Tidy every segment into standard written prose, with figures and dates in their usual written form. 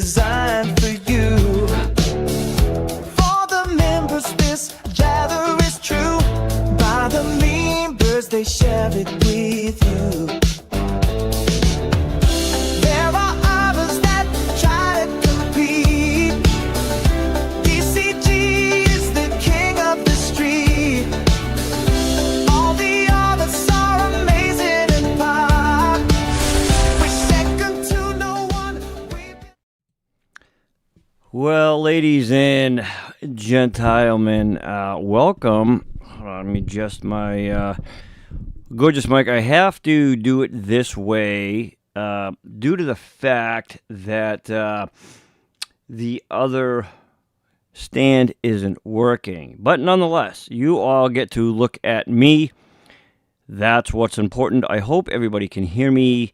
designed for you. For the members, this gather is true. By the members, they share it with you. There are others that try to compete. DCG is the king of the street. All the others are amazing and pop. We're second to no one. Well, ladies and gentlemen, welcome. Hold on, let me adjust my gorgeous mic. I have to do it this way due to the fact that the other stand isn't working. But nonetheless, you all get to look at me. That's what's important. I hope everybody can hear me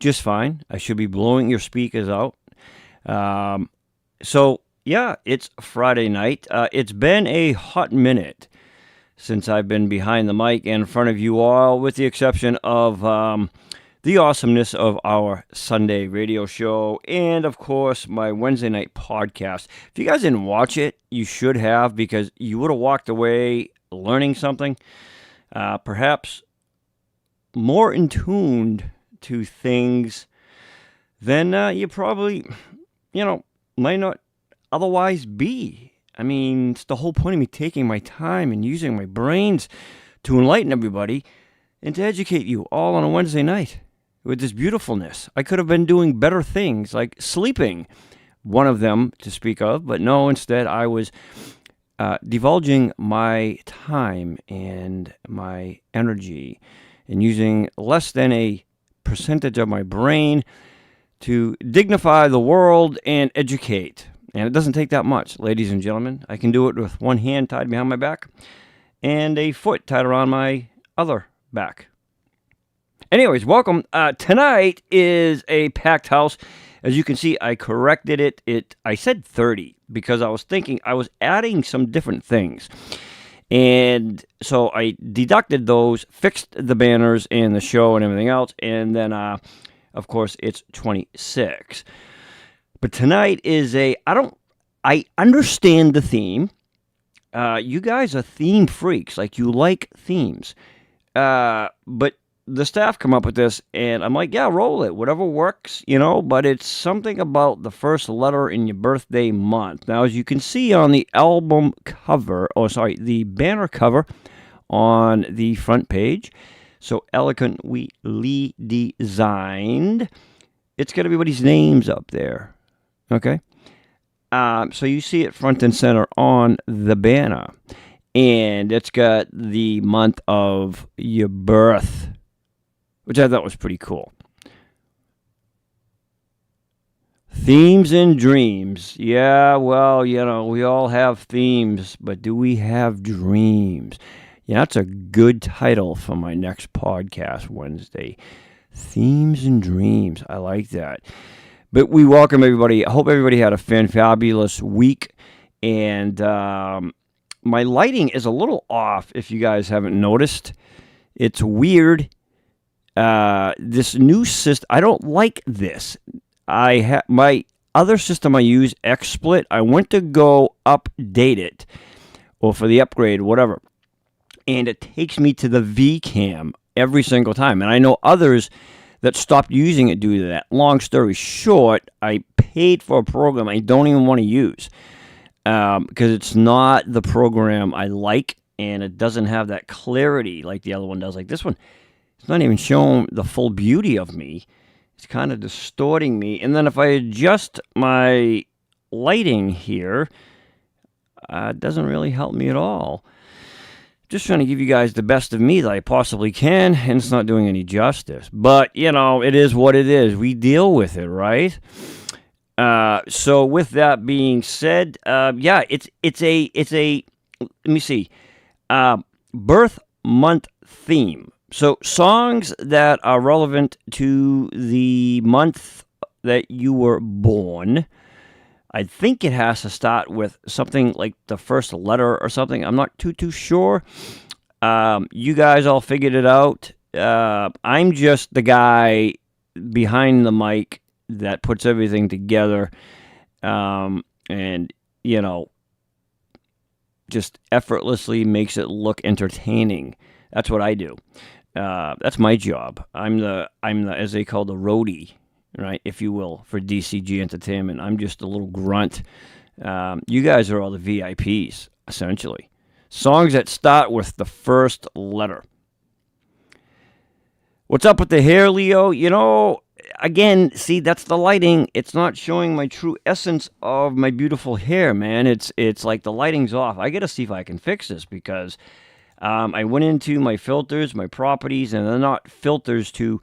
just fine. I should be blowing your speakers out. So, yeah, it's Friday night. It's been a hot minute since I've been behind the mic and in front of you all, with the exception of the awesomeness of our Sunday radio show and, of course, my Wednesday night podcast. If you guys didn't watch it, you should have, because you would have walked away learning something, perhaps more in tuned to things than you probably, might not otherwise be. I mean, it's the whole point of me taking my time and using my brains to enlighten everybody and to educate you all on a Wednesday night with this beautifulness. I could have been doing better things, like sleeping, one of them to speak of, but no, instead I was divulging my time and my energy and using less than a percentage of my brain to dignify the world and educate. And it doesn't take that much, ladies and gentlemen. I can do it with one hand tied behind my back and a foot tied around my other back. Anyways, welcome. Tonight is a packed house. As you can see, I corrected it. I said 30 because I was thinking I was adding some different things. And so I deducted those, fixed the banners and the show and everything else. And then, of course, it's 26. But tonight is I understand the theme. You guys are theme freaks. Like, you like themes. But the staff come up with this, and I'm like, yeah, roll it. Whatever works, But it's something about the first letter in your birthday month. Now, as you can see on the album cover, the banner cover on the front page, so elegantly designed, it's got everybody's names up there. Okay, so you see it front and center on the banner, and it's got the month of your birth, which I thought was pretty cool. Themes and dreams. Yeah, well, we all have themes, but do we have dreams? Yeah, that's a good title for my next podcast Wednesday. Themes and dreams. I like that. But we welcome everybody. I hope everybody had a fabulous week. And my lighting is a little off, if you guys haven't noticed. It's weird. This new system, I don't like this. My other system I use, XSplit, I went to go update it, or for the upgrade, whatever. And it takes me to the VCam every single time. And I know others that stopped using it due to that. Long story short, I paid for a program I don't even want to use because it's not the program I like, and it doesn't have that clarity like the other one does. Like this one, it's not even showing the full beauty of me. It's kind of distorting me. And then if I adjust my lighting here, it doesn't really help me at all. Just trying to give you guys the best of me that I possibly can, and it's not doing any justice. But, it is what it is. We deal with it, right? So with that being said, it's a let me see, birth month theme. So songs that are relevant to the month that you were born. I think it has to start with something like the first letter or something. I'm not too sure. You guys all figured it out. I'm just the guy behind the mic that puts everything together, and just effortlessly makes it look entertaining. That's what I do. That's my job. I'm the as they call the roadie, right, if you will, for DCG Entertainment. I'm just a little grunt. You guys are all the VIPs, essentially. Songs that start with the first letter. What's up with the hair, Leo? Again, see, that's the lighting. It's not showing my true essence of my beautiful hair, man. It's like the lighting's off. I got to see if I can fix this, because I went into my filters, my properties, and they're not filters to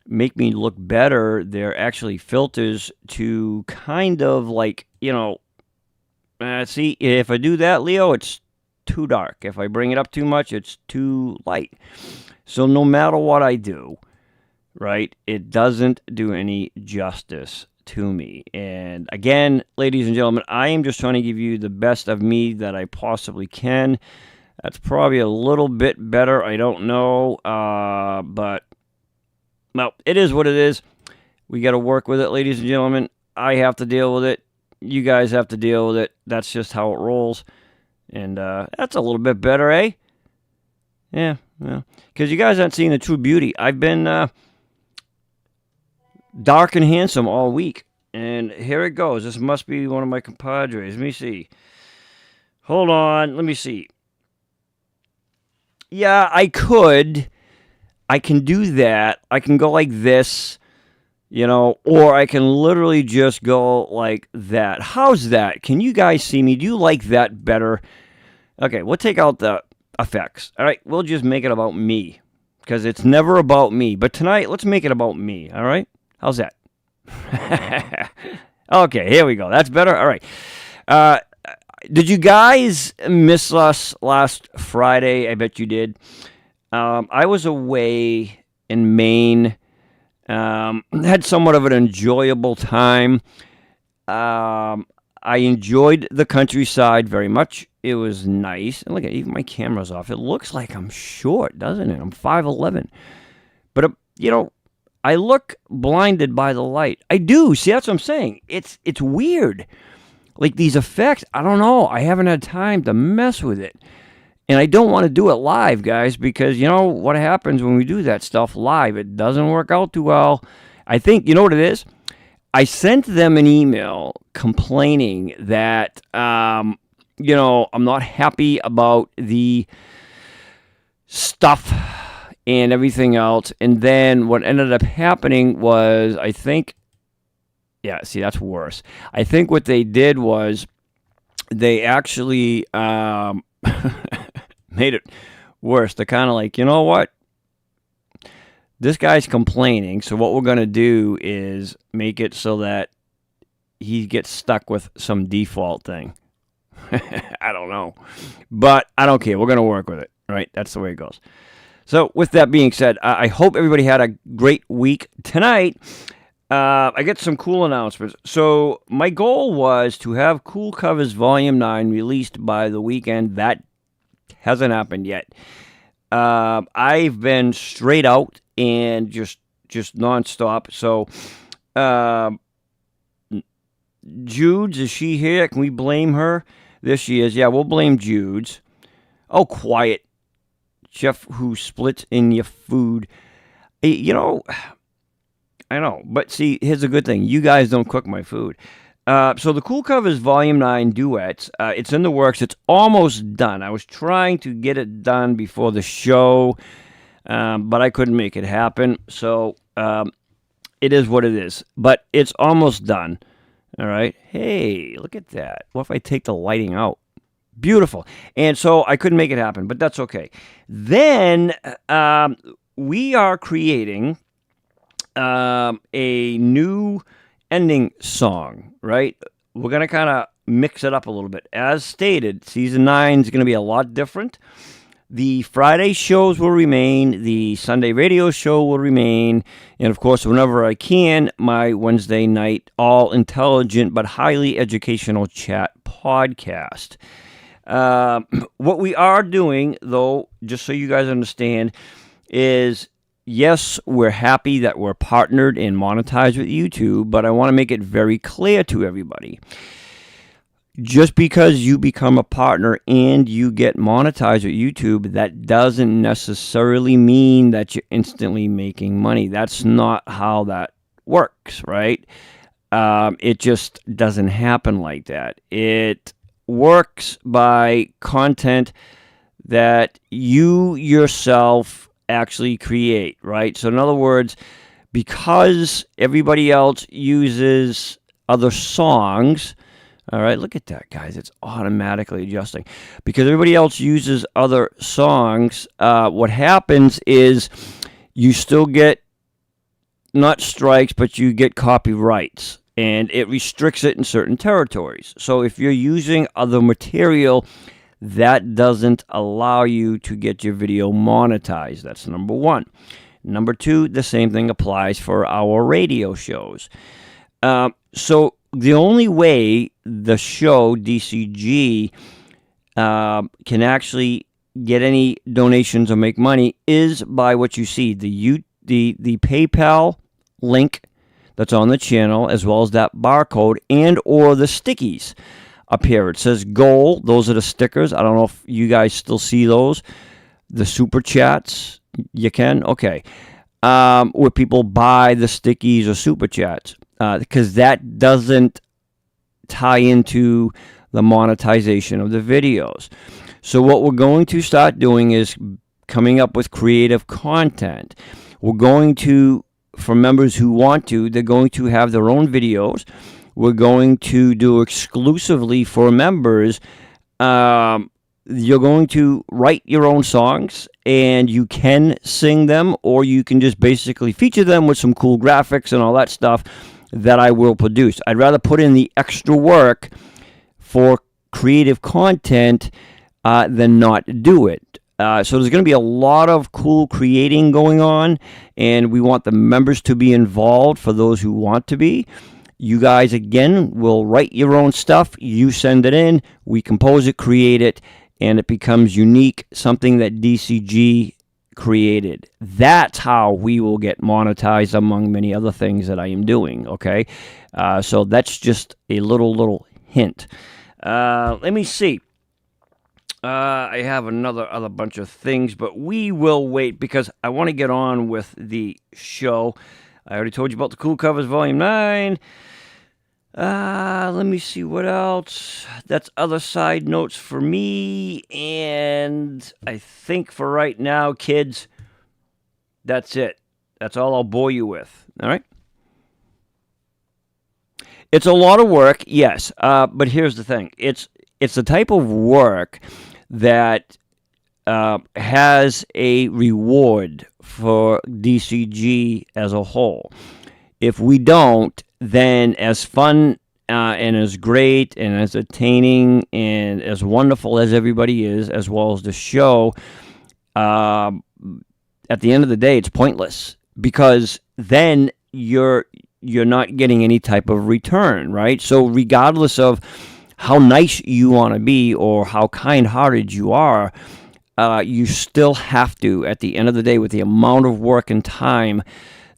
make me look better. They're actually filters to kind of like, see, if I do that, Leo, it's too dark. If I bring it up too much, it's too light. So no matter what I do, right, it doesn't do any justice to me. And again, ladies and gentlemen, I am just trying to give you the best of me that I possibly can. That's probably a little bit better. I don't know. But, well, it is what it is. We got to work with it, ladies and gentlemen. I have to deal with it. You guys have to deal with it. That's just how it rolls. And that's a little bit better, eh? Yeah. Because you guys haven't seen the true beauty. I've been dark and handsome all week. And here it goes. This must be one of my compadres. Let me see. Hold on. Let me see. Yeah, I can do that. I can go like this, or I can literally just go like that. How's that? Can you guys see me? Do you like that better? Okay, we'll take out the effects. All right, we'll just make it about me, because it's never about me. But tonight, let's make it about me, all right? How's that? Okay, here we go. That's better? All right. Did you guys miss us last Friday? I bet you did. I was away in Maine. Had somewhat of an enjoyable time. I enjoyed the countryside very much. It was nice. And look at, even my camera's off. It looks like I'm short, doesn't it? I'm 5'11". But, I look blinded by the light. I do. See, that's what I'm saying. It's weird. Like these effects, I don't know. I haven't had time to mess with it. And I don't want to do it live, guys, because what happens when we do that stuff live? It doesn't work out too well. I think, you know what it is? I sent them an email complaining that, I'm not happy about the stuff and everything else. And then what ended up happening was, I think, yeah, see, that's worse. I think what they did was they actually made it worse. They're kind of like, you know what? This guy's complaining, so what we're going to do is make it so that he gets stuck with some default thing. I don't know. But I don't care. We're going to work with it, right? That's the way it goes. So with that being said, I hope everybody had a great week. Tonight, I get some cool announcements. So my goal was to have Cool Covers Volume 9 released by the weekend. That hasn't happened yet. I've been straight out and just nonstop. So Judes, is she here? Can we blame her? There she is. Yeah, we'll blame Judes. Oh, quiet. Chef who splits in your food. Hey, I know, but see, here's a good thing. You guys don't cook my food. So the Cool Covers Volume 9 duets, it's in the works. It's almost done. I was trying to get it done before the show, but I couldn't make it happen. So it is what it is. But it's almost done. All right. Hey, look at that. What if I take the lighting out? Beautiful. And so I couldn't make it happen, but that's okay. Then we are creating a new ending song, right? We're going to kind of mix it up a little bit. As stated, Season 9 is going to be a lot different. The Friday shows will remain. The Sunday radio show will remain. And, of course, whenever I can, my Wednesday night all-intelligent but highly educational chat podcast. What we are doing, though, just so you guys understand, is yes, we're happy that we're partnered and monetized with YouTube, but I want to make it very clear to everybody. Just because you become a partner and you get monetized with YouTube, that doesn't necessarily mean that you're instantly making money. That's not how that works, right? It just doesn't happen like that. It works by content that you yourself actually create, right? So in other words, because everybody else uses other songs, all right, look at that, guys. It's automatically adjusting. Because everybody else uses other songs, what happens is you still get, not strikes, but you get copyrights. And it restricts it in certain territories. So if you're using other material, that doesn't allow you to get your video monetized. That's number one. Number two, the same thing applies for our radio shows. So the only way the show DCG can actually get any donations or make money is by what you see, the PayPal link that's on the channel, as well as that barcode and or the stickies up here. It says goal. Those are the stickers. I don't know if you guys still see those. The super chats, you can? Okay. Where people buy the stickies or super chats. Because that doesn't tie into the monetization of the videos. So what we're going to start doing is coming up with creative content. We're going to, for members who want to, they're going to have their own videos. We're going to do exclusively for members. You're going to write your own songs, and you can sing them, or you can just basically feature them with some cool graphics and all that stuff that I will produce. I'd rather put in the extra work for creative content than not do it. So there's going to be a lot of cool creating going on, and we want the members to be involved for those who want to be. You guys, again, will write your own stuff. You send it in. We compose it, create it, and it becomes unique, something that DCG created. That's how we will get monetized, among many other things that I am doing, okay? So that's just a little hint. Let me see. I have other bunch of things, but we will wait because I want to get on with the show. I already told you about the Cool Covers Volume 9. Let me see what else. That's other side notes for me. And I think for right now, kids, that's it. That's all I'll bore you with. All right? It's a lot of work, yes. But here's the thing. It's the type of work that has a reward for DCG as a whole. If we don't, then as fun and as great and as entertaining and as wonderful as everybody is, as well as the show, at the end of the day, it's pointless, because then you're not getting any type of return, right? So regardless of how nice you want to be or how kind-hearted you are, you still have to, at the end of the day, with the amount of work and time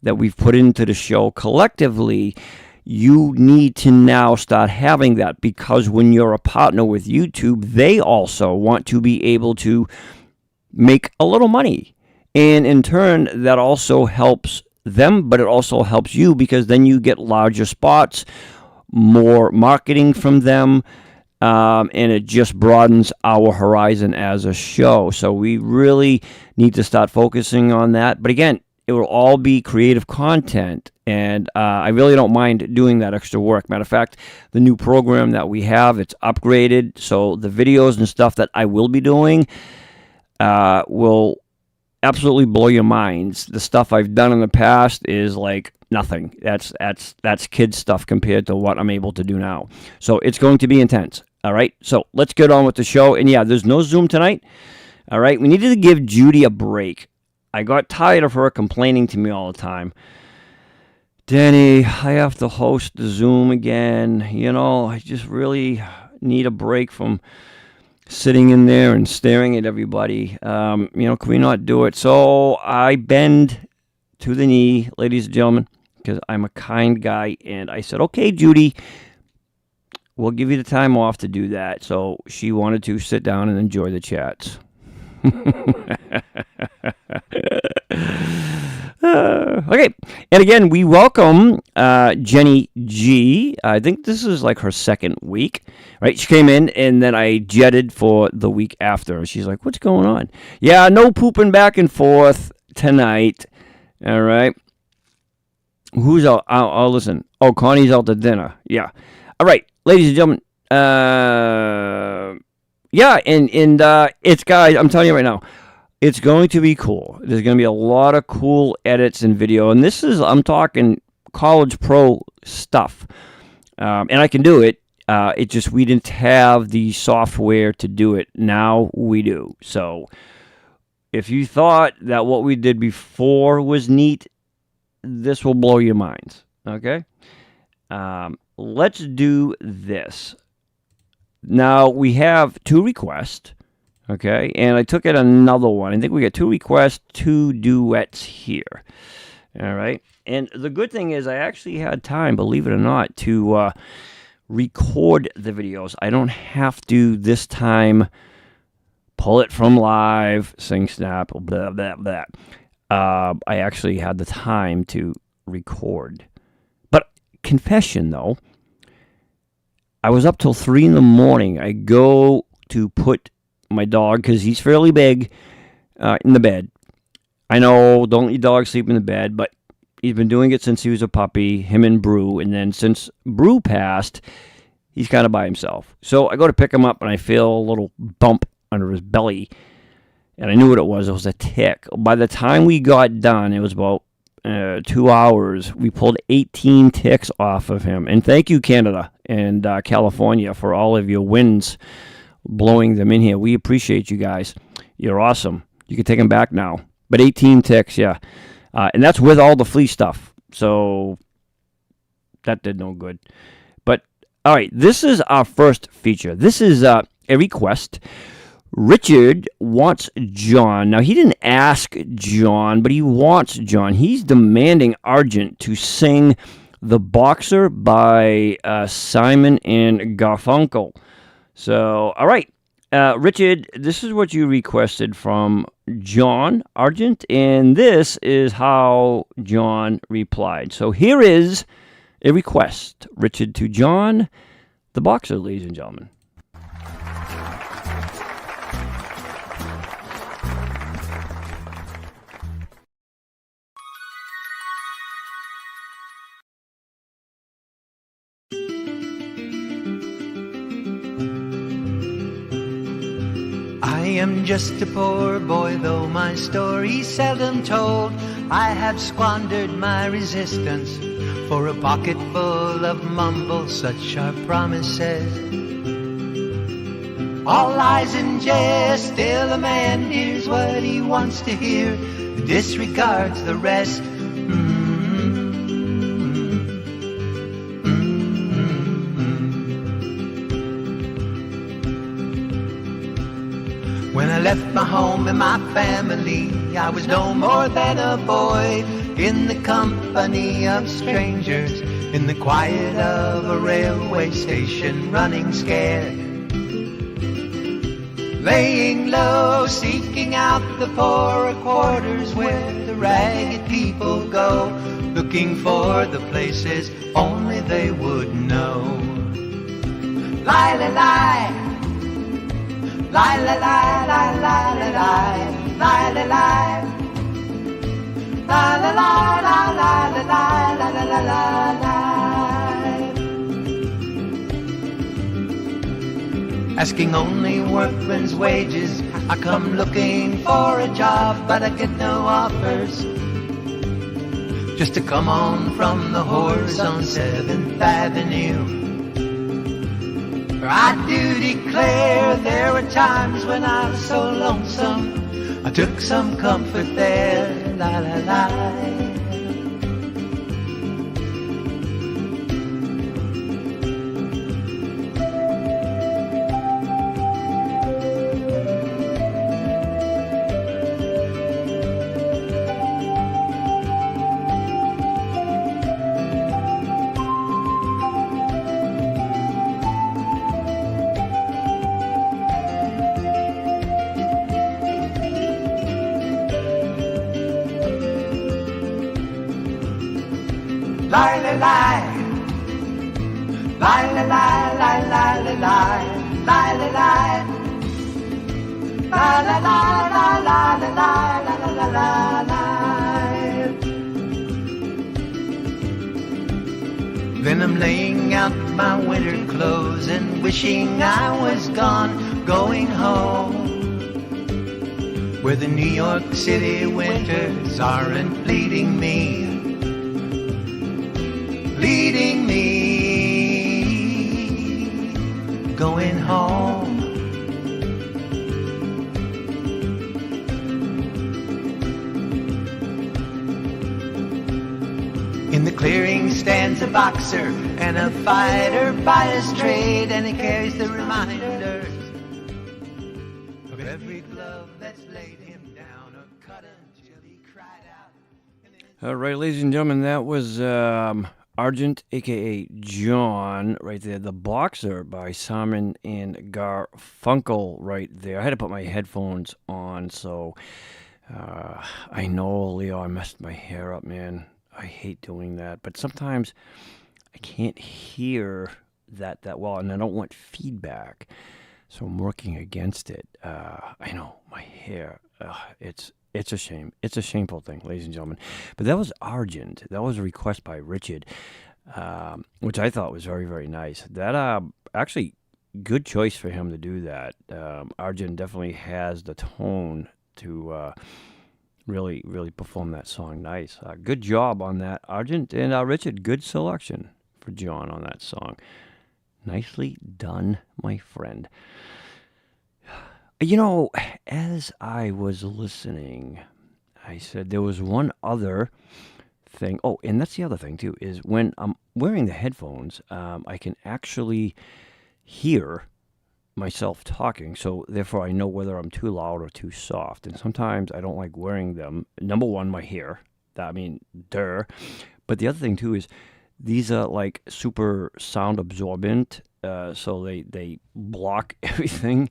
that we've put into the show collectively, you need to now start having that, because when you're a partner with YouTube, they also want to be able to make a little money. And in turn, that also helps them, but it also helps you, because then you get larger spots, more marketing from them, and it just broadens our horizon as a show. So we really need to start focusing on that. But again, it will all be creative content, and I really don't mind doing that extra work. Matter of fact, the new program that we have, it's upgraded, so the videos and stuff that I will be doing will absolutely blow your minds. The stuff I've done in the past is like nothing. That's kid stuff compared to what I'm able to do now. So it's going to be intense. All right, so let's get on with the show. And yeah, there's no Zoom tonight. All right, we needed to give Judy a break. I got tired of her complaining to me all the time. Denny, I have to host the Zoom again. You know, I just really need a break from sitting in there and staring at everybody. You know, can we not do it? So I bend to the knee, ladies and gentlemen, because I'm a kind guy. And I said, okay, Judy, we'll give you the time off to do that. So she wanted to sit down and enjoy the chats. Okay, and again, we welcome Jenny G. I think this is like her second week, right? She came in, and then I jetted for the week after. She's like, what's going on? Yeah, no pooping back and forth tonight, all right? Who's out? I'll listen. Oh, Connie's out to dinner. Yeah. All right, ladies and gentlemen. Yeah, and it's, guys, I'm telling you right now, it's going to be cool. There's going to be a lot of cool edits and video. And this is, I'm talking college pro stuff. And I can do it. It just, we didn't have the software to do it. Now we do. So if you thought that what we did before was neat, this will blow your minds. Okay? Let's do this. Now, we have 2 requests. Okay, and I took it another one. I think we got 2 requests, 2 duets here. All right, and the good thing is I actually had time, believe it or not, to record the videos. I don't have to this time pull it from live, sing snap, blah, blah, blah. I actually had the time to record. But confession, though, I was up till 3 in the morning. I go to put my dog, because he's fairly big, in the bed. I know, don't let your dog sleep in the bed, but he's been doing it since he was a puppy, him and Brew, and then since Brew passed, he's kind of by himself. So I go to pick him up, and I feel a little bump under his belly, and I knew what it was. It was a tick. By the time we got done, it was about 2 hours. We pulled 18 ticks off of him, and thank you, Canada and California, for all of your wins blowing them in here. We appreciate you guys. You're awesome. You can take them back now. But 18 ticks, yeah. And that's with all the flea stuff. So that did no good. But, all right, this is our first feature. This is a request. Richard wants John. Now, he didn't ask John, but he wants John. He's demanding Argent to sing The Boxer by Simon and Garfunkel. So, all right, Richard, this is what you requested from John Argent, and this is how John replied. So here is a request, Richard to John, the Boxer, ladies and gentlemen. I am just a poor boy, though my story's seldom told. I have squandered my resistance for a pocket full of mumbles, such sharp promises. All lies and jest, still a man hears what he wants to hear, disregards the rest. When I left my home and my family, I was no more than a boy, in the company of strangers, in the quiet of a railway station, running scared, laying low, seeking out the poorer quarters where the ragged people go, looking for the places only they would know. Lie, lie, lie. Lie, lie, lie, lie, lie, lie, lie, lie, lie, lie. La la la la la la la la la la la. Asking only workmen's wages, I come looking for a job, but I get no offers. Just to come on from the horse on 7th Avenue. I do declare there were times when I was so lonesome, I took some comfort there. La la la. lie, lie, lie. Lie, lie, lie, lie, lie, lie, lie. Lie, lie, lie. Lie, lie, lie, lie, lie, lie, lie, lie, lie, lie, lie. Then I'm laying out my winter clothes and wishing I was gone, going home, where the New York City winters aren't bleeding me, going home. In the clearing stands a boxer and a fighter by his trade, and he carries the reminders of every glove that's laid him down or cut until he cried out. All right, ladies and gentlemen, that was Argent, a.k.a. John, right there. The Boxer by Simon and Garfunkel right there. I had to put my headphones on, so I know, Leo, I messed my hair up, man. I hate doing that, but sometimes I can't hear that well, and I don't want feedback, so I'm working against it. I know, my hair, it's a shame. It's a shameful thing, ladies and gentlemen. But that was Argent. That was a request by Richard, which I thought was very, very nice. That actually, good choice for him to do that. Argent definitely has the tone to really, really perform that song nice. Good job on that, Argent. And Richard, good selection for John on that song. Nicely done, my friend. You know, as I was listening, I said there was one other thing. Oh, and that's the other thing, too, is when I'm wearing the headphones, I can actually hear myself talking, so therefore I know whether I'm too loud or too soft. And sometimes I don't like wearing them. Number one, my hair. But the other thing, too, is these are like super sound absorbent, so they block everything.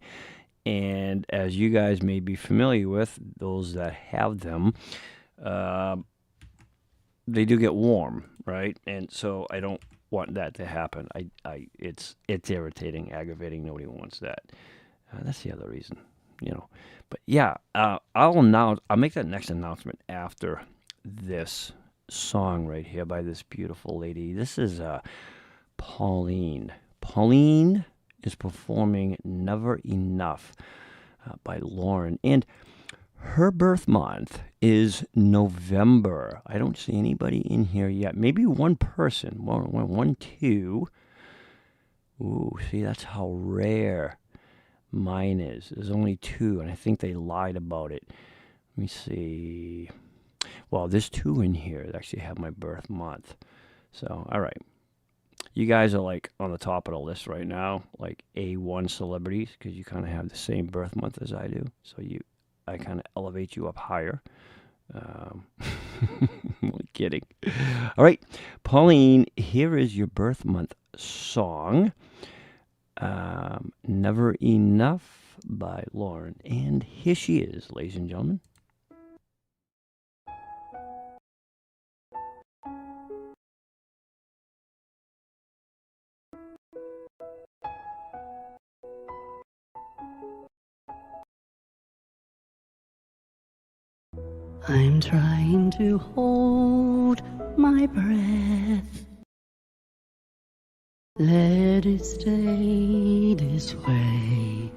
And as you guys may be familiar with, those that have them, they do get warm, right? And so I don't want that to happen. It's irritating, aggravating. Nobody wants that. That's the other reason, you know. But yeah, I'll make that next announcement after this song right here by this beautiful lady. This is Pauline. Pauline is performing Never Enough by Lauren, and her birth month is November. I don't see anybody in here yet. Maybe one person. One, two. Ooh, see, that's how rare mine is. There's only two, and I think they lied about it. Let me see. Well, there's two in here that actually have my birth month. So, all right. You guys are like on the top of the list right now, like A1 celebrities, because you kind of have the same birth month as I do. So I kind of elevate you up higher. I'm kidding. All right, Pauline, here is your birth month song, Never Enough by Lauren. And here she is, ladies and gentlemen. I'm trying to hold my breath. Let it stay this way.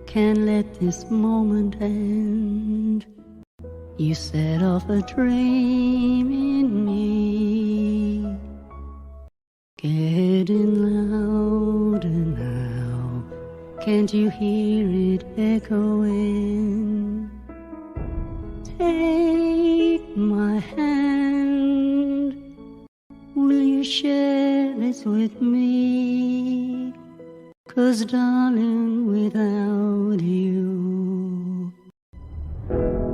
Can't let this moment end. You set off a dream in me, getting louder now. Can't you hear it echoing? Take my hand. Will you share this with me? 'Cause darling, without you,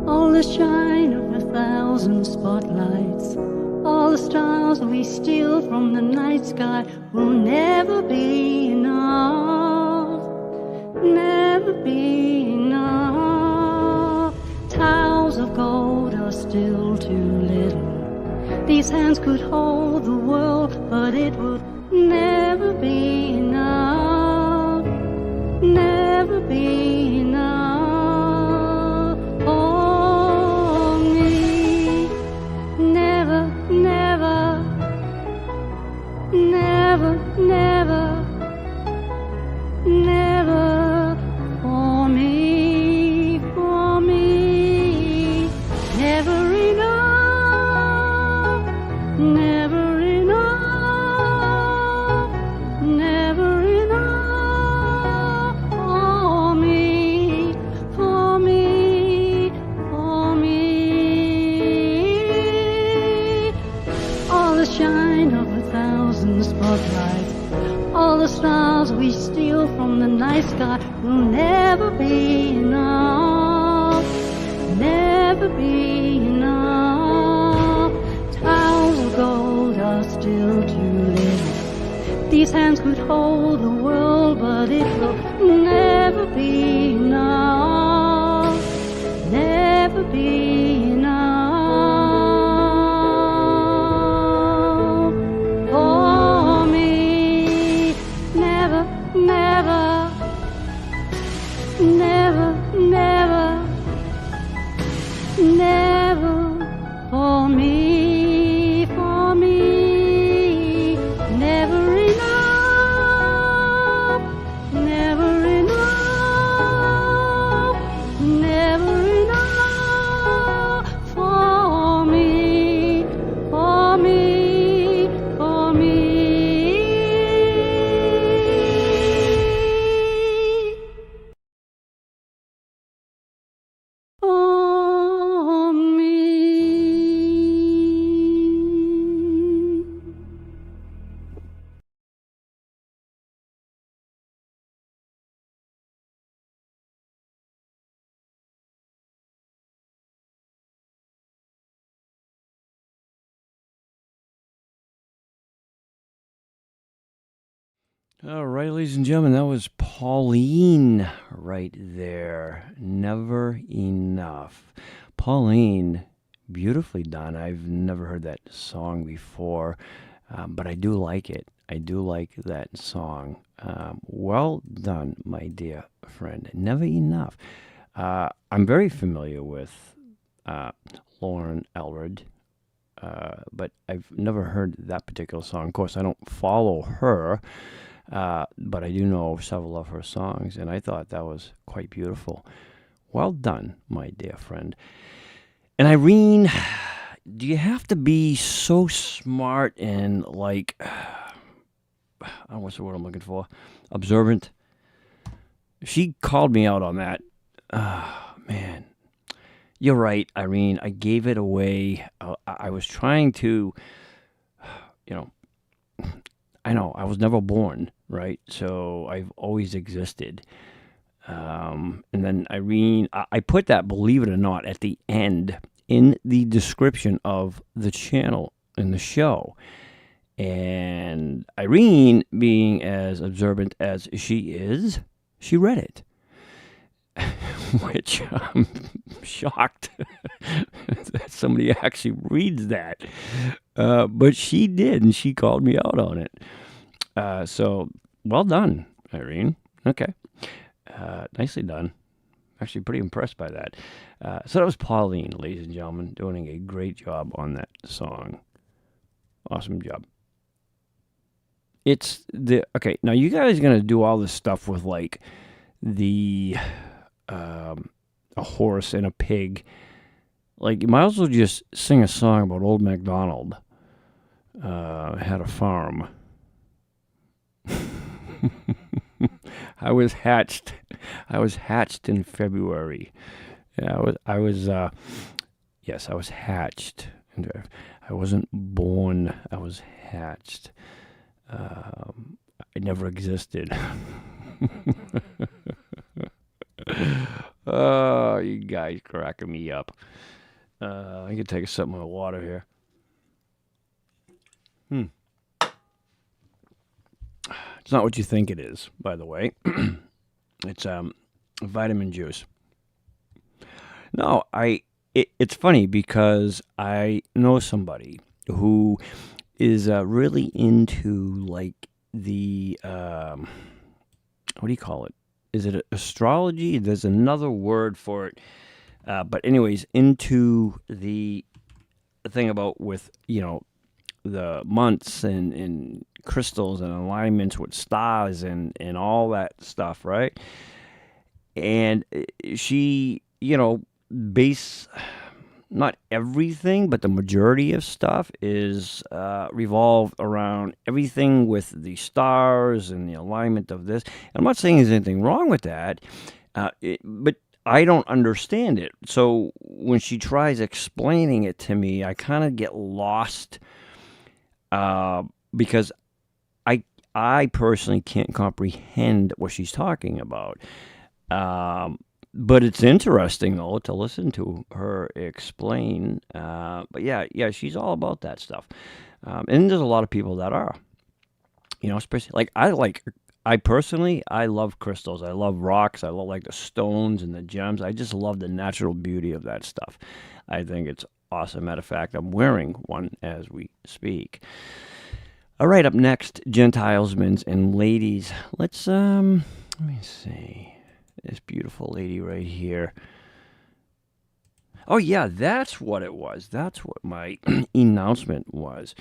all the shine of 1,000 spotlights, all the stars we steal from the night sky will never be enough, never be enough. Towers of gold are still too little, These hands could hold the world, but it would never be enough, never be enough for me. Never, never, never, never, never for me, for me. Never enough, never enough, never enough for me, for me, for me. All the shine of 1,000 spotlights, all the stars we steal from the night sky will never be enough, never be enough. Towers of gold are still too little. These hands could hold the world, but it will never be enough, never be enough for me. Never, never, never, never, never for me, for me. Never enough, never enough, never enough for me, for me, for me. For me. All right, ladies and gentlemen, that was Pauline right there. Never enough. Pauline, beautifully done. I've never heard that song before, but I do like it. I do like that song. Well done, my dear friend. Never enough. I'm very familiar with Lauren Elred, but I've never heard that particular song. Of course, I don't follow her. But I do know several of her songs, and I thought that was quite beautiful. Well done, my dear friend. And Irene, do you have to be so smart and like, I don't know what's the word I'm looking for, observant? She called me out on that. Man, you're right, Irene. I gave it away. I was trying to, I know, I was never born, right? So I've always existed. And then Irene, I put that, believe it or not, at the end in the description of the channel in the show. And Irene, being as observant as she is, she read it. Which I'm shocked that somebody actually reads that. But she did, and she called me out on it. So, well done, Irene. Okay. Nicely done. Actually, pretty impressed by that. So that was Pauline, ladies and gentlemen, doing a great job on that song. Awesome job. Okay, now you guys are going to do all this stuff with, like, a horse and a pig. Like, you might as well just sing a song about Old MacDonald. Had a farm. I was hatched in February. Yeah, I was hatched. I wasn't born. I was hatched. I never existed. Oh, you guys cracking me up. I can take a sip of my water here. It's not what you think it is, by the way. It's vitamin juice. No, it's funny because I know somebody who is really into like the what do you call it? Is it astrology? There's another word for it. But anyways, into the thing about with, the months and crystals and alignments with stars and all that stuff, right? And she, base not everything, but the majority of stuff is revolved around everything with the stars and the alignment of this. And I'm not saying there's anything wrong with that, but I don't understand it. So when she tries explaining it to me, I kind of get lost because I personally can't comprehend what she's talking about. But it's interesting, though, to listen to her explain. But yeah, she's all about that stuff. And there's a lot of people that are, especially I personally love crystals. I love rocks. I love like the stones and the gems. I just love the natural beauty of that stuff. I think it's awesome. Matter of fact, I'm wearing one as we speak. All right, up next, Gentiles, men, and ladies. Let's, let me see. This beautiful lady right here. Oh, yeah, that's what it was. That's what my announcement was.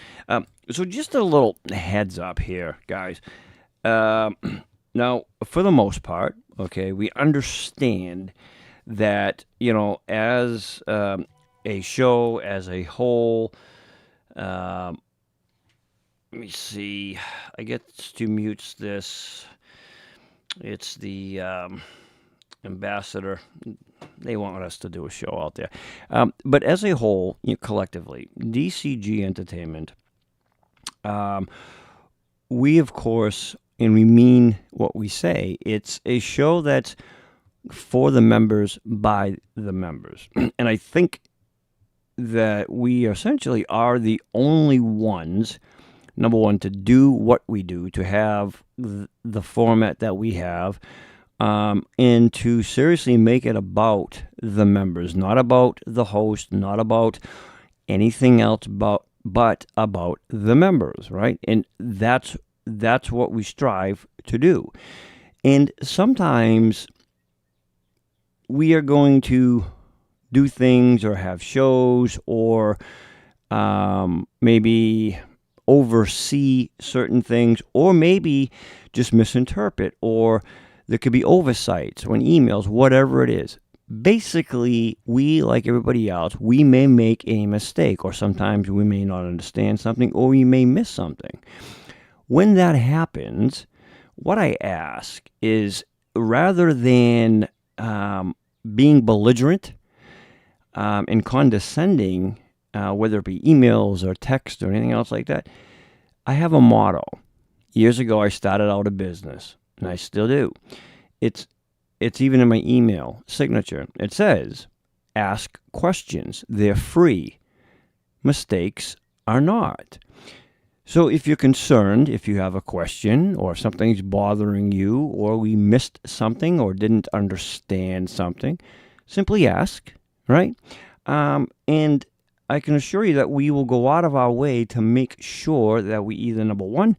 So just a little heads up here, guys. Now, for the most part, okay, we understand that, as a show, as a whole, let me see, I get to mute this. It's the ambassador. They want us to do a show out there. But as a whole, collectively, DCG Entertainment, we, of course, and we mean what we say, it's a show that's for the members, by the members. And I think that we essentially are the only ones, number one, to do what we do, to have the format that we have, and to seriously make it about the members, not about the host, not about anything else, but about the members, right? And that's what we strive to do. And sometimes we are going to do things or have shows or maybe oversee certain things, or maybe just misinterpret, or there could be oversights when emails, whatever it is. Basically, we, like everybody else, we may make a mistake, or sometimes we may not understand something, or we may miss something. When that happens, what I ask is, rather than being belligerent and condescending, whether it be emails or text or anything else like that, I have a motto. Years ago, I started out a business, and I still do. It's even in my email signature. It says, ask questions. They're free. Mistakes are not. So if you're concerned, if you have a question, or if something's bothering you, or we missed something or didn't understand something, simply ask, right? And I can assure you that we will go out of our way to make sure that we either, number one,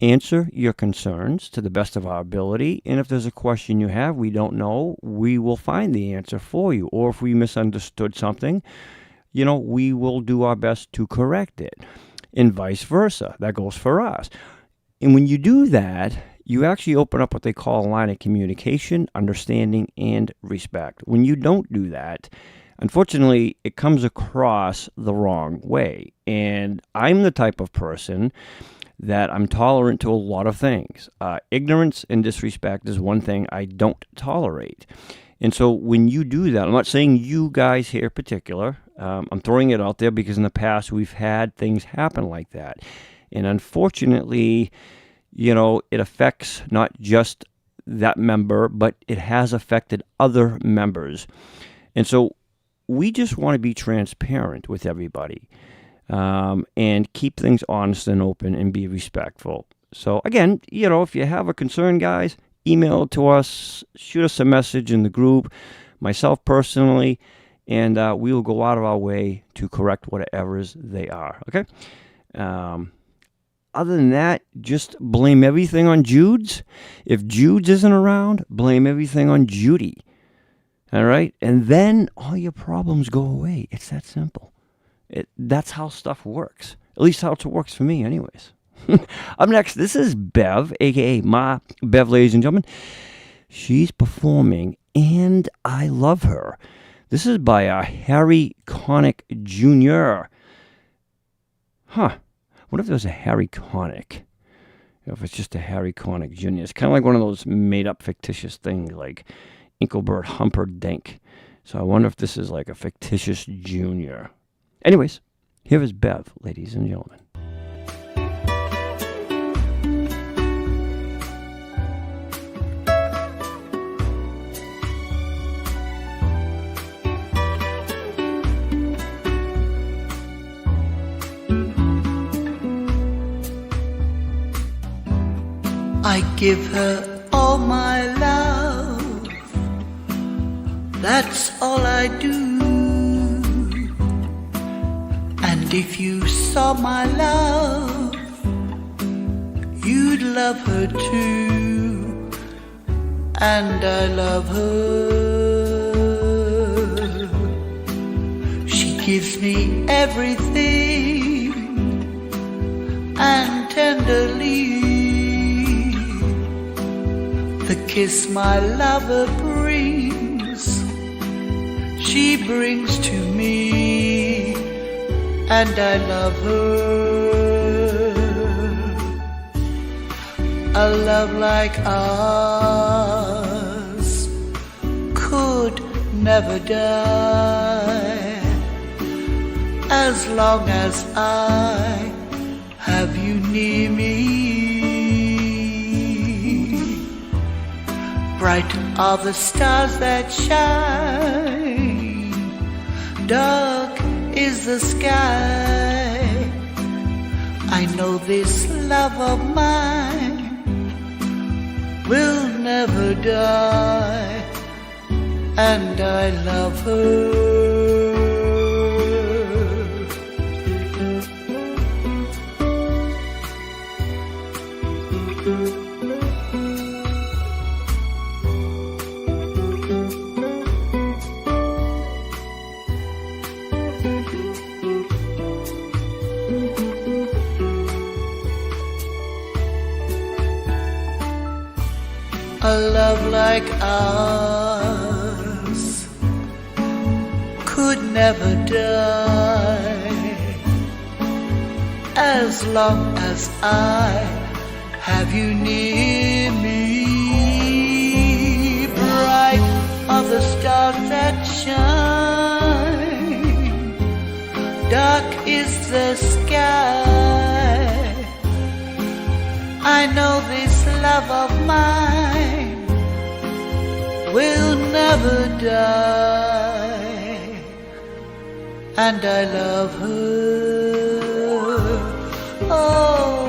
answer your concerns to the best of our ability, and if there's a question you have we don't know, we will find the answer for you. Or if we misunderstood something, we will do our best to correct it, and vice versa. That goes for us. And when you do that, you actually open up what they call a line of communication, understanding, and respect. When you don't do that, unfortunately, it comes across the wrong way. And I'm the type of person that I'm tolerant to a lot of things. Ignorance and disrespect is one thing I don't tolerate. And so when you do that, I'm not saying you guys here in particular, I'm throwing it out there because in the past we've had things happen like that. And unfortunately, it affects not just that member, but it has affected other members. And so we just want to be transparent with everybody, and keep things honest and open and be respectful. So again, if you have a concern, guys, email it to us, shoot us a message in the group. Myself personally, and we will go out of our way to correct whatever they are. Okay. Other than that, just blame everything on Judes. If Judes isn't around, blame everything on Judy. All right? And then all your problems go away. It's that simple. That's how stuff works. At least how it works for me anyways. Up next, this is Bev, a.k.a. Ma Bev, ladies and gentlemen. She's performing, and I love her. This is by Harry Connick Jr. Huh. What if there was a Harry Connick? If it's just a Harry Connick Jr. It's kind of like one of those made-up fictitious things like Engelbert Humperdinck. So I wonder if this is like a fictitious junior. Anyways, here is Bev, ladies and gentlemen. I give her all my love, that's all I do. And if you saw my love, you'd love her too. And I love her. She gives me everything, and tenderly the kiss my lover brings, she brings to me, and I love her. A love like ours could never die, as long as I have you near me. Bright are the stars that shine, dark is the sky. I know this love of mine will never die, and I love her. A love like ours could never die, as long as I have you near me. Bright are the stars that shine, dark is the sky. I know this love of mine will never die, and I love her. Oh,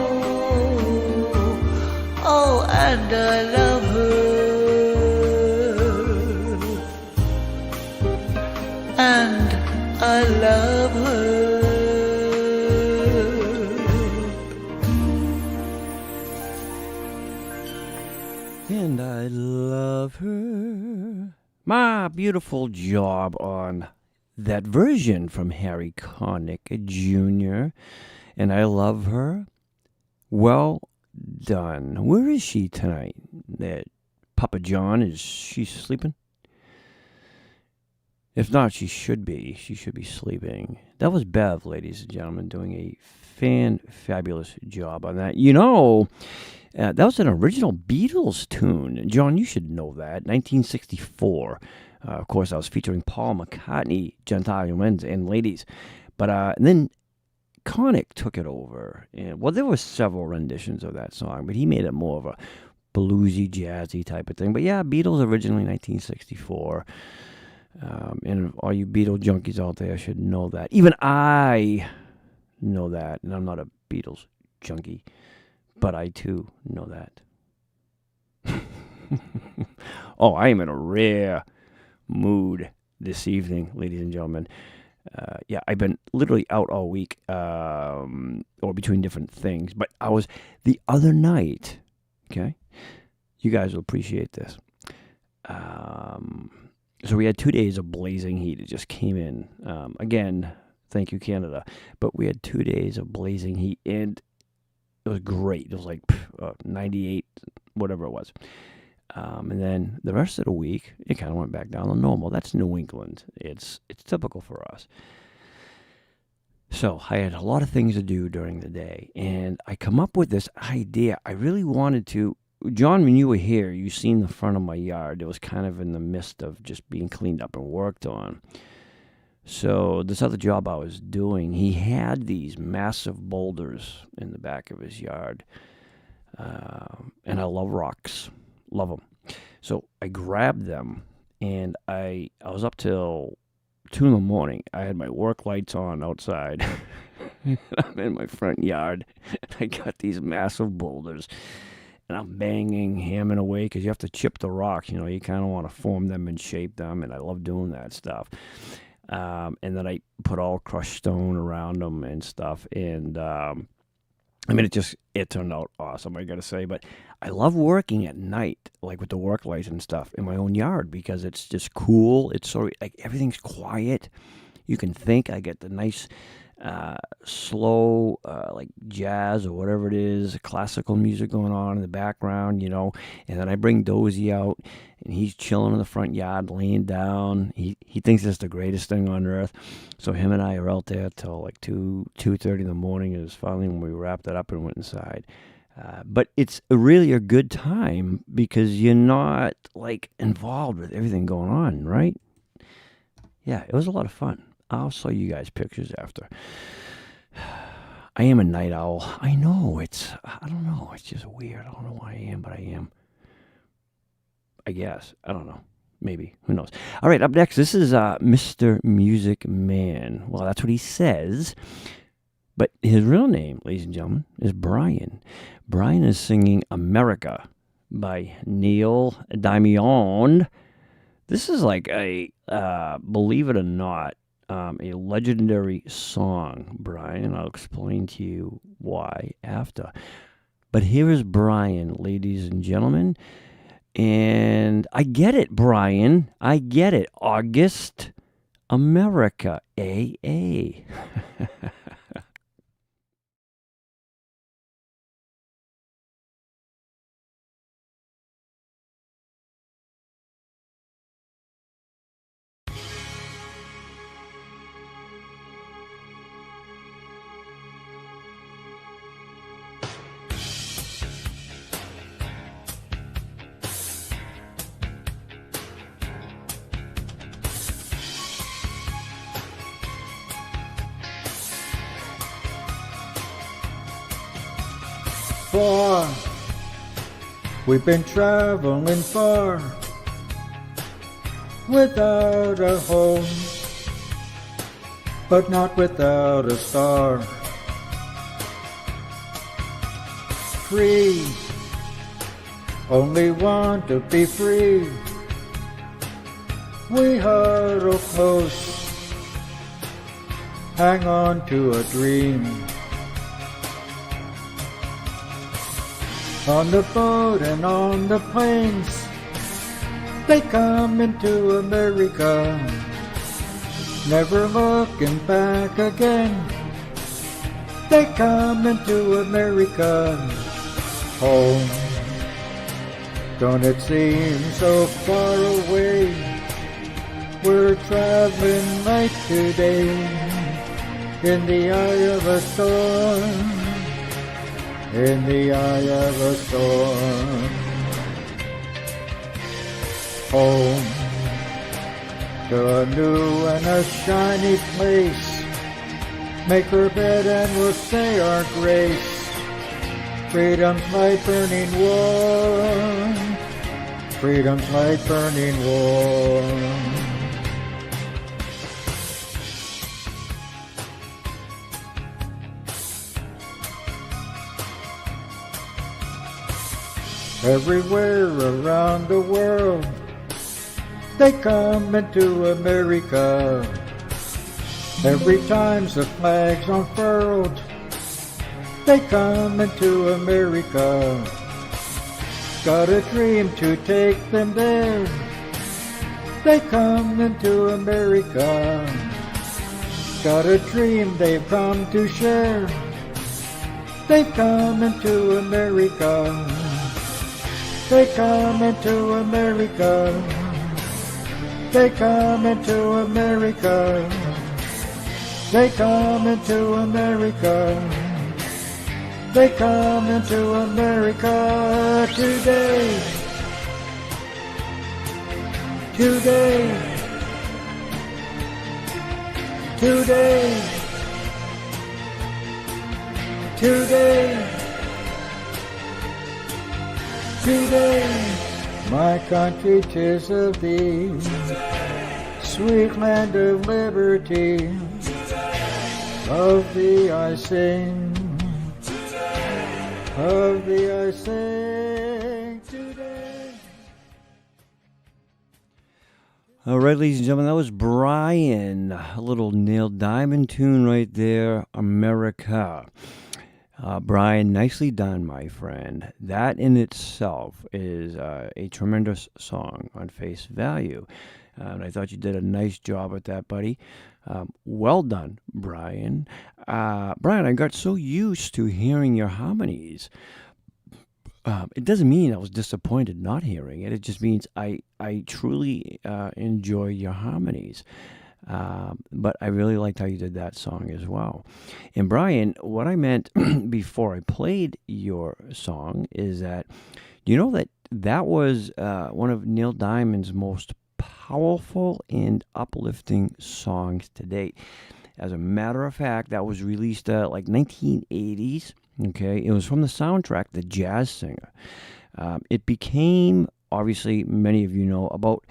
oh, and I love her, and I love her. And I love her. My beautiful job on that version from Harry Connick Jr. And I love her. Well done. Where is she tonight? That Papa John, is she sleeping? If not, she should be. She should be sleeping. That was Bev, ladies and gentlemen, doing a fabulous job on that. You know, that was an original Beatles tune. John, you should know that. 1964. Of course, I was featuring Paul McCartney, gentlemen and ladies. But and then Connick took it over. And, well, there were several renditions of that song, but he made it more of a bluesy, jazzy type of thing. But yeah, Beatles originally 1964. And all you Beatle junkies out there should know that. Even I know that, and I'm not a Beatles junkie, but I too know that. Oh, I am in a rare mood this evening, ladies and gentlemen. Yeah, I've been literally out all week, or between different things. But I was the other night. Okay, you guys will appreciate this. So we had 2 days of blazing heat. It just came in. Again, thank you, Canada. But we had 2 days of blazing heat, and it was great. It was like 98, whatever it was. And then the rest of the week, it kind of went back down to normal. That's New England. It's typical for us. So I had a lot of things to do during the day, and I come up with this idea. I really wanted to. John, when you were here, you seen the front of my yard. It was kind of in the midst of just being cleaned up and worked on. So this other job I was doing, he had these massive boulders in the back of his yard. And I love rocks. Love them. So I grabbed them, and I was up till 2 in the morning. I had my work lights on outside. I'm in my front yard. I got these massive boulders. And I'm banging, hammering away, because you have to chip the rocks. You know, you kind of want to form them and shape them, and I love doing that stuff. And then I put all crushed stone around them and stuff. And, I mean, it turned out awesome, I got to say. But I love working at night, like with the work lights and stuff, in my own yard, because it's just cool. It's so, like, everything's quiet. You can think. I get the nice slow, like jazz or whatever it is, classical music going on in the background, you know. And then I bring Dozy out, and he's chilling in the front yard, laying down. He thinks it's the greatest thing on earth. So him and I are out there till like 2:30 in the morning. Is finally when we wrapped it up and went inside. But it's really a good time because you're not like involved with everything going on, right? Yeah, it was a lot of fun. I'll show you guys pictures after. I am a night owl. I know, I don't know. It's just weird. I don't know why I am, but I am. I guess. I don't know. Maybe. Who knows? All right, up next, this is Mr. Music Man. Well, that's what he says. But his real name, ladies and gentlemen, is Brian. Brian is singing America by Neil Diamond. This is like a, believe it or not, a legendary song, Brian. I'll explain to you why after. But here is Brian, ladies and gentlemen. And I get it, Brian. I get it. August, America, AA. Far, we've been traveling far without a home, but not without a star. Free, only want to be free. We huddle close, hang on to a dream. On the boat and on the planes, they come into America, never looking back again. They come into America, home. Don't it seem so far away? We're traveling light today in the eye of a storm. In the eye of a storm. Home to a new and a shiny place. Make her bed and we'll say our grace. Freedom's light burning warm. Freedom's light burning warm. Everywhere around the world, They come into America every time the flag's unfurled. They come into America, got a dream to take them there. They come into America, got a dream they've come to share. They've come into America, they come into America, they come into America, they come into America, they come into America today, today, today, today, today. My country, 'tis of thee, sweet land of liberty. Of thee I sing, of thee I sing today. All right, ladies and gentlemen, that was Brian. A little Neil Diamond tune right there, America. Brian, nicely done, my friend. That in itself is a tremendous song on face value. And I thought you did a nice job with that, buddy. Well done, Brian. Brian, I got so used to hearing your harmonies. It doesn't mean I was disappointed not hearing it. It just means I truly enjoy your harmonies. But I really liked how you did that song as well. And Brian, what I meant before I played your song is that, you know that was one of Neil Diamond's most powerful and uplifting songs to date. As a matter of fact, that was released like 1980s. Okay, it was from the soundtrack, The Jazz Singer. It became, obviously, many of you know, about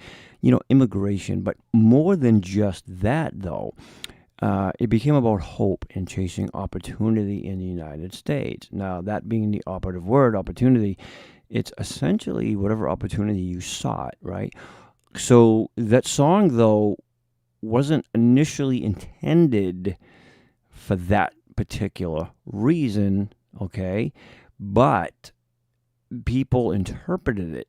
immigration, but more than just that, though. It became about hope and chasing opportunity in the United States. Now, that being the operative word, opportunity, it's essentially whatever opportunity you sought, right? So that song, though, wasn't initially intended for that particular reason, okay? But people interpreted it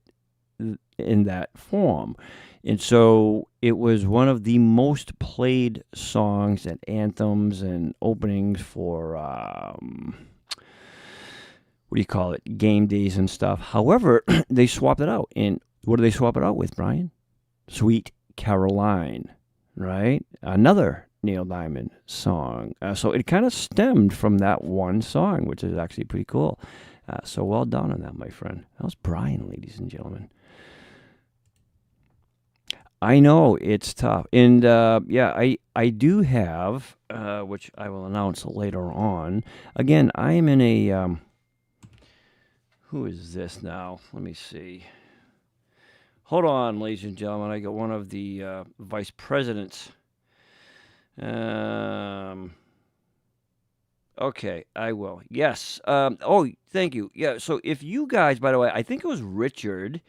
in that form. And so it was one of the most played songs and anthems and openings for, game days and stuff. However, they swapped it out. And what do they swap it out with, Brian? Sweet Caroline, right? Another Neil Diamond song. So it kind of stemmed from that one song, which is actually pretty cool. So well done on that, my friend. That was Brian, ladies and gentlemen. I know it's tough. And I do have, which I will announce later on. Again, I am in a, who is this now? Let me see. Hold on, ladies and gentlemen. I got one of the vice presidents. Okay, I will. Yes. Thank you. Yeah, so if you guys, by the way, I think it was Richard.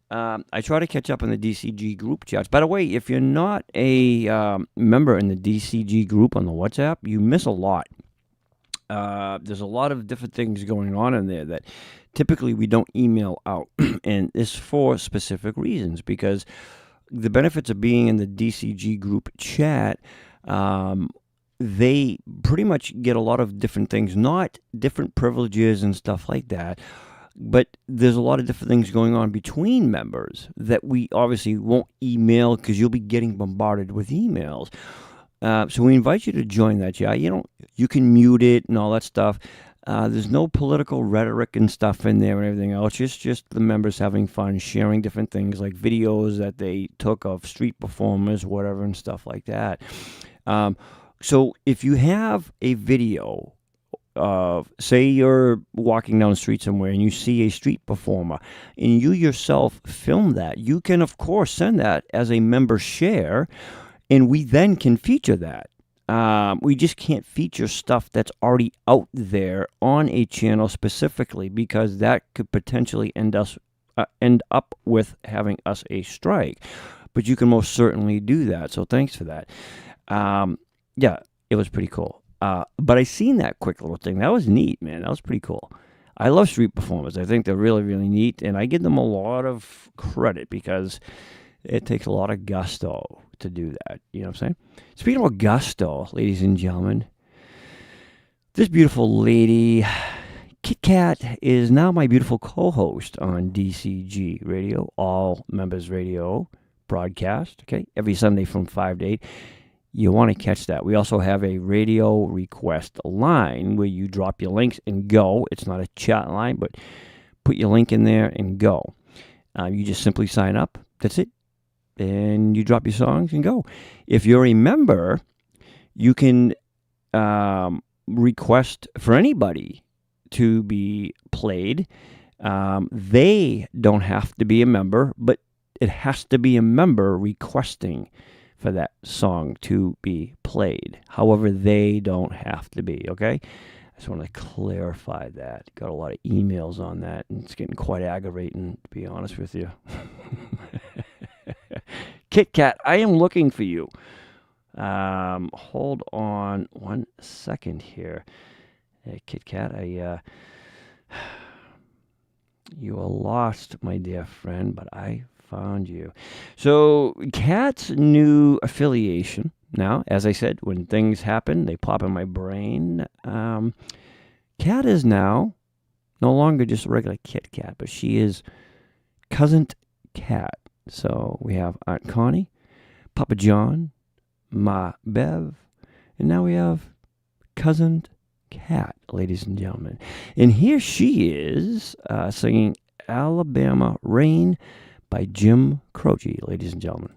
I try to catch up on the DCG group chats. By the way, if you're not a member in the DCG group on the WhatsApp, you miss a lot. There's a lot of different things going on in there that typically we don't email out. And it's for specific reasons, because the benefits of being in the DCG group chat, they pretty much get a lot of different things, not different privileges and stuff like that. But there's a lot of different things going on between members that we obviously won't email, because you'll be getting bombarded with emails. So we invite you to join that. Yeah, you can mute it and all that stuff. There's no political rhetoric and stuff in there and everything else. It's just the members having fun, sharing different things like videos that they took of street performers, whatever, and stuff like that. So if you have a video of, say you're walking down the street somewhere and you see a street performer and you yourself film that, you can, of course, send that as a member share, and we then can feature that. We just can't feature stuff that's already out there on a channel specifically, because that could potentially end up with having us a strike. but you can most certainly do that. So thanks for that. Yeah, it was pretty cool. But I seen that quick little thing. That was neat, man. That was pretty cool. I love street performers. I think they're really, really neat, and I give them a lot of credit because it takes a lot of gusto to do that. You know what I'm saying? Speaking of gusto, ladies and gentlemen, this beautiful lady, Kit Kat, is now my beautiful co-host on DCG Radio, All Members Radio broadcast, okay, every Sunday from 5 to 8. You want to catch that. We also have a radio request line where you drop your links and go. It's not a chat line, but put your link in there and go. You just simply sign up. That's it. And you drop your songs and go. If you're a member, you can request for anybody to be played. They don't have to be a member, but it has to be a member requesting for that song to be played. However, they don't have to be, okay? I just want to clarify that. Got a lot of emails on that, and it's getting quite aggravating, to be honest with you. Kit Kat, I am looking for you. Hold on 1 second here. Hey, Kit Kat, you are lost, my dear friend, but I found you. So, Kat's new affiliation. Now, as I said, when things happen, they pop in my brain. Kat is now no longer just a regular Kit Kat, but she is Cousin Kat. So, we have Aunt Connie, Papa John, Ma Bev, and now we have Cousin Kat, ladies and gentlemen. And here she is singing Alabama Rain by Jim Croce, ladies and gentlemen.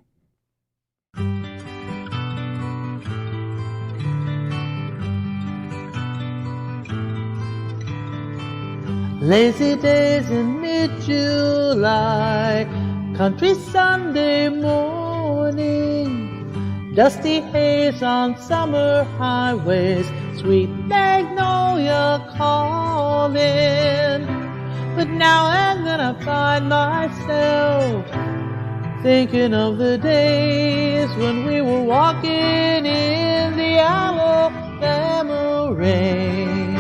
Lazy days in mid-July, country Sunday morning, dusty haze on summer highways, sweet magnolia calling. But now and then I find myself thinking of the days when we were walking in the Alabama rain,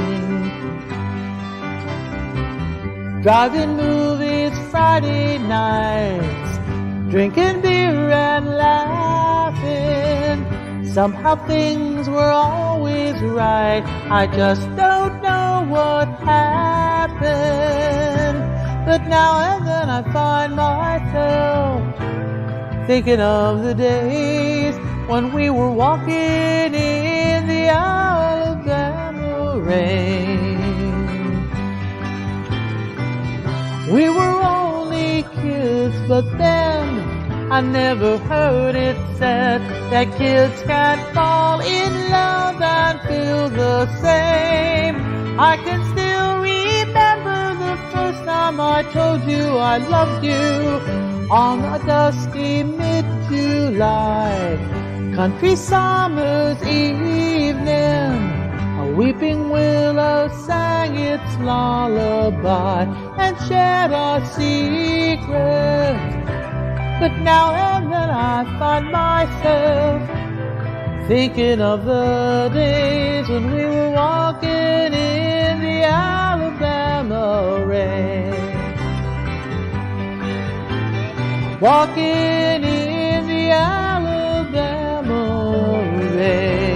driving movies Friday nights, drinking beer and laughing. Somehow things were always right. I just don't know what happened. But now and then I find myself thinking of the days when we were walking in the Alabama rain. We were only kids, but then I never heard it said that kids can't fall in love and feel the same. I can still remember the first time I told you I loved you on a dusty mid-July country summer's evening. A weeping willow sang its lullaby and shared our secrets. But now and then I find myself thinking of the days when we were walking in the Alabama rain. Walking in the Alabama rain.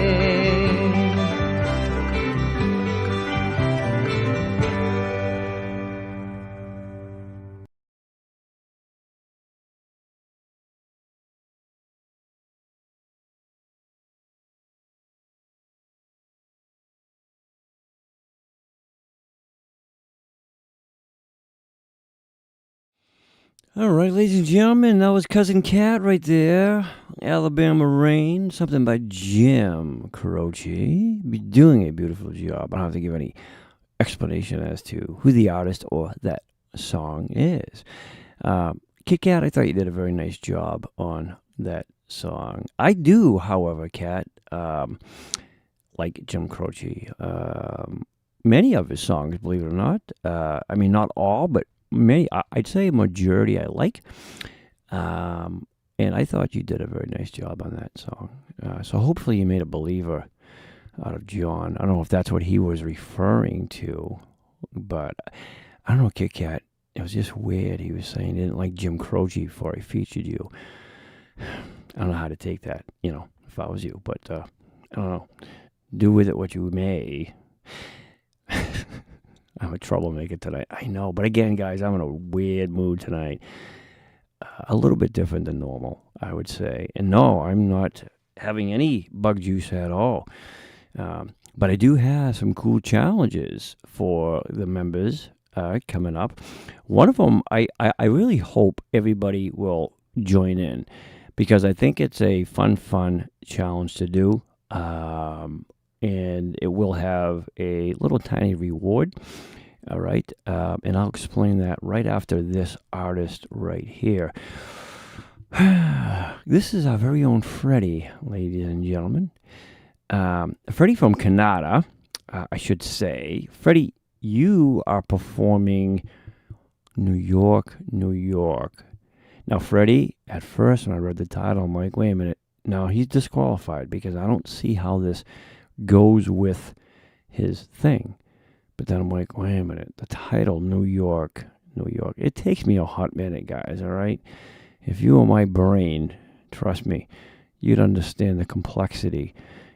All right, ladies and gentlemen, that was Cousin Kat right there. Alabama Rain, something by Jim Croce. Be doing a beautiful job. I don't have to give any explanation as to who the artist or that song is. Kit Kat, I thought you did a very nice job on that song. I do, however, Kat, like Jim Croce. Many of his songs, believe it or not. I mean, not all, but many, I'd say a majority I like. And I thought you did a very nice job on that song. So hopefully you made a believer out of John. I don't know if that's what he was referring to, but I don't know, Kit Kat. It was just weird. He was saying he didn't like Jim Croce before he featured you. I don't know how to take that, if I was you, but I don't know. Do with it what you may. I'm a troublemaker tonight. I know, but again, guys, I'm in a weird mood tonight. A little bit different than normal, I would say. And no, I'm not having any bug juice at all. But I do have some cool challenges for the members coming up. One of them, I really hope everybody will join in, because I think it's a fun challenge to do. And it will have a little tiny reward. All right. And I'll explain that right after this artist right here. This is our very own Freddie, ladies and gentlemen. Freddie from Canada, I should say. Freddie, you are performing New York, New York. Now, Freddie, at first when I read the title, I'm like, wait a minute. No, he's disqualified because I don't see how this goes with his thing. But then I'm like, wait a minute. The title, New York, New York. It takes me a hot minute, guys, all right? If you were my brain, trust me, you'd understand the complexity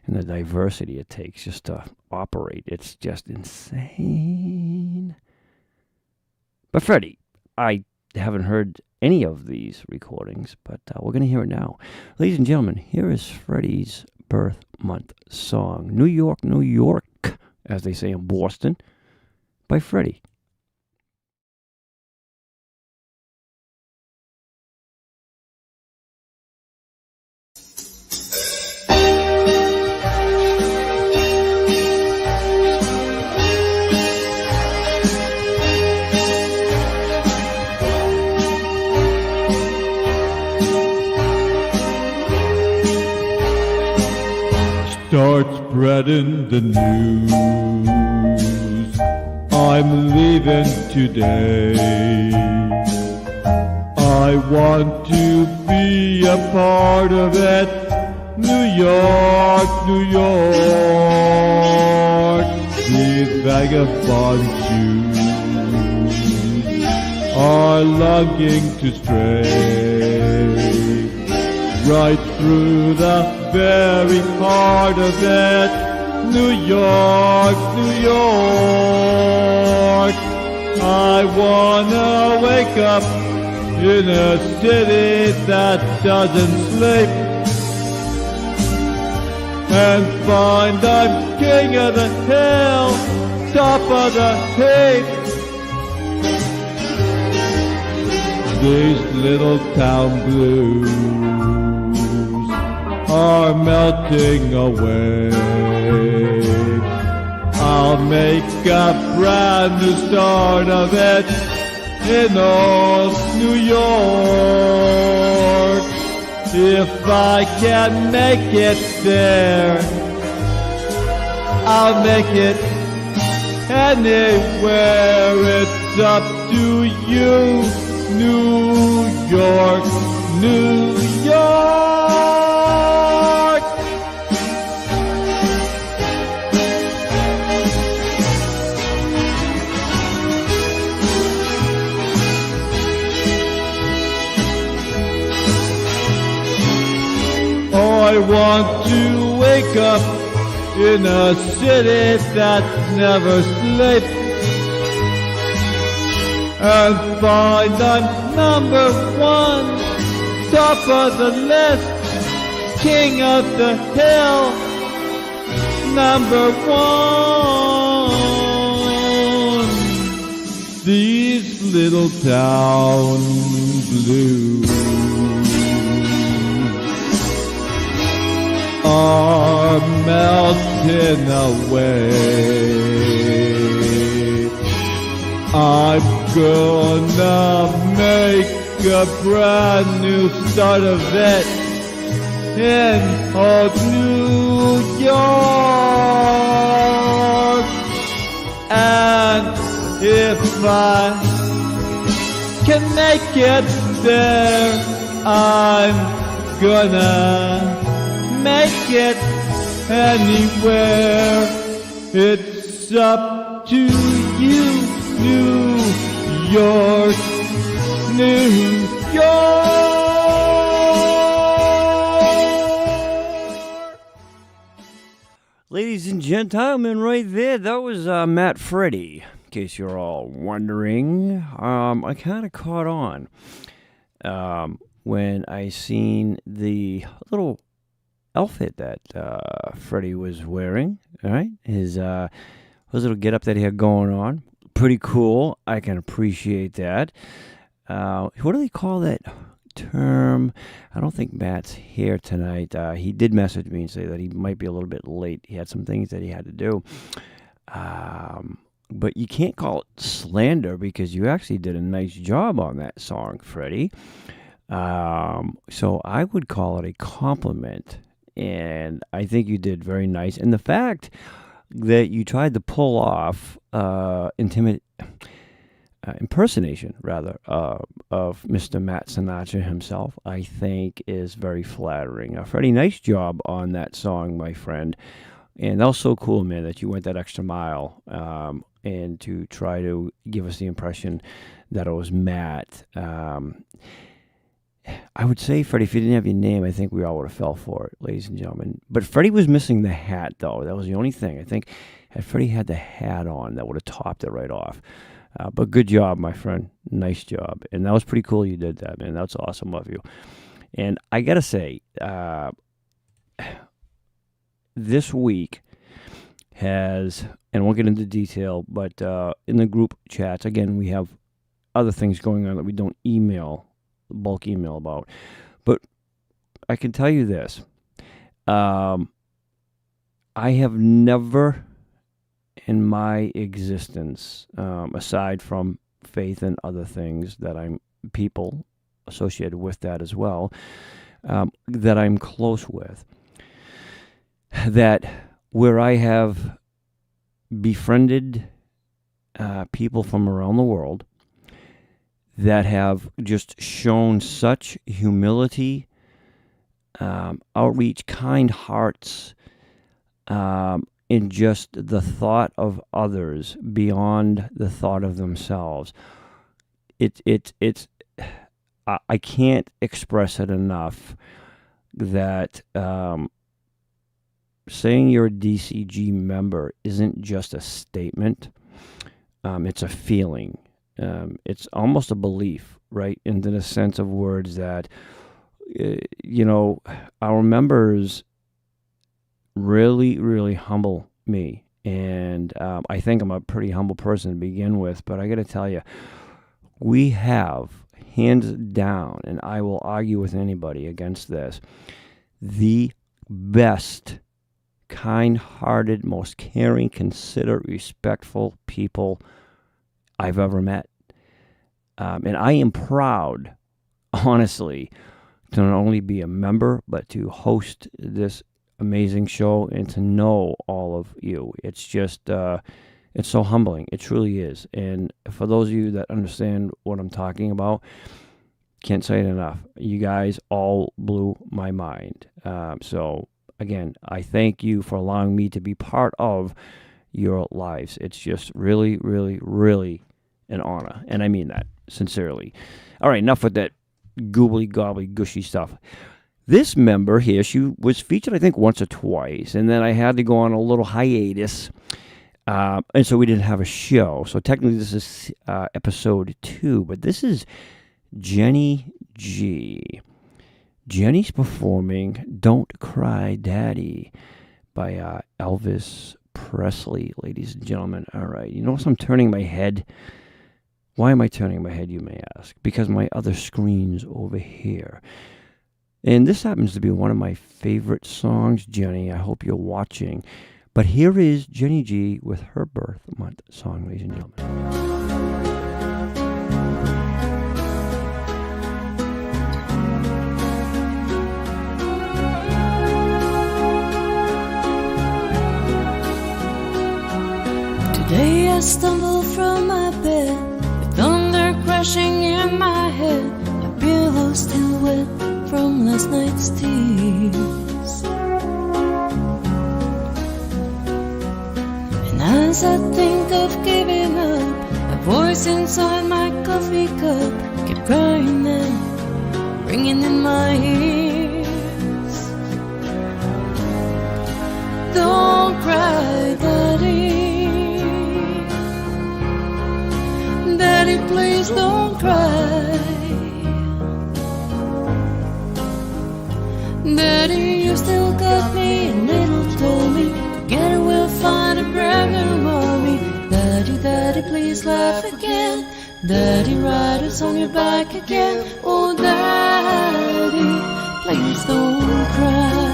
and the diversity it takes just to operate. It's just insane. But Freddie, I haven't heard any of these recordings, but we're going to hear it now. Ladies and gentlemen, here is Freddie's birth month song, New York, New York, as they say in Boston, by Freddie. Start spreading the news. I'm leaving today. I want to be a part of it. New York, New York. These vagabond Jews are longing to stray right through the very heart of it. New York, New York. I wanna wake up in a city that doesn't sleep and find I'm king of the hill, top of the heap. These little town blues are melting away. I'll make a brand new start of it in old New York. If I can make it there, I'll make it anywhere. It's up to you, New York, New York. I want to wake up in a city that never sleeps and find I'm number one, top of the list, king of the hill, number one. These little town blues are melting away. I'm gonna make a brand new start of it in old New York. And if I can make it there, I'm gonna make it anywhere. It's up to you, New York, New York. Ladies and gentlemen, right there, that was Matt Freddy, in case you're all wondering. I kind of caught on when I seen the little outfit that Freddie was wearing, all right? His little get-up that he had going on. Pretty cool. I can appreciate that. What do they call that term? I don't think Matt's here tonight. He did message me and say that he might be a little bit late. He had some things that he had to do. But you can't call it slander because you actually did a nice job on that song, Freddie. So I would call it a compliment. And I think you did very nice. And the fact that you tried to pull off impersonation, rather, of Mr. Matt Sinatra himself, I think is very flattering. Freddie, nice job on that song, my friend. And that was so cool, man, that you went that extra mile and to try to give us the impression that it was Matt. I would say, Freddie, if you didn't have your name, I think we all would have fell for it, ladies and gentlemen. But Freddie was missing the hat, though. That was the only thing. I think had Freddie had the hat on, that would have topped it right off. But good job, my friend. Nice job. And that was pretty cool you did that, man. That's awesome of you. And I got to say, this week has, and we'll get into detail, but in the group chats, again, we have other things going on that we don't bulk email about. But I can tell you this. I have never in my existence, aside from faith and other things that people associated with that as well, that I'm close with, that where I have befriended people from around the world that have just shown such humility, outreach, kind hearts, in just the thought of others beyond the thought of themselves. It's I can't express it enough that saying you're a DCG member isn't just a statement. It's a feeling. It's almost a belief, right? Into the sense of words that, our members really, really humble me. And I think I'm a pretty humble person to begin with, but I got to tell you, we have, hands down, and I will argue with anybody against this, the best, kind-hearted, most caring, considerate, respectful people I've ever met. And I am proud, honestly, to not only be a member, but to host this amazing show and to know all of you. It's just, it's so humbling. It truly is. And for those of you that understand what I'm talking about, can't say it enough. You guys all blew my mind. So, again, I thank you for allowing me to be part of your lives. It's just really, really, really an honor. And I mean that sincerely. All right, enough with that gobbly, gushy stuff. This member here, she was featured, I think, once or twice, and then I had to go on a little hiatus, and so we didn't have a show. So technically this is episode 2, but this is Jenny G. Jenny's performing Don't Cry Daddy by Elvis Presley, ladies and gentlemen. All right, you notice I'm turning my head. Why am I turning my head, you may ask? Because my other screen's over here. And this happens to be one of my favorite songs, Jenny. I hope you're watching. But here is Jenny G with her birth month song, ladies and gentlemen. Today I stumbled from my bed, with thunder crashing in my head. pillow still wet from last night's tears. And as I think of giving up, a voice inside my coffee cup kept crying and ringing in my ears. Don't cry, Daddy. Daddy, please don't cry. Daddy, you still got me, and little told me together we'll find a brand new mommy. Daddy, Daddy, please laugh again. Daddy, ride us on your back again. Oh, Daddy, please don't cry.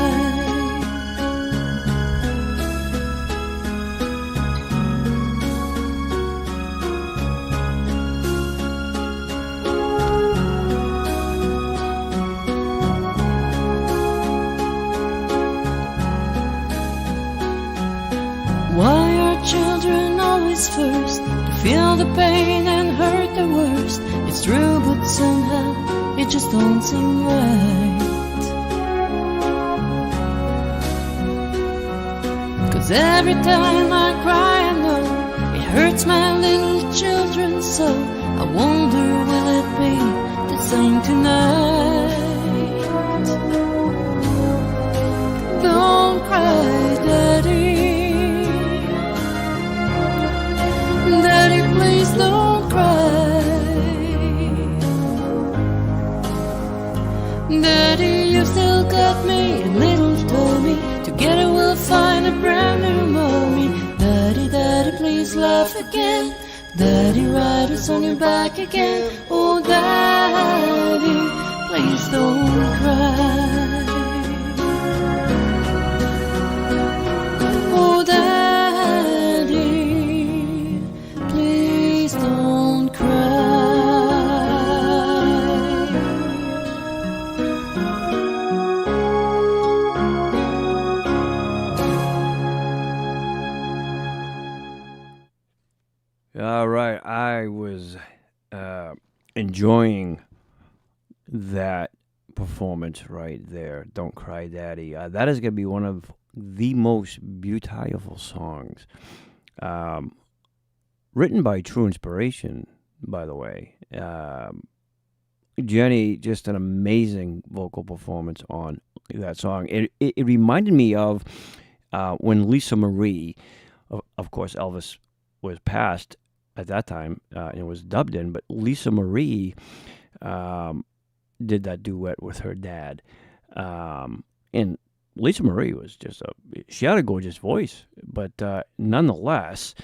Why are children always first to feel the pain and hurt the worst? It's true, but somehow it just don't seem right. 'Cause every time I cry, I know it hurts my little children so. I wonder, will it be the same tonight? Don't cry, Daddy. Daddy, please don't cry. Daddy, you still got me, and little told me together we'll find a brand new mommy. Daddy, Daddy, please laugh again. Daddy, ride us on your back again. Oh, Daddy, please don't cry. Oh, Daddy, please don't cry. All right, I was enjoying that performance right there. Don't Cry, Daddy. That is going to be one of the most beautiful songs. Written by True Inspiration, by the way. Jenny, just an amazing vocal performance on that song. It reminded me of when Lisa Marie, of course, Elvis was passed at that time, and it was dubbed in, but Lisa Marie did that duet with her dad. And Lisa Marie was she had a gorgeous voice, but nonetheless,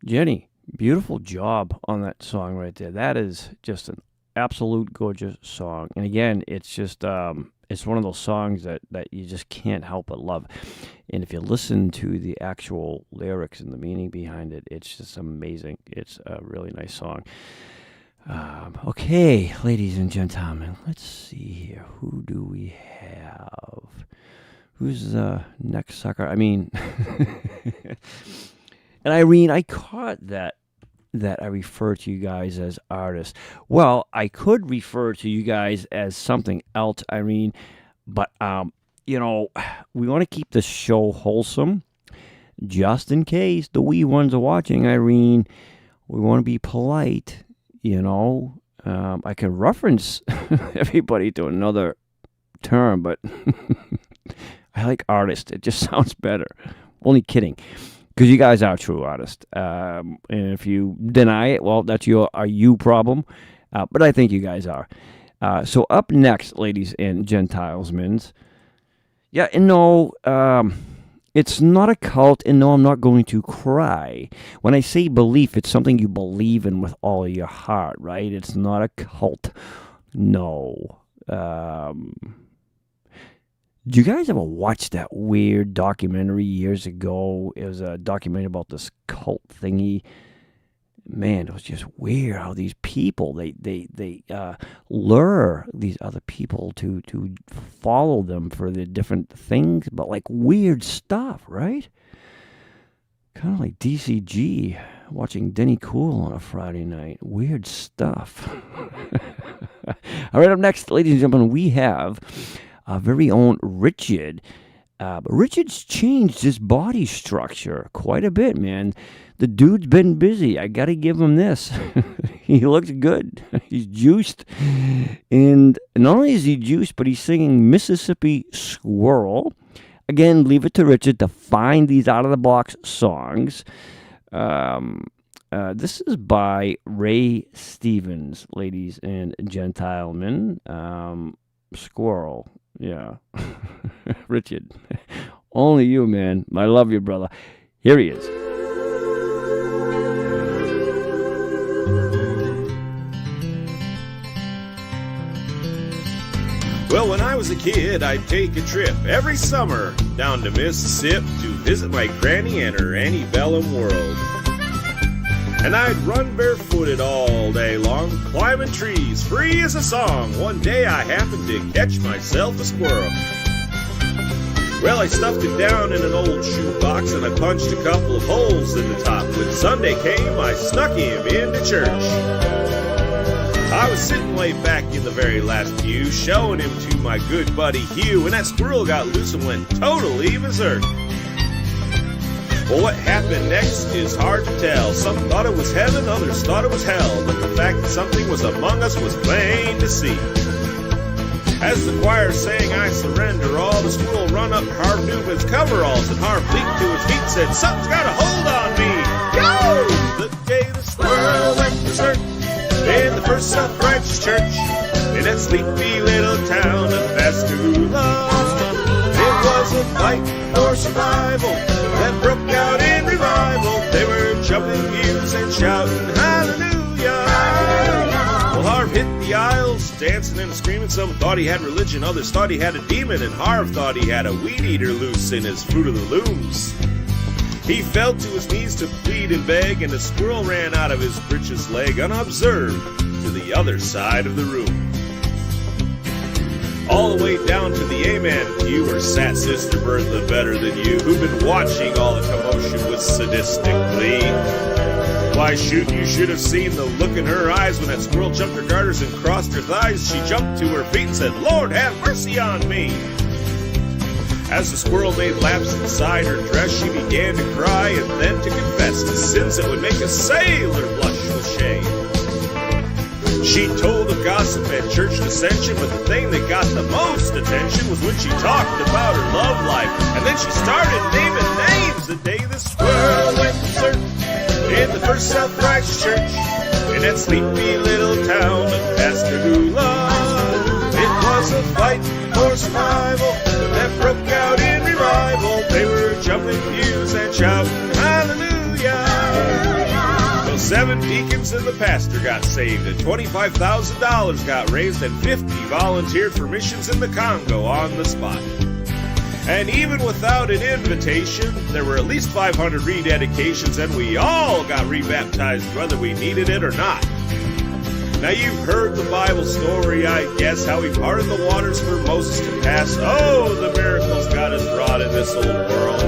Jenny, beautiful job on that song right there. That is just an absolute gorgeous song. And again, it's just, it's one of those songs that you just can't help but love. And if you listen to the actual lyrics and the meaning behind it, it's just amazing. It's a really nice song. Okay, ladies and gentlemen, let's see here. Who do we have? Who's the next sucker? I mean, and Irene, I caught that I refer to you guys as artists. Well, I could refer to you guys as something else, Irene, but, we want to keep the show wholesome, just in case the wee ones are watching, Irene. We want to be polite, I can reference everybody to another term, but I like artist. It just sounds better. Only kidding. Because you guys are true artists. And if you deny it, well, that's a you problem. But I think you guys are. So up next, ladies and gentilesmen. Yeah, and no, it's not a cult, and no, I'm not going to cry. When I say belief, it's something you believe in with all of your heart, right? It's not a cult. No. Did you guys ever watch that weird documentary years ago? It was a documentary about this cult thingy. Man, it was just weird how these people, they lure these other people to follow them for the different things, but like weird stuff, right? Kind of like DCG watching Denny Cool on a Friday night. Weird stuff. All right, up next, ladies and gentlemen, we have our very own Richard. But Richard's changed his body structure quite a bit, man. The dude's been busy. I got to give him this. He looks good. He's juiced. And not only is he juiced, but he's singing Mississippi Squirrel. Again, leave it to Richard to find these out-of-the-box songs. This is by Ray Stevens, ladies and gentlemen. Squirrel. Yeah. Richard. Only you, man. I love you, brother. Here he is. Well, when I was a kid, I'd take a trip every summer down to Mississippi to visit my granny and her antebellum world. And I'd run barefooted all day long, climbing trees, free as a song. One day I happened to catch myself a squirrel. Well, I stuffed it down in an old shoebox and I punched a couple of holes in the top. When Sunday came, I snuck him into church. I was sitting way back in the very last pew, showing him to my good buddy Hugh, and that squirrel got loose and went totally berserk. Well, what happened next is hard to tell. Some thought it was heaven, others thought it was hell, but the fact that something was among us was plain to see. As the choir sang, I surrender all, the squirrel run up Harv Newman's coveralls, and Harv leaped to his feet and said, "Something's got a hold on me!" Go! The day the squirrel went berserk in the first self-righteous church in that sleepy little town of Pascagoula. It was a fight for survival that broke out in revival. They were jumping pews and shouting hallelujah. Well, Harv hit the aisles, dancing and screaming. Some thought he had religion, others thought he had a demon, and Harv thought he had a weed eater loose in his Fruit of the Looms. He fell to his knees to plead and beg, and a squirrel ran out of his breeches leg unobserved to the other side of the room. All the way down to the amen pew where sat Sister Bertha Better Than You, who'd been watching all the commotion with sadistic glee. Why, shoot, you should have seen the look in her eyes when that squirrel jumped her garters and crossed her thighs. She jumped to her feet and said, "Lord, have mercy on me." As the squirrel made laps inside her dress, she began to cry and then to confess the sins that would make a sailor blush with shame. She told of gossip and church dissension, but the thing that got the most attention was when she talked about her love life. And then she started naming names the day the squirrel went berserk in the first self-righteous church in that sleepy little town of Pascagoula. It was a fight for survival that broke out in revival. They were jumping pews and shouting hallelujah. Well, 7 deacons and the pastor got saved, and $25,000 got raised, and 50 volunteered for missions in the Congo on the spot. And even without an invitation, there were at least 500 rededications, and we all got rebaptized whether we needed it or not. Now you've heard the Bible story, I guess, how he parted the waters for Moses to pass. Oh, the miracles God has wrought in this old world.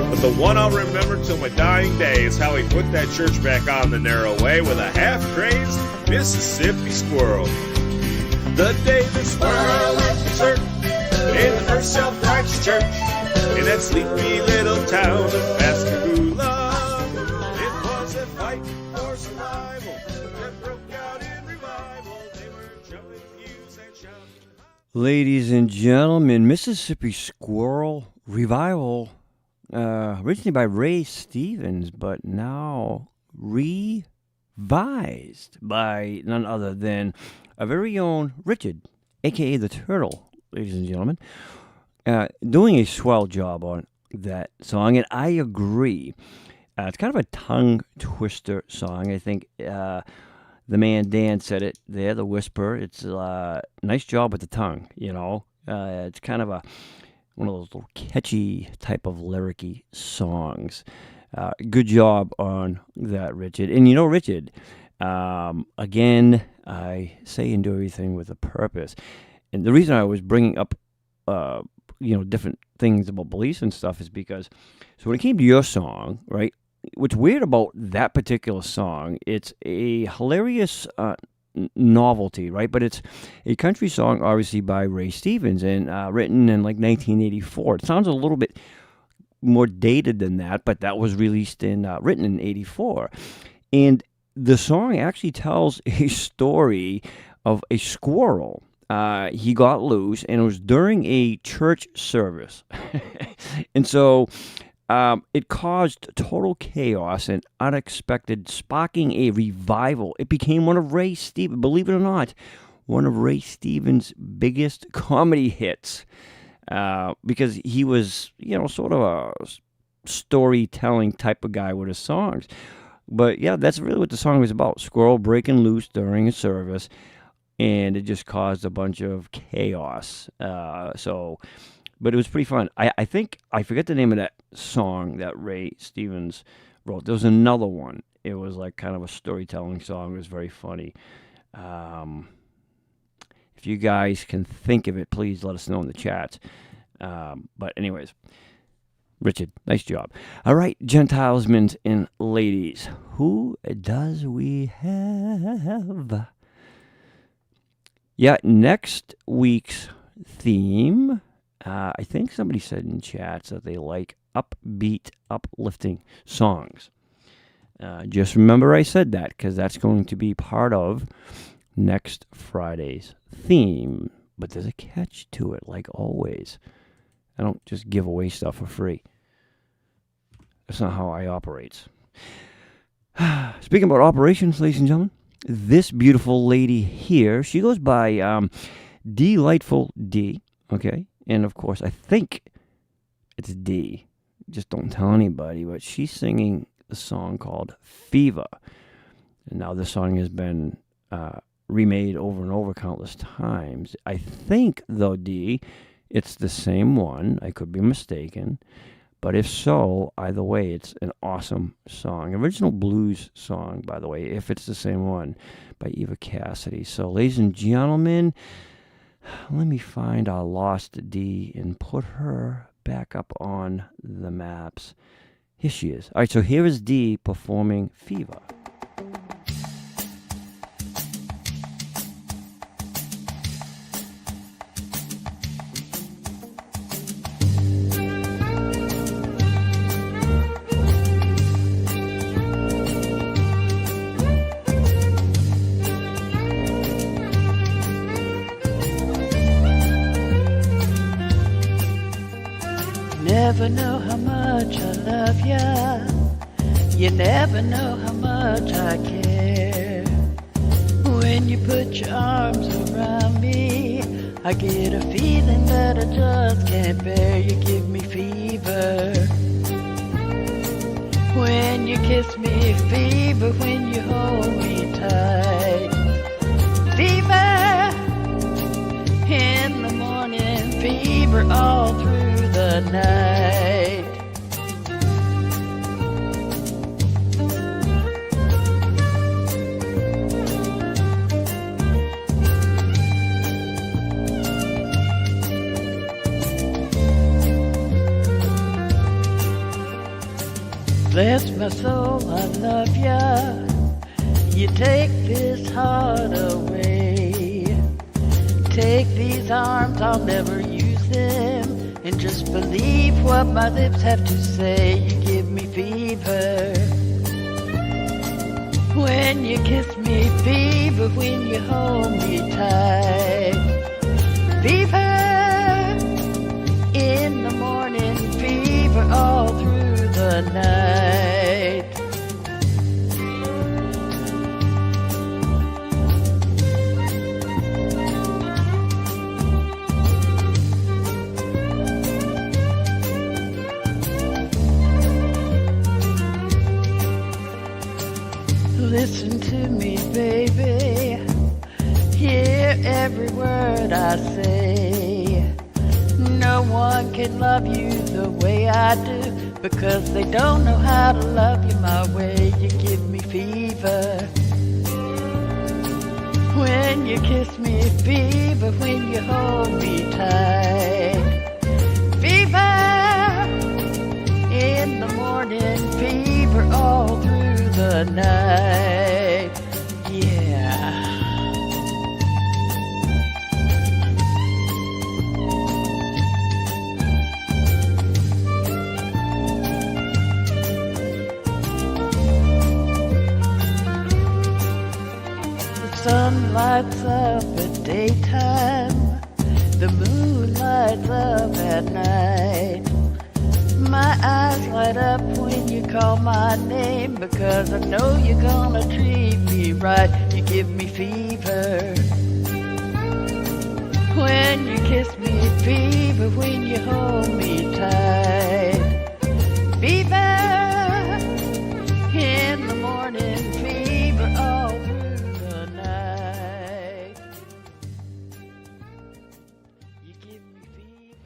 But the one I'll remember till my dying day is how he put that church back on the narrow way with a half-crazed Mississippi squirrel. The day the squirrel went berserk in the first self-righteous church in that sleepy little town of Pascagoula. It was a fight for survival that broke out in revival. They were jumping pews and shouting. Ladies and gentlemen, Mississippi Squirrel Revival, originally by Ray Stevens, but now revised by none other than our very own Richard, a.k.a. the Turtle, ladies and gentlemen, doing a swell job on that song, and I agree. It's kind of a tongue twister song. I think the man Dan said it there, the whisper. It's a nice job with the tongue, you know. It's kind of one of those little catchy type of lyric-y songs. Good job on that, Richard. And you know, Richard, again, I say and do everything with a purpose. And the reason I was bringing up, different things about beliefs and stuff is because, so when it came to your song, right, what's weird about that particular song, it's a hilarious novelty, right? But it's a country song, obviously, by Ray Stevens, and written in like 1984. It sounds a little bit more dated than that, but that was released in written in 84. And the song actually tells a story of a squirrel. He got loose, and it was during a church service. And so it caused total chaos and unexpected, sparking a revival. It became one of Ray Stevens, believe it or not, one of Ray Stevens' biggest comedy hits. Because he was, sort of a storytelling type of guy with his songs. But yeah, that's really what the song was about. Squirrel breaking loose during a service, and it just caused a bunch of chaos. But it was pretty fun. I think, I forget the name of that song that Ray Stevens wrote. There was another one. It was like kind of a storytelling song. It was very funny. If you guys can think of it, please let us know in the chat. But anyways, Richard, nice job. All right, Gentiles, men, and ladies, who does we have? Yeah, next week's theme, I think somebody said in chats that they like upbeat, uplifting songs. Just remember I said that, because that's going to be part of next Friday's theme. But there's a catch to it, like always. I don't just give away stuff for free. That's not how I operate. Speaking about operations, ladies and gentlemen, this beautiful lady here, she goes by Delightful D, okay? And of course, I think it's D. Just don't tell anybody, but she's singing a song called Fever. And now this song has been remade over and over countless times. I think, though, D, it's the same one. I could be mistaken. But if so, either way, it's an awesome song. Original blues song, by the way, if it's the same one, by Eva Cassidy. So, ladies and gentlemen, let me find our lost D and put her back up on the maps. Here she is. All right, so here is D performing Fever. Never know how much I love ya. You never know how much I care. When you put your arms around me, I get a feeling that I just can't bear. You give me fever. When you kiss me, fever. When you hold me tight, fever. In the morning, fever all through the night. Bless my soul, I love ya. You take this heart away. Take these arms, I'll never use them. And just believe what my lips have to say. You give me fever. When you kiss me, fever. When you hold me tight, fever. In the morning, fever all through the night. Listen to me, baby. Hear every word I say. No one can love you the way I do, because they don't know how to love you my way. You give me fever. When you kiss me, fever. When you hold me tight, fever. In the morning, fever all through the night. Yeah. sun lights up at daytime, the moon lights up at night. My eyes light up when you call my name, because I know you're gonna treat me right. You give me fever when you kiss me, fever when you hold me tight. Fever in the morning, fever all through the night. You give me fever.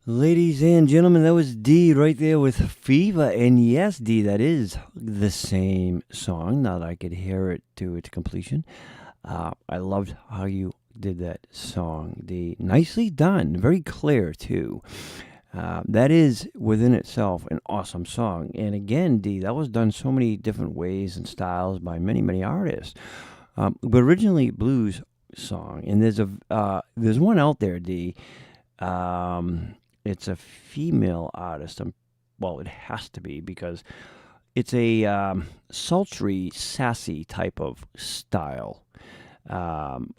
Ladies and gentlemen, that was Dee right there with Fever. And yes, Dee, that is the same song. Now that I could hear it to its completion. I loved how you did that song, Dee. Nicely done. Very clear, too. That is, within itself, an awesome song. And again, Dee, that was done so many different ways and styles by many, many artists. But originally, blues song. And there's one out there, Dee. It's a female artist. Well, it has to be, because it's a sultry, sassy type of style.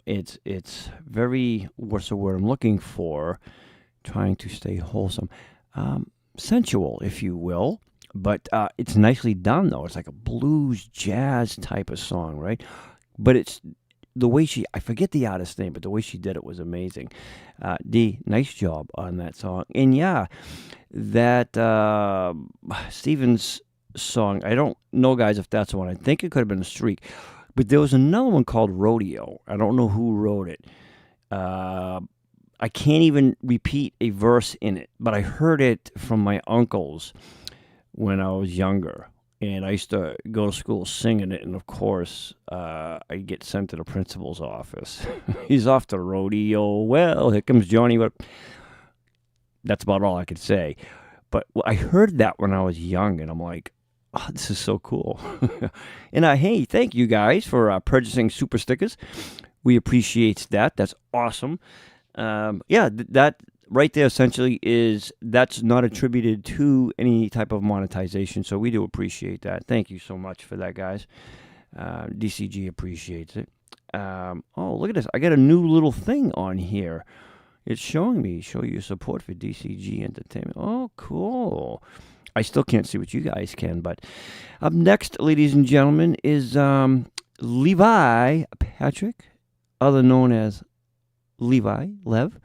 It's very, what's the word I'm looking for? Trying to stay wholesome. Sensual, if you will. But it's nicely done, though. It's like a blues, jazz type of song, right? But it's the way I forget the artist's name, but the way she did it was amazing. Dee, nice job on that song. And yeah, that Stevens song, I don't know, guys, if that's the one. I think it could have been A Streak. But there was another one called Rodeo. I don't know who wrote it. I can't even repeat a verse in it, but I heard it from my uncles when I was younger. And I used to go to school singing it, and of course, I'd get sent to the principal's office. He's off to rodeo. Well, here comes Johnny. But that's about all I could say. But I heard that when I was young, and I'm like, oh, this is so cool. And hey, thank you guys for purchasing super stickers. We appreciate that. That's awesome. That right there essentially that's not attributed to any type of monetization, so we do appreciate that. Thank you so much for that, guys. DCG appreciates it. Oh, look at this. I got a new little thing on here. It's showing me, show your support for DCG Entertainment. Oh, cool. I still can't see what you guys can, but up next, ladies and gentlemen, is Levi Patrick, other known as Lev.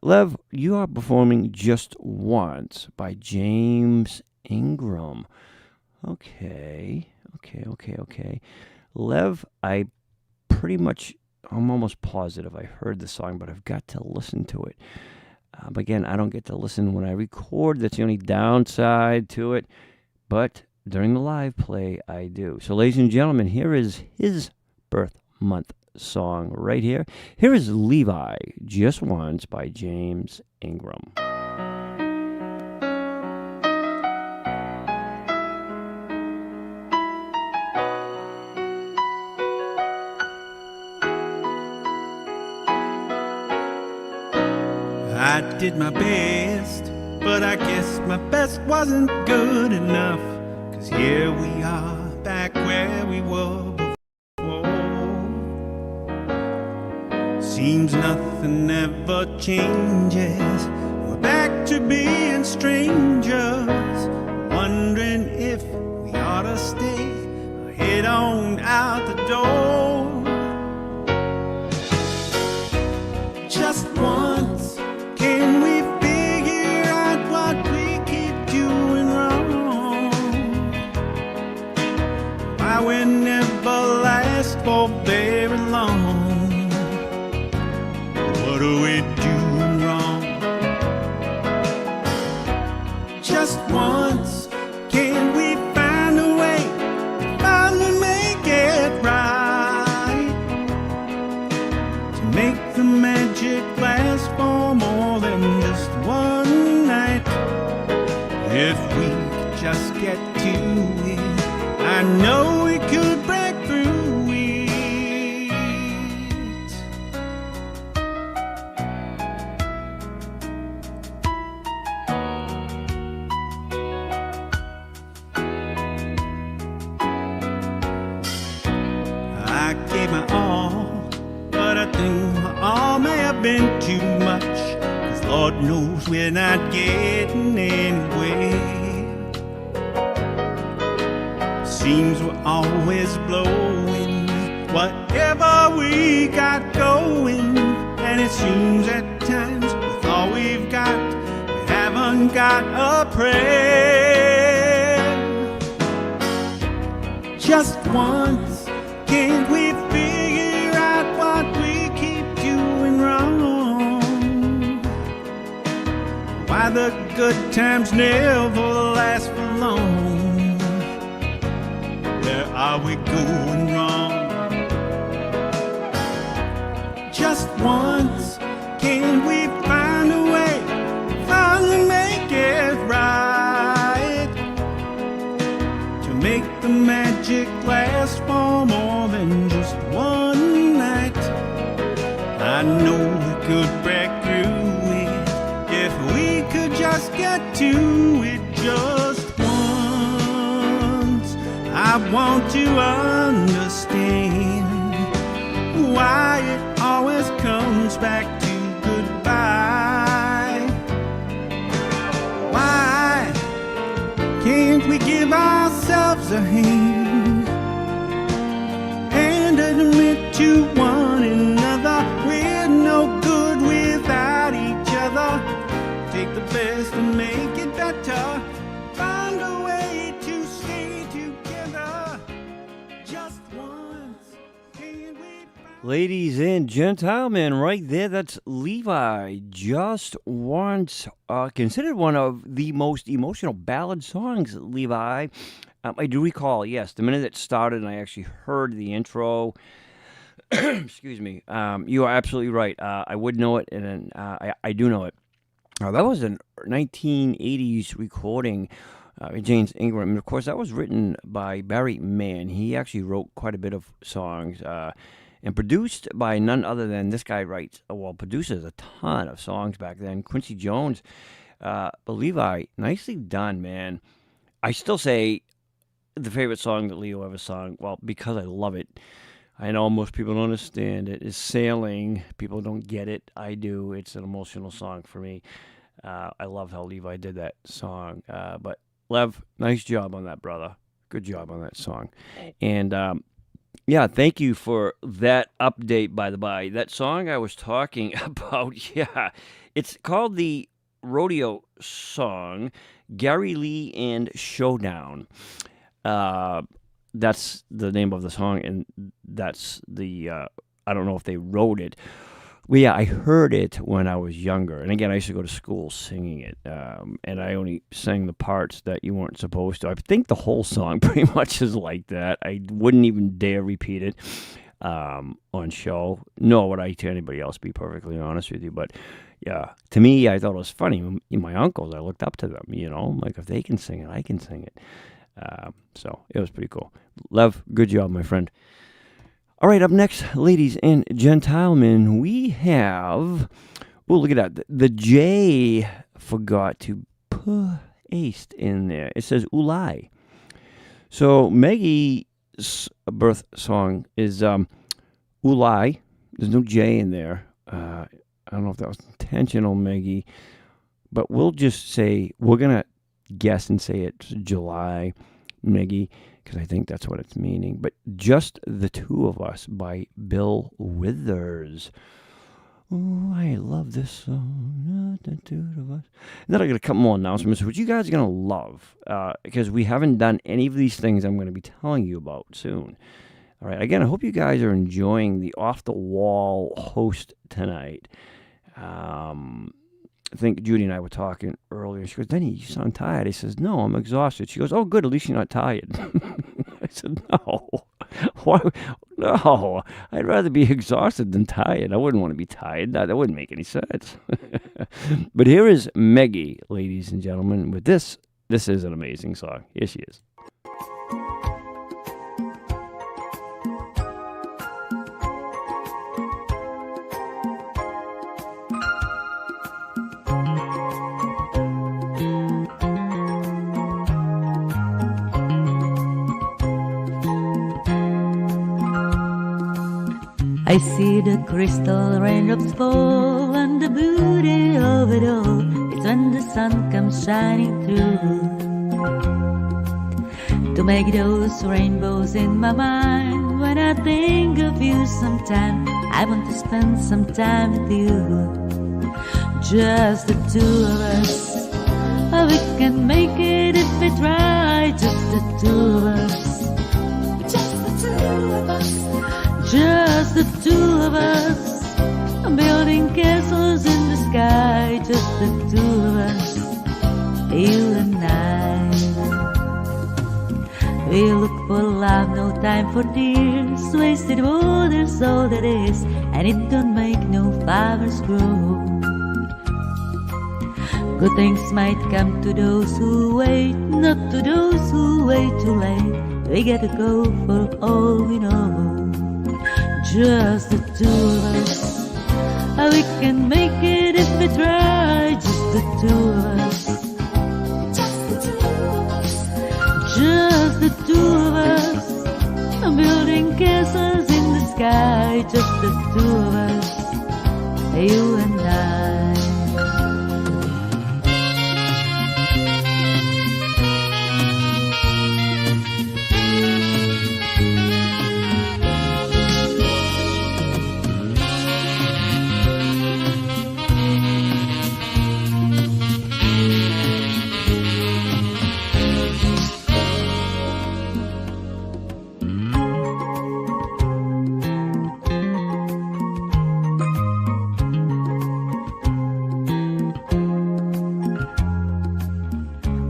Lev, you are performing Just Once by James Ingram. Okay. Lev, I'm almost positive I heard the song, but I've got to listen to it. But again, I don't get to listen when I record. That's the only downside to it. But during the live play, I do. So, ladies and gentlemen, here is his birth month song right here. Here is Levi, Just Once by James Ingram. I did my best, but I guess my best wasn't good enough. 'Cause here we are, back where we were before. Seems nothing ever changes. We're back to being strangers, wondering if we ought to stay or head on out the door. Just once, can we figure out what we keep doing wrong? Why we never last for very long? What are we doing wrong? Just once, can we find a way to finally make it right? To make the magic last for more than just one night. If we could just get to it, I know we could break through it. I I gave my all, but I think my all may have been too much, 'cause Lord knows we're not getting anywhere. Seems we're always blowing whatever we got going, and it seems at times with all we've got, we haven't got a prayer. Just once, can't we figure out what we keep doing wrong? Why the good times never last for long? Where are we going wrong? Just once, can we find a way, finally make it right, to make the magic last for more than just one night? I know we could break through it if we could just get to it just once. I want to understand why it always comes back to goodbye. Why can't we give ourselves a hand and admit to one another we're no good without each other? Take the best and make it better. Find a way to stay together. Just once. Can we find... Ladies and gentlemen, right there, that's Levi. Just Once, considered one of the most emotional ballad songs, Levi. I do recall, yes, the minute it started and I actually heard the intro. Excuse me. You are absolutely right. I would know it, and I do know it. That was a 1980s recording. James Ingram. And of course, that was written by Barry Mann. He actually wrote quite a bit of songs and produced by none other than this guy produces a ton of songs back then. Quincy Jones. But Levi, nicely done, man. I still say the favorite song that Leo ever sung, well, because I love it. I know most people don't understand it, is Sailing. People don't get it. I do. It's an emotional song for me. I love how Levi did that song. But Lev, nice job on that, brother. Good job on that song. And yeah, thank you for that update, by the by. That song I was talking about, yeah, it's called the Rodeo Song, Gary Lee and Showdown. That's the name of the song, and that's the, I don't know if they wrote it. Well, yeah, I heard it when I was younger. And again, I used to go to school singing it, and I only sang the parts that you weren't supposed to. I think the whole song pretty much is like that. I wouldn't even dare repeat it on show, nor would I to anybody else, be perfectly honest with you. But yeah, to me, I thought it was funny. My uncles, I looked up to them, you know, like if they can sing it, I can sing it. So it was pretty cool. Lev, good job, my friend. All right, up next, ladies and gentlemen, we have, oh, look at that. The J forgot to paste in there. It says Ulai. So Maggie's birth song is Ulai. There's no J in there. I don't know if that was intentional, Maggie, but we'll just say, we're going to guess and say it's July, Maggie, because I think that's what it's meaning. But Just the Two of Us by Bill Withers. Oh, I love this song. The two of us. And then I got a couple more announcements, which you guys are going to love, because we haven't done any of these things I'm going to be telling you about soon. All right. Again, I hope you guys are enjoying the off-the-wall host tonight. I think Judy and I were talking earlier. She goes, Denny, you sound tired. I says, no, I'm exhausted. She goes, oh, good, at least you're not tired. I said, no. Why? No, I'd rather be exhausted than tired. I wouldn't want to be tired. That wouldn't make any sense. But here is Maggie, ladies and gentlemen, with this. This is an amazing song. Here she is. I see the crystal raindrops fall, and the beauty of it all is when the sun comes shining through to make those rainbows in my mind. When I think of you sometime, I want to spend some time with you. Just the two of us. We can make it if we try. Just the two of us. Just the two of us. Just the two of us. Building castles in the sky. Just the two of us. You and I. We look for love, no time for tears. Wasted water's all that is, and it don't make no flowers grow. Good things might come to those who wait, not to those who wait too late. We gotta go for all we know. Just the two of us. We can make it if we try. Just the two of us. Just the two of us. Building castles in the sky. Just the two of us. You and I.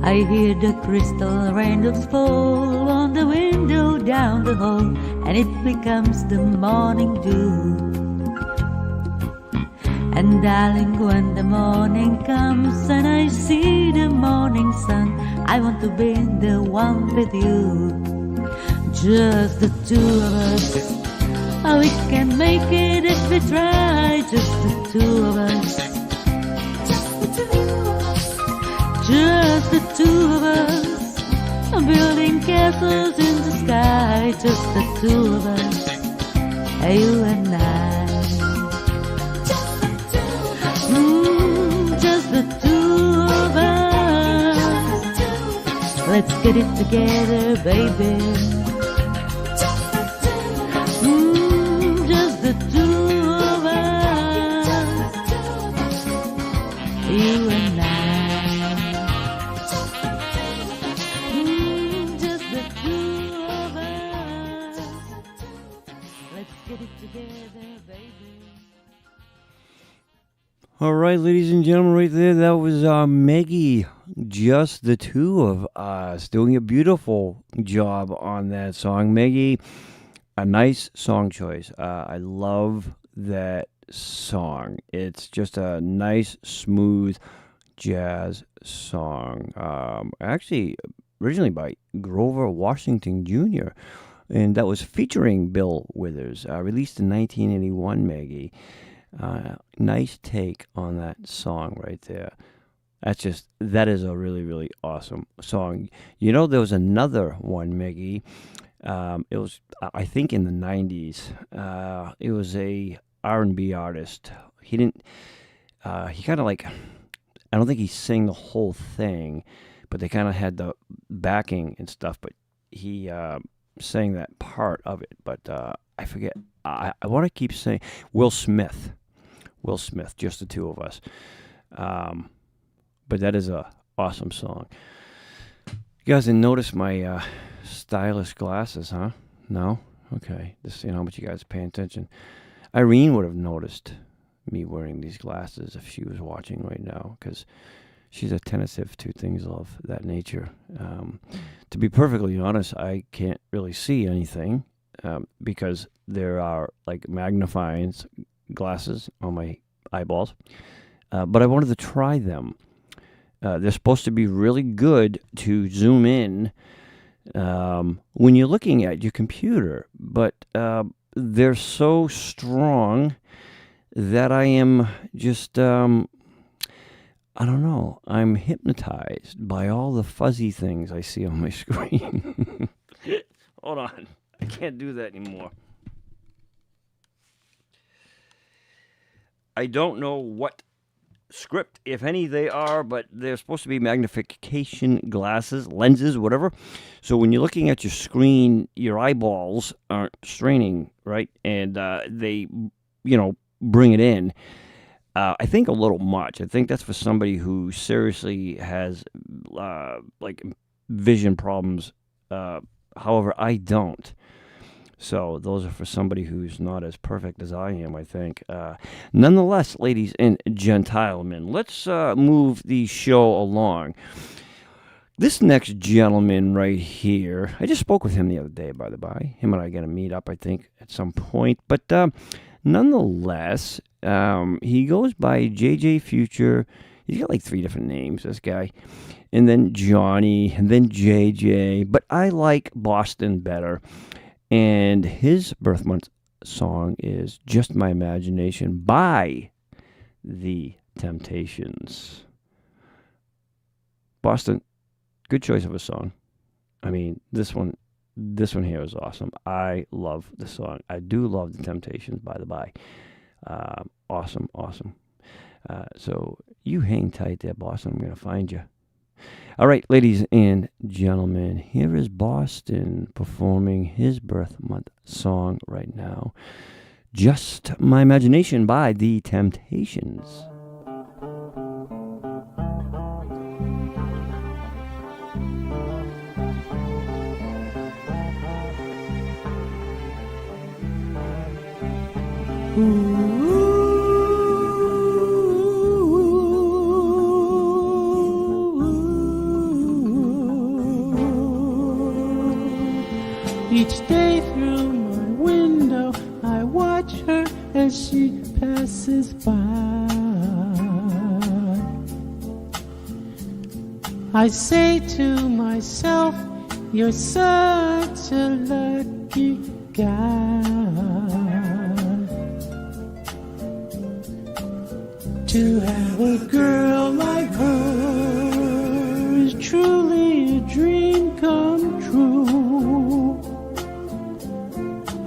I hear the crystal raindrops fall on the window down the hall, and it becomes the morning dew. And darling, when the morning comes and I see the morning sun, I want to be the one with you. Just the two of us. We can make it if we try. Just the two of us. Just the two of us, building castles in the sky. Just the two of us, you and I. Just the two of us. Let's get it together, baby. Just the two of us, you and I. All right, ladies and gentlemen, right there, that was Maggie, just the two of us, doing a beautiful job on that song. Maggie, a nice song choice. I love that song. It's just a nice, smooth jazz song. Actually, originally by Grover Washington Jr., and that was featuring Bill Withers, released in 1981, Maggie. Nice take on that song right there. That is a really, really awesome song. You know, there was another one, Maggie. It was, I think, in the 90s. It was a R&B artist. He kind of like, I don't think he sang the whole thing, but they kind of had the backing and stuff, but he sang that part of it. But I forget. I want to keep saying Will Smith, just the two of us. But that is a awesome song. You guys didn't notice my stylish glasses, huh? No? Okay. Just seeing how much you guys pay attention. Irene would have noticed me wearing these glasses if she was watching right now, because she's attentive to things of that nature. To be perfectly honest, I can't really see anything because there are like magnifying glasses on my eyeballs. But I wanted to try them. They're supposed to be really good to zoom in when you're looking at your computer, but they're so strong that I am just, I don't know, I'm hypnotized by all the fuzzy things I see on my screen. Hold on, I can't do that anymore. I don't know what script, if any, they are, but they're supposed to be magnification glasses, lenses, whatever. So when you're looking at your screen, your eyeballs aren't straining, right? And they, bring it in. I think a little much. I think that's for somebody who seriously has like vision problems. However, I don't. So those are for somebody who's not as perfect as I am, I think. Nonetheless, ladies and gentlemen, let's move the show along. This next gentleman right here, I just spoke with him the other day, by the by. Him and I are going to meet up, I think, at some point. But nonetheless, he goes by JJ Future. He's got like 3 different names, this guy. And then Johnny, and then JJ. But I like Boston better. And his birth month song is Just My Imagination by The Temptations. Boston, good choice of a song. I mean, this one here is awesome. I love the song. I do love The Temptations, by the by. Awesome. So you hang tight there, Boston. I'm going to find you. All right, ladies and gentlemen, here is Boston performing his birth month song right now. Just My Imagination by The Temptations. Each day through my window, I watch her as she passes by. I say to myself, you're such a lucky guy. To have a girl like her is truly a dream come true.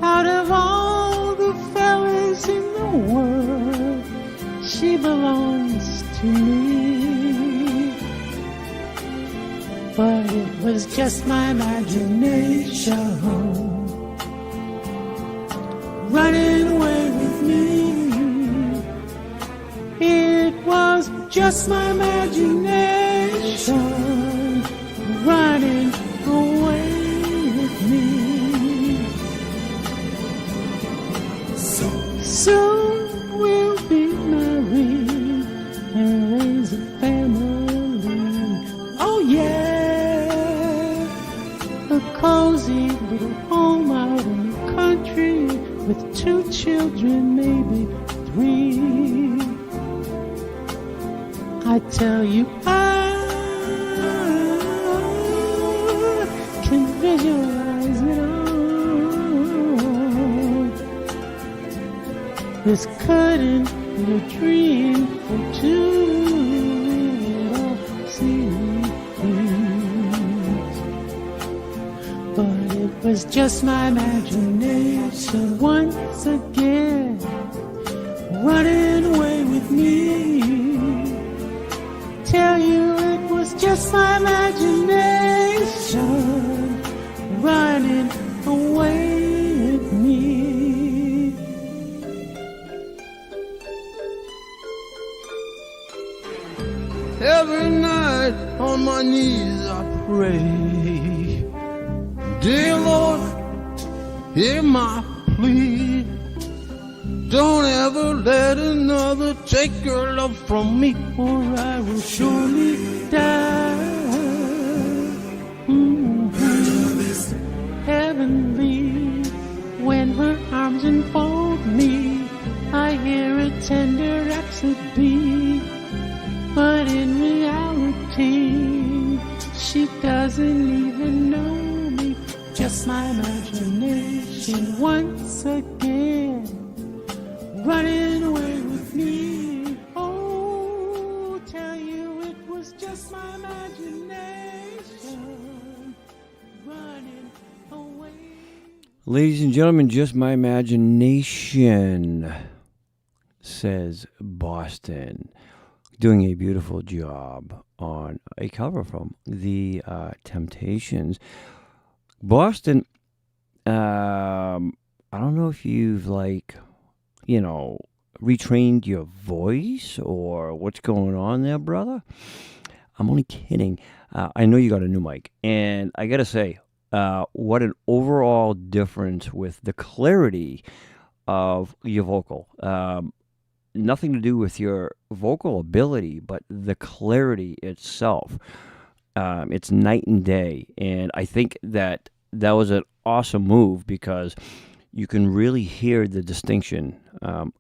Out of all the fellas in the world, she belongs to me. But it was just my imagination running away with me. It was just my imagination running away with me. Soon we'll be married and raise a family. Oh yeah, a cozy little home out in the country with 2 children, maybe 3. I tell you, I can visualize it all. This couldn't be a dream for 2 little seeds. But it was just my imagination once again running away with me. Tell you it was just my imagination running away with me. Every night on my knees I pray, dear Lord, hear my plea. Don't ever let another take your love from me, or I will surely die. Heavenly, when her arms enfold me, I hear a tender rhapsody. But in reality, she doesn't even know me. Just my imagination once again running away with me. Oh, tell you it was just my imagination running away. Ladies and gentlemen, Just My Imagination. says Boston, doing a beautiful job on a cover from the Temptations. Boston, I don't know if you've retrained your voice or what's going on there, brother. I'm only kidding. I know you got a new mic, and I gotta say, what an overall difference with the clarity of your vocal. Nothing to do with your vocal ability, but the clarity itself. It's night and day, and I think that was an awesome move because you can really hear the distinction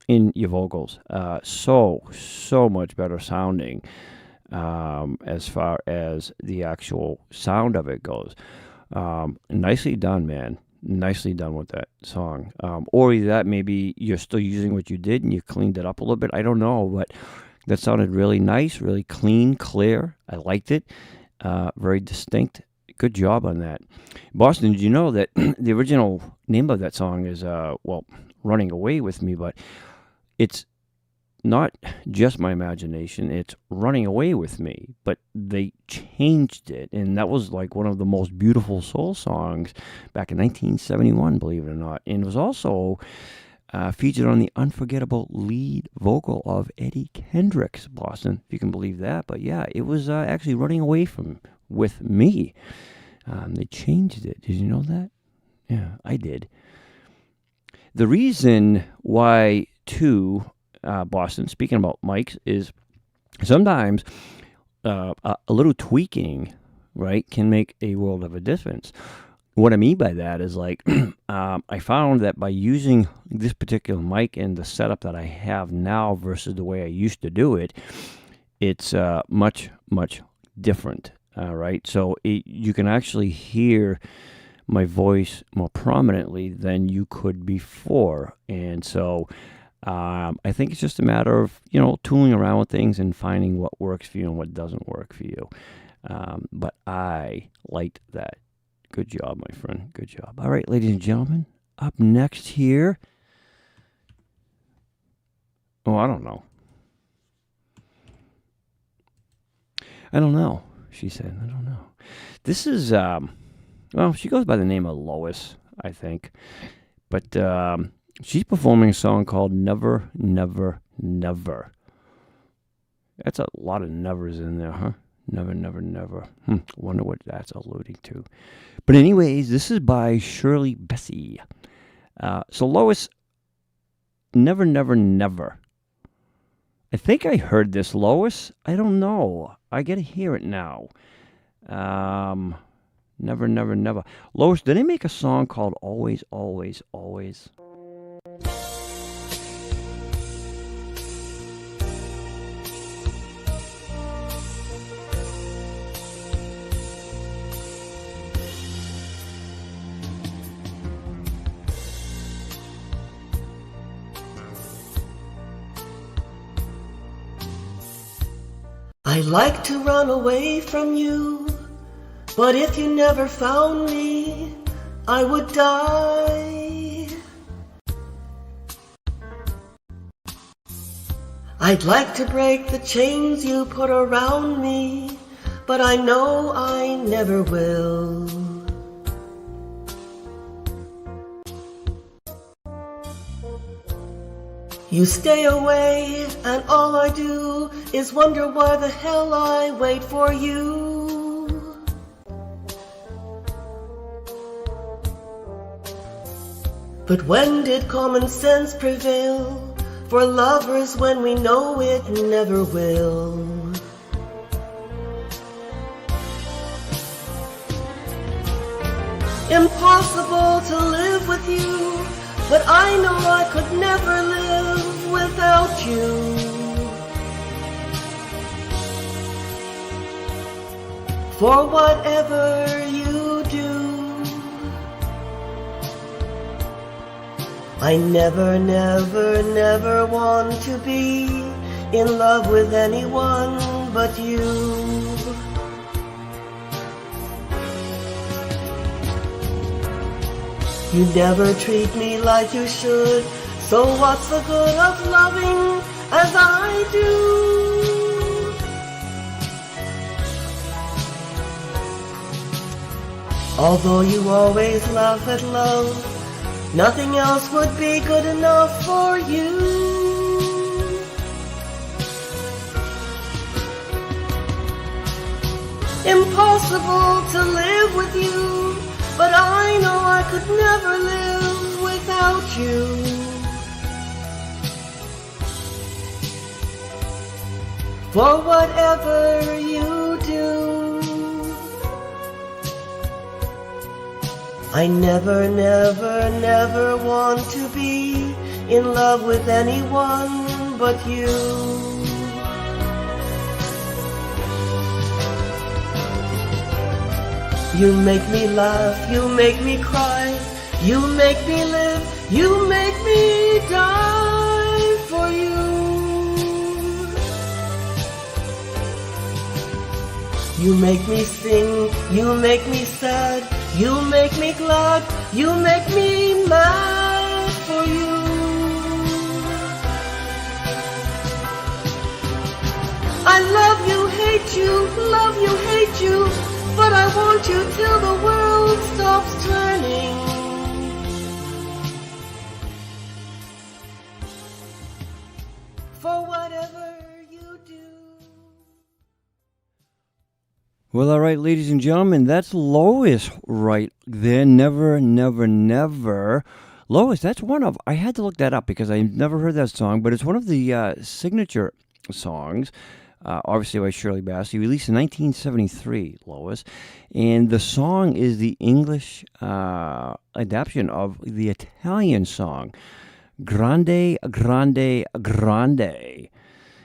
in your vocals. So much better sounding as far as the actual sound of it goes. Nicely done, man. Nicely done with that song. Or either that, maybe you're still using what you did and you cleaned it up a little bit. I don't know, but that sounded really nice, really clean, clear. I liked it. Very distinct. Good job on that. Boston, did you know that the original name of that song is, Running Away With Me, but it's not just my imagination, it's Running Away With Me, but they changed it, and that was like one of the most beautiful soul songs back in 1971, believe it or not, and it was also featured on the unforgettable lead vocal of Eddie Kendrick's Boston, if you can believe that. But yeah, it was actually Running Away With Me. They changed it. Did you know that? Yeah, I did. The reason why, too, Boston, speaking about mics, is sometimes a little tweaking, right, can make a world of a difference. What I mean by that is I found that by using this particular mic and the setup that I have now versus the way I used to do it, it's much, much different, right? So you can actually hear my voice more prominently than you could before. And so I think it's just a matter of, tooling around with things and finding what works for you and what doesn't work for you. But I liked that. Good job, my friend. Good job. All right, ladies and gentlemen, up next here. Oh, I don't know. She said, I don't know. This is, she goes by the name of Lois, I think. But she's performing a song called Never, Never, Never. That's a lot of nevers in there, huh? Never, never, never. Wonder what that's alluding to. But anyways, this is by Shirley Bassey. So Lois, Never, Never, Never. I think I heard this, Lois. I don't know. I gotta hear it now. Never, never, never. Lois, did they make a song called Always, Always, Always? I'd like to run away from you, but if you never found me, I would die. I'd like to break the chains you put around me, but I know I never will. You stay away, and all I do is wonder why the hell I wait for you. But when did common sense prevail for lovers when we know it never will? Impossible to live with you, but I know I could never live without you. For whatever you do, I never, never, never want to be in love with anyone but you. You never treat me like you should, So what's the good of loving as I do? Although you always laugh at love, nothing else would be good enough for you. Impossible to live with you, but I know I could never live without you. For whatever you do, I never, never, never want to be in love with anyone but you. You make me laugh, you make me cry, you make me live, you make me die for you. You make me sing, you make me sad, you make me glad, you make me mad for you. I love you, hate you, but I want you till the world stops turning. For whatever you do. Well, all right, ladies and gentlemen, that's Lois right there. Never, never, never. Lois, that's one of, I had to look that up because I never heard that song, but it's one of the signature songs, obviously by Shirley Bassey, released in 1973, Lois. And the song is the English adaptation of the Italian song, Grande, Grande, Grande.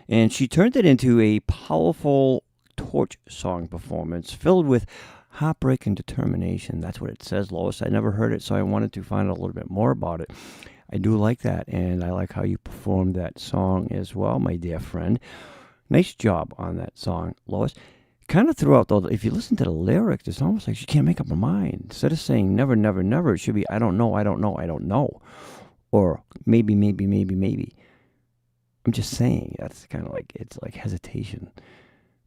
And she turned it into a powerful torch song performance filled with heartbreak and determination. That's what it says, Lois. I never heard it, so I wanted to find out a little bit more about it. I do like that, and I like how you performed that song as well, my dear friend. Nice job on that song, Lois. Kind of throughout, though, if you listen to the lyrics, it's almost like she can't make up her mind. Instead of saying never, never, never, it should be I don't know, I don't know, I don't know. Or maybe, maybe, maybe, maybe. I'm just saying. That's kind of like, it's like hesitation.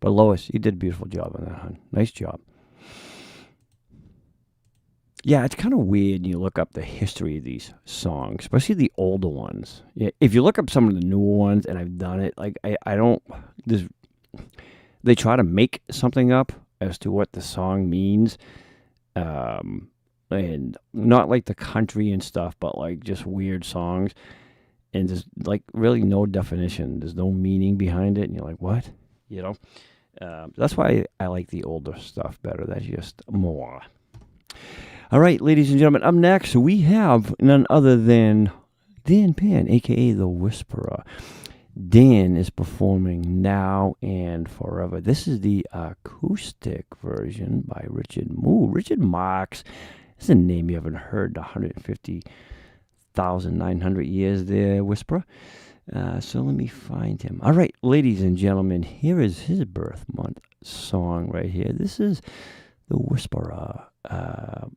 But Lois, you did a beautiful job on that, hon. Nice job. Yeah, it's kind of weird when you look up the history of these songs, especially the older ones. Yeah, if you look up some of the newer ones, and I've done it, like I don't. They try to make something up as to what the song means, and not like the country and stuff, but like just weird songs, and there's like really no definition. There's no meaning behind it, and you're like, what? You know, that's why I like the older stuff better. That's just more. All right, ladies and gentlemen, up next we have none other than Dan Pan, a.k.a. The Whisperer. Dan is performing Now and Forever. This is the acoustic version by Richard Moo. Richard Marx is a name you haven't heard 150,900 years there, Whisperer. So let me find him. All right, ladies and gentlemen, here is his birth month song right here. This is The Whisperer,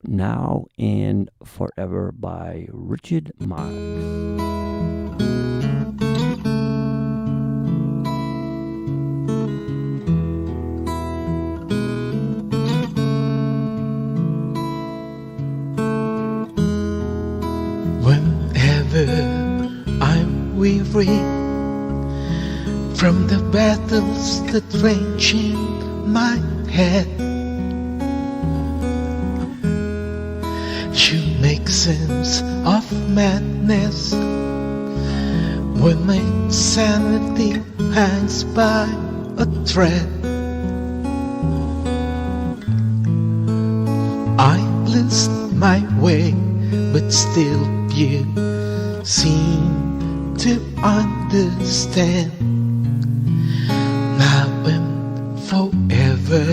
Now and Forever by Richard Marx. I'm weary from the battles that rage in my head. You make sense of madness when my sanity hangs by a thread. I list my way, but still you seem to understand. Now and forever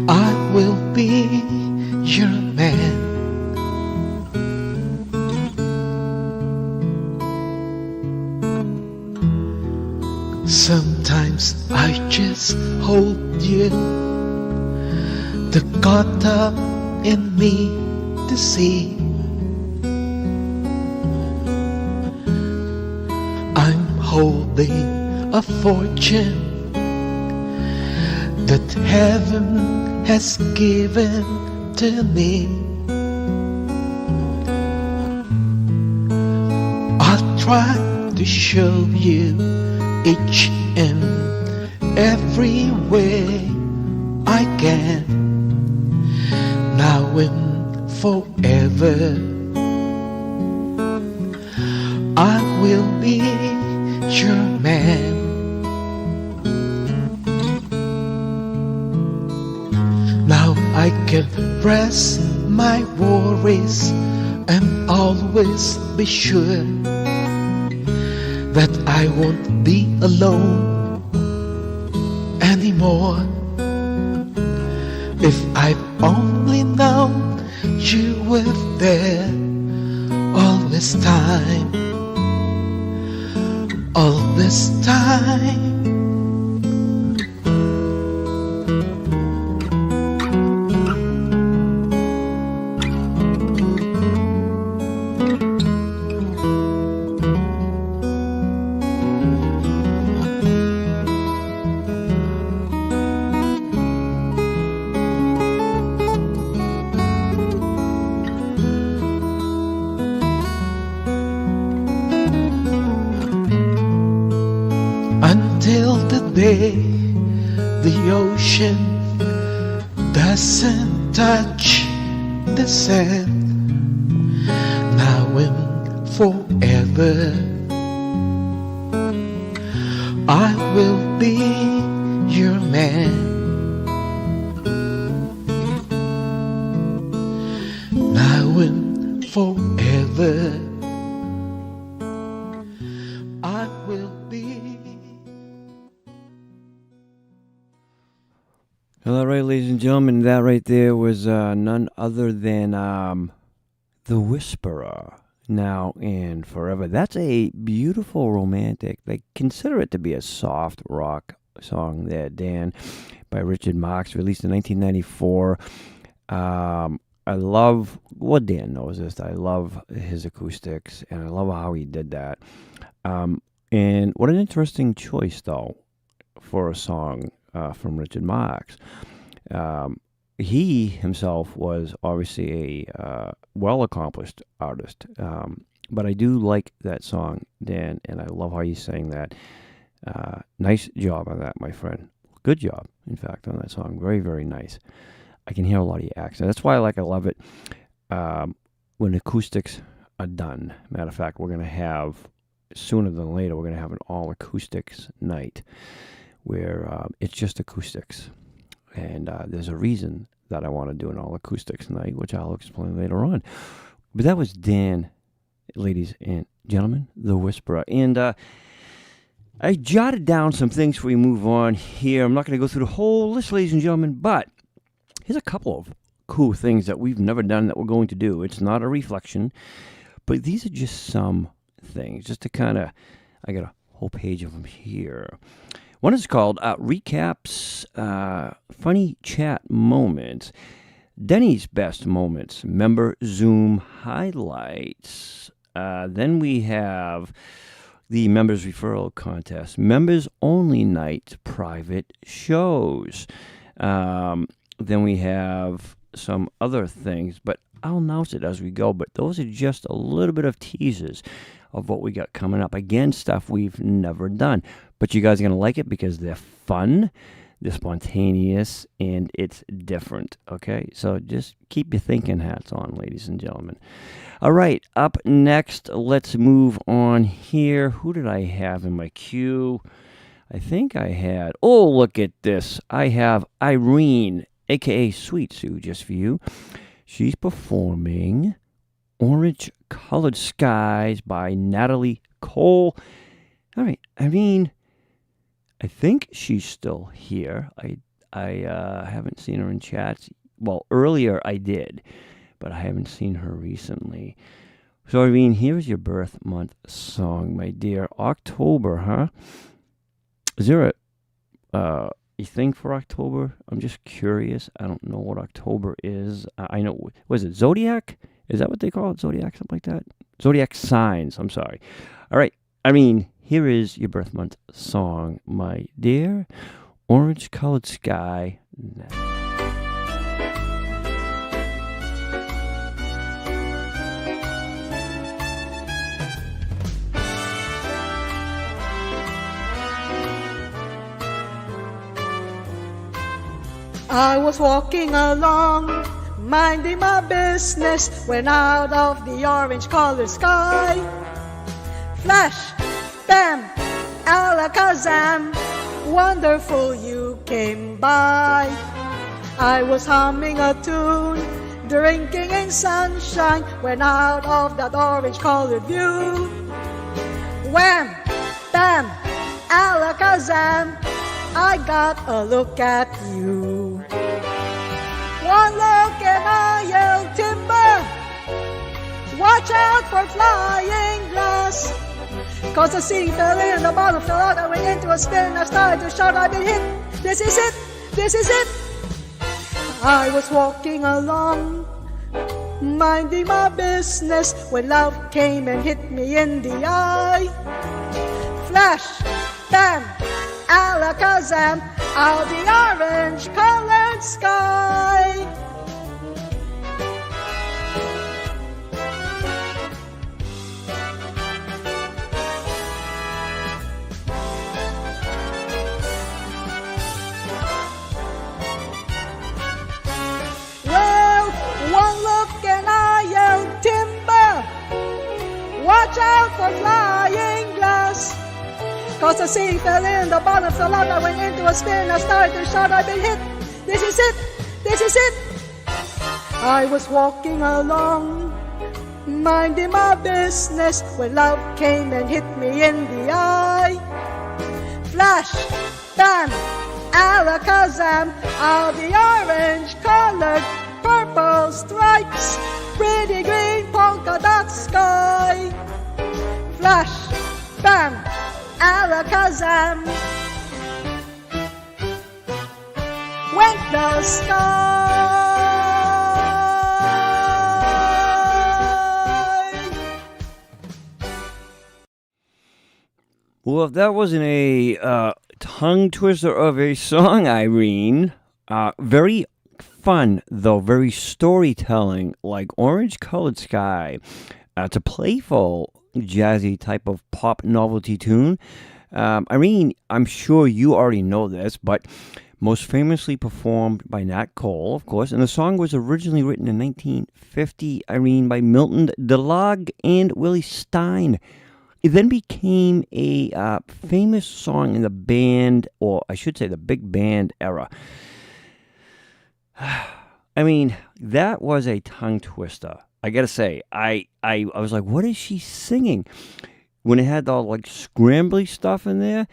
I will be your man. Sometimes I just hold you, the caught up in me to see holding a fortune that heaven has given to me. I'll try to show you each and every way I can, now and forever. I will be your man. Now I can rest my worries and always be sure that I won't be alone anymore. If I've only known you were there all this time, all this time. Until the day the ocean doesn't touch the sand, now and forever, I will be your man. Now and forever, I will be. All right, ladies and gentlemen, that right there was none other than The Whisperer, Now and Forever. That's a beautiful romantic. They consider it to be a soft rock song there, Dan, by Richard Marx, released in 1994. I love, well, Dan knows this, I love his acoustics, and I love how he did that. And what an interesting choice, though, for a song from Richard Marx. He himself was obviously a well-accomplished artist, but I do like that song, Dan, and I love how you sang that. Nice job on that, my friend. Good job, in fact, on that song. Very, very nice. I can hear a lot of your accent. That's why I love it when acoustics are done. Matter of fact, we're going to have, sooner than later, we're going to have an all-acoustics night where it's just acoustics. And there's a reason that I want to do an all-acoustics night, which I'll explain later on. But that was Dan, ladies and gentlemen, The Whisperer. And I jotted down some things before we move on here. I'm not going to go through the whole list, ladies and gentlemen, but here's a couple of cool things that we've never done that we're going to do. It's not a reflection, but these are just some things, just to kind of, I got a whole page of them here. One is called Recaps, Funny Chat Moments, Denny's Best Moments, Member Zoom Highlights. Then we have the Members Referral Contest, Members Only Night Private Shows. Then we have some other things, but I'll announce it as we go. But those are just a little bit of teasers of what we got coming up. Again, stuff we've never done. But you guys are going to like it because they're fun, they're spontaneous, and it's different, okay? So just keep your thinking hats on, ladies and gentlemen. All right, up next, let's move on here. Who did I have in my queue? I think I had, oh, look at this. I have Irene, a.k.a. Sweet Sue, just for you. She's performing Orange Colored Skies by Natalie Cole. All right, Irene, I think she's still here. I haven't seen her in chats. Well, earlier I did, but I haven't seen her recently. So, Irene, here's your birth month song, my dear. October, huh? Is there a thing for October? I'm just curious. I don't know what October is. I know, was it Zodiac? Is that what they call it? Zodiac, something like that? Zodiac signs. I'm sorry. All right. I mean, Here is your birth month song, my dear. Orange Colored Sky. I was walking along, minding my business, when out of the orange-colored sky, flash, bam, alakazam, wonderful you came by. I was humming a tune, drinking in sunshine, when out of that orange-colored view, wham, bam, alakazam, I got a look at you. One look and I yelled timber, watch out for flying glass, 'cause the sea fell in, the bottle fell out, I went into a spin, I started to shout, I've been hit, this is it, this is it. I was walking along, minding my business, when love came and hit me in the eye. Flash, bam, alakazam, out the orange-colored sky. Well, one look and I yelled timber, watch out for flying glass, 'cause the sea fell in, the bottom fell out, I went into a spin, I started to shout, I've been hit, this is it, this is it. I was walking along, minding my business, when love came and hit me in the eye. Flash, bam, alakazam, out the orange-colored, purple stripes, pretty green polka dot sky. Flash, bam, alakazam, went the sky. Well, if that wasn't a tongue twister of a song, Irene, very fun, though, very storytelling, like Orange Colored Sky. It's a playful, jazzy type of pop novelty tune. Irene, I'm sure you already know this, but most famously performed by Nat Cole, of course, and the song was originally written in 1950, Irene, by Milton DeLogge and Willie Stein. It then became a famous song in the band, or I should say the big band era. I mean, that was a tongue twister. I gotta say, I was like, what is she singing? When it had all like scrambly stuff in there.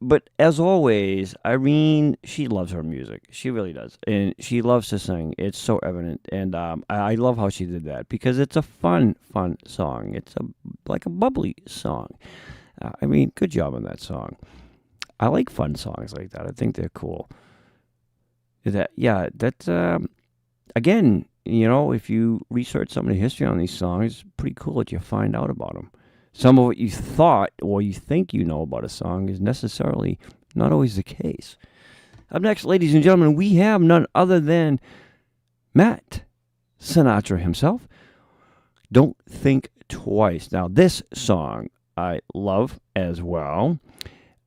But as always, Irene, she loves her music. She really does. And she loves to sing. It's so evident. And I love how she did that because it's a fun song. It's like a bubbly song. I mean, good job on that song. I like fun songs like that. I think they're cool. That's again, you know, if you research some of the history on these songs, it's pretty cool what you find out about them. Some of what you thought or you think you know about a song is necessarily not always the case. Up next, ladies and gentlemen, we have none other than Matt Sinatra himself. Don't Think Twice. Now, this song I love as well.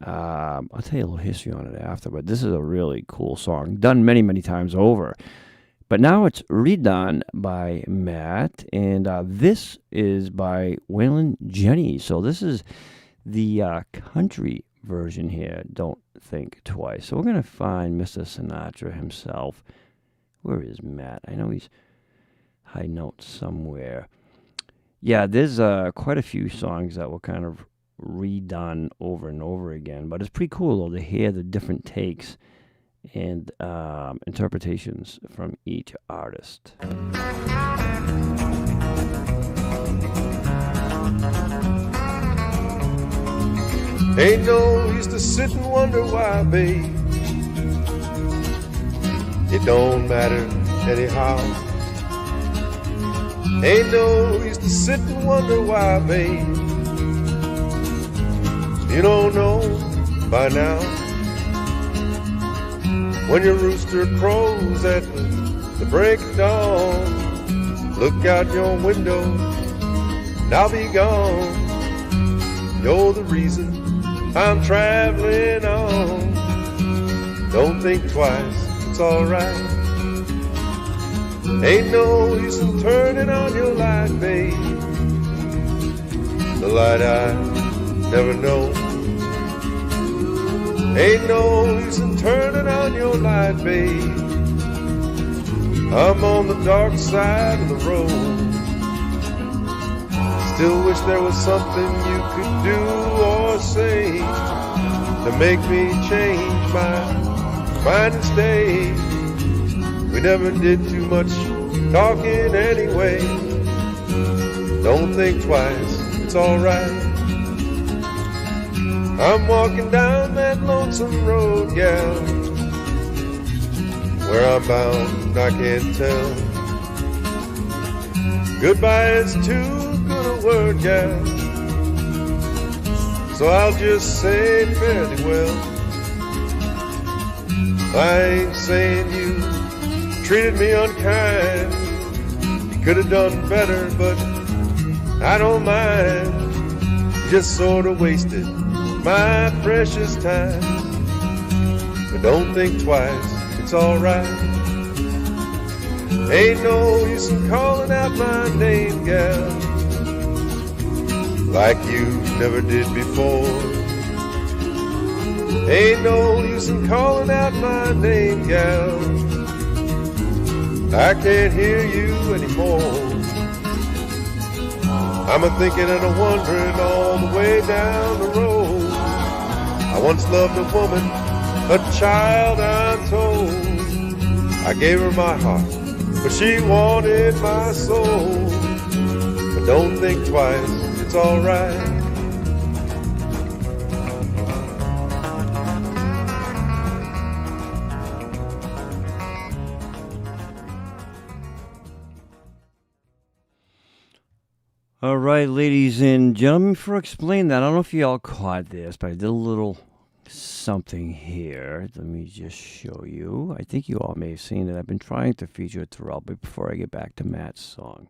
I'll tell you a little history on it after, but this is a really cool song, done many, many times over. But now it's redone by Matt, and this is by Waylon Jennings. So this is the country version here, Don't Think Twice. So we're going to find Mr. Sinatra himself. Where is Matt? I know he's high notes somewhere. Yeah, there's quite a few songs that were kind of redone over and over again, but it's pretty cool, though, to hear the different takes and interpretations from each artist. Ain't no use to sit and wonder why, babe. It don't matter anyhow. Ain't no use to sit and wonder why, babe. You don't know by now, when your rooster crows at the break of dawn, look out your window and I'll be gone. You're the reason I'm traveling on. Don't think twice, it's alright. Ain't no use in turning on your light, babe, the light I never know. Ain't no use in turning on your light, babe. I'm on the dark side of the road. Still wish there was something you could do or say to make me change my mind and stay. We never did too much talking anyway. Don't think twice, it's alright. I'm walking down that lonesome road, gal. Where I'm bound, I can't tell. Goodbye is too good a word, gal. So I'll just say fairly well. I ain't saying you treated me unkind. You could have done better, but I don't mind. Just sort of wasted my precious time. But don't think twice, it's alright. Ain't no use in calling out my name, gal, like you never did before. Ain't no use in calling out my name, gal, I can't hear you anymore. I'm a-thinking and a-wondering all the way down the road. I once loved a woman, a child I'm told. I gave her my heart, but she wanted my soul. But don't think twice, it's alright. All right, ladies and gentlemen, for explain that, I don't know if y'all caught this, but I did a little something here. Let me just show you. I think you all may have seen it. I've been trying to feature it throughout, but before I get back to Matt's song.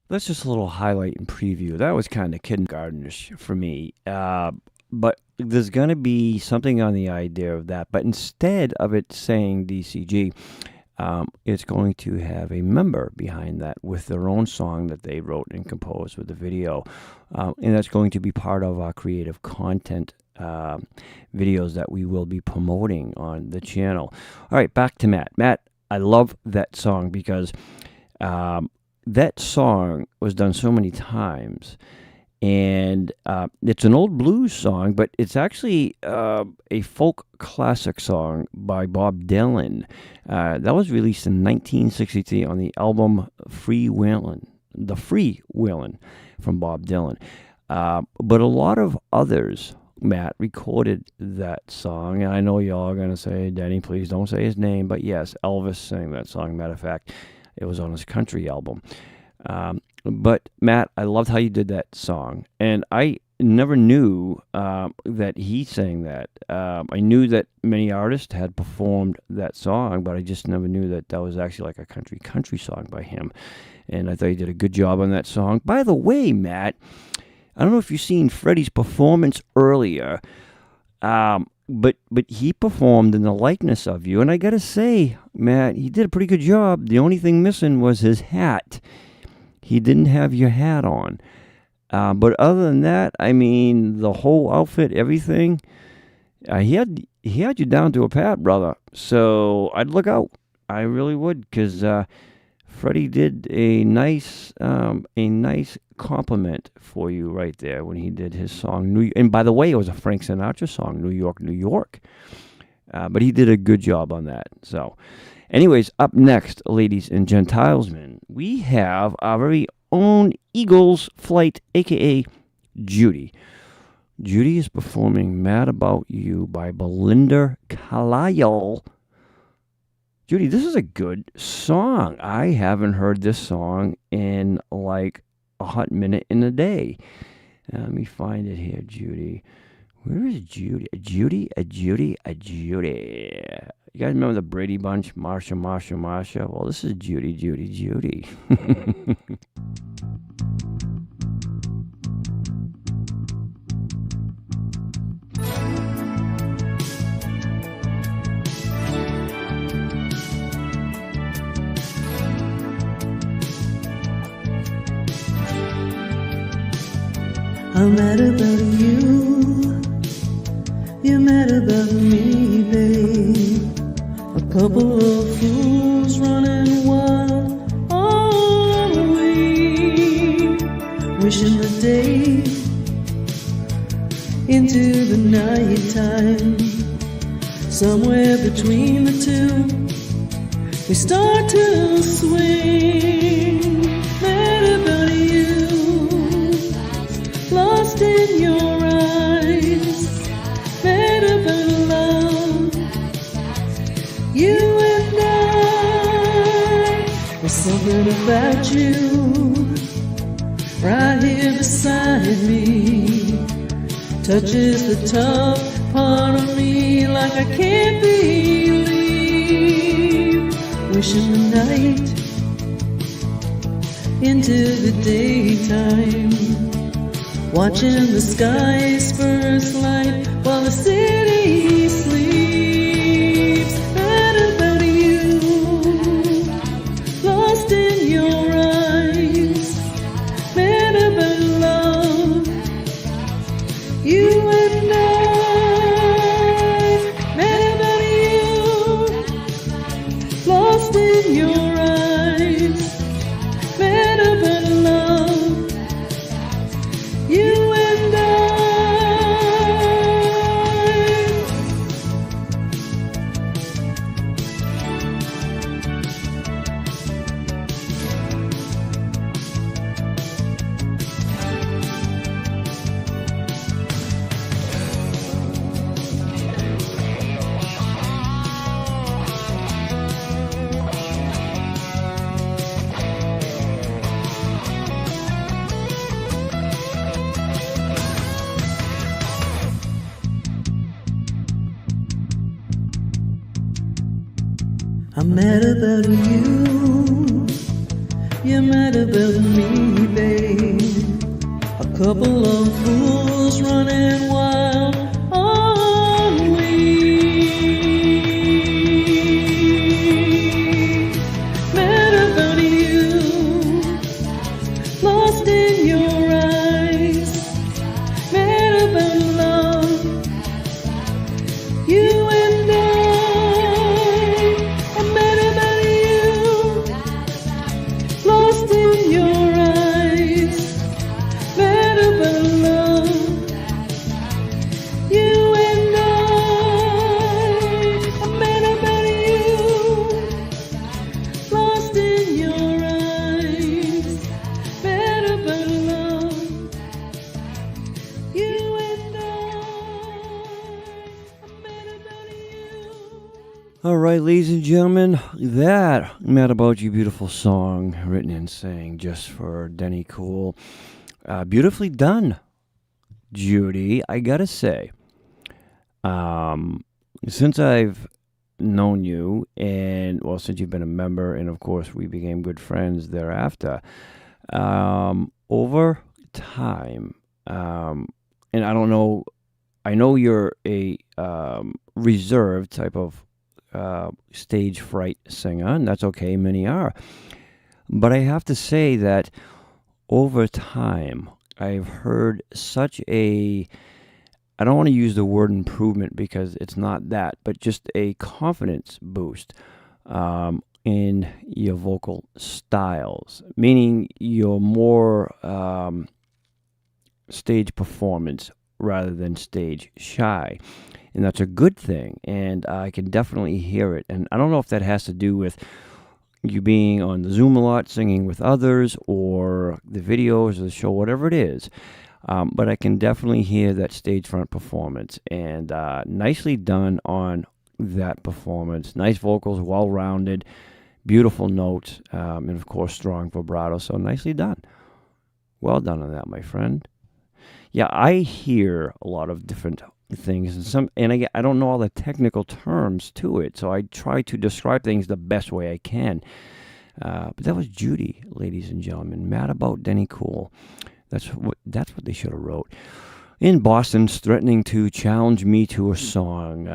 That's just a little highlight and preview. That was kind of kindergartenish for me. But there's going to be something on the idea of that. But instead of it saying DCG, it's going to have a member behind that with their own song that they wrote and composed with the video. And that's going to be part of our creative content videos that we will be promoting on the channel. All right, back to Matt. Matt, I love that song because that song was done so many times. And it's an old blues song, but it's actually a folk classic song by Bob Dylan. That was released in 1963 on the album Freewheelin', The Freewheelin' from Bob Dylan. But a lot of others, Matt, recorded that song. And I know y'all are going to say, Denny, please don't say his name. But yes, Elvis sang that song. Matter of fact, it was on his country album. But Matt, I loved how you did that song, and I never knew that he sang that. I knew that many artists had performed that song, but I just never knew that that was actually like a country song by him. And I thought you did a good job on that song. By the way, Matt, I don't know if you've seen Freddie's performance earlier, but he performed in the likeness of you, and I gotta say, Matt, he did a pretty good job. The only thing missing was his hat. He didn't have your hat on. But other than that, I mean, the whole outfit, everything, he had you down to a pat, brother. So I'd look out. I really would, because Freddie did a nice compliment for you right there when he did his song. And by the way, it was a Frank Sinatra song, New York, New York. But he did a good job on that. So anyways, up next, ladies and gentilesmen, we have our very own Eagles Flight, a.k.a. Judy. Judy is performing Mad About You by Belinda Carlisle. Judy, this is a good song. I haven't heard this song in like a hot minute in a day. Let me find it here, Judy. Where is Judy? Judy. You guys remember the Brady Bunch? Marsha. Well, this is Judy. I'm mad about you, you're mad about me, babe. A couple of fools running wild all the way, wishing the day into the night time. Somewhere between the two, we start to swing. Mad about you, lost in your eyes, mad about love. You and I, there's something about you, right here beside me, touches the tough part of me like I can't believe. Wishing the night into the daytime, watching the skies first light while the city sleeps. Mad about you, lost in your eyes, mad about love. You and I, mad about you, lost in your eyes, mad about love. You and I'm mad about you, you're mad about me, babe. A couple of fools running wild on me. Mad about you, lost in your eyes, mad about love. You and I, All right, ladies and gentlemen, that Mad About You beautiful song written and sang just for Denny Cool. Beautifully done, Judy, I gotta say. Since I've known you, and well, since you've been a member, and of course we became good friends thereafter, over time, and I don't know, I know you're a reserved type of stage fright singer, and that's okay, many are. But I have to say that over time, I've heard such a, I don't want to use the word improvement because it's not that, but just a confidence boost in your vocal styles, meaning you're more stage performance rather than stage shy. And that's a good thing, and I can definitely hear it. And I don't know if that has to do with you being on the Zoom a lot, singing with others, or the videos or the show, whatever it is. but I can definitely hear that stage front performance, and nicely done on that performance. Nice vocals, well-rounded, beautiful notes, and of course strong vibrato, so nicely done. Well done on that, my friend. Yeah, I hear a lot of different things, and I don't know all the technical terms to it, so I try to describe things the best way I can. But that was Judy, ladies and gentlemen. Mad About Denny Cool. That's what they should have wrote. In Boston, threatening to challenge me to a song.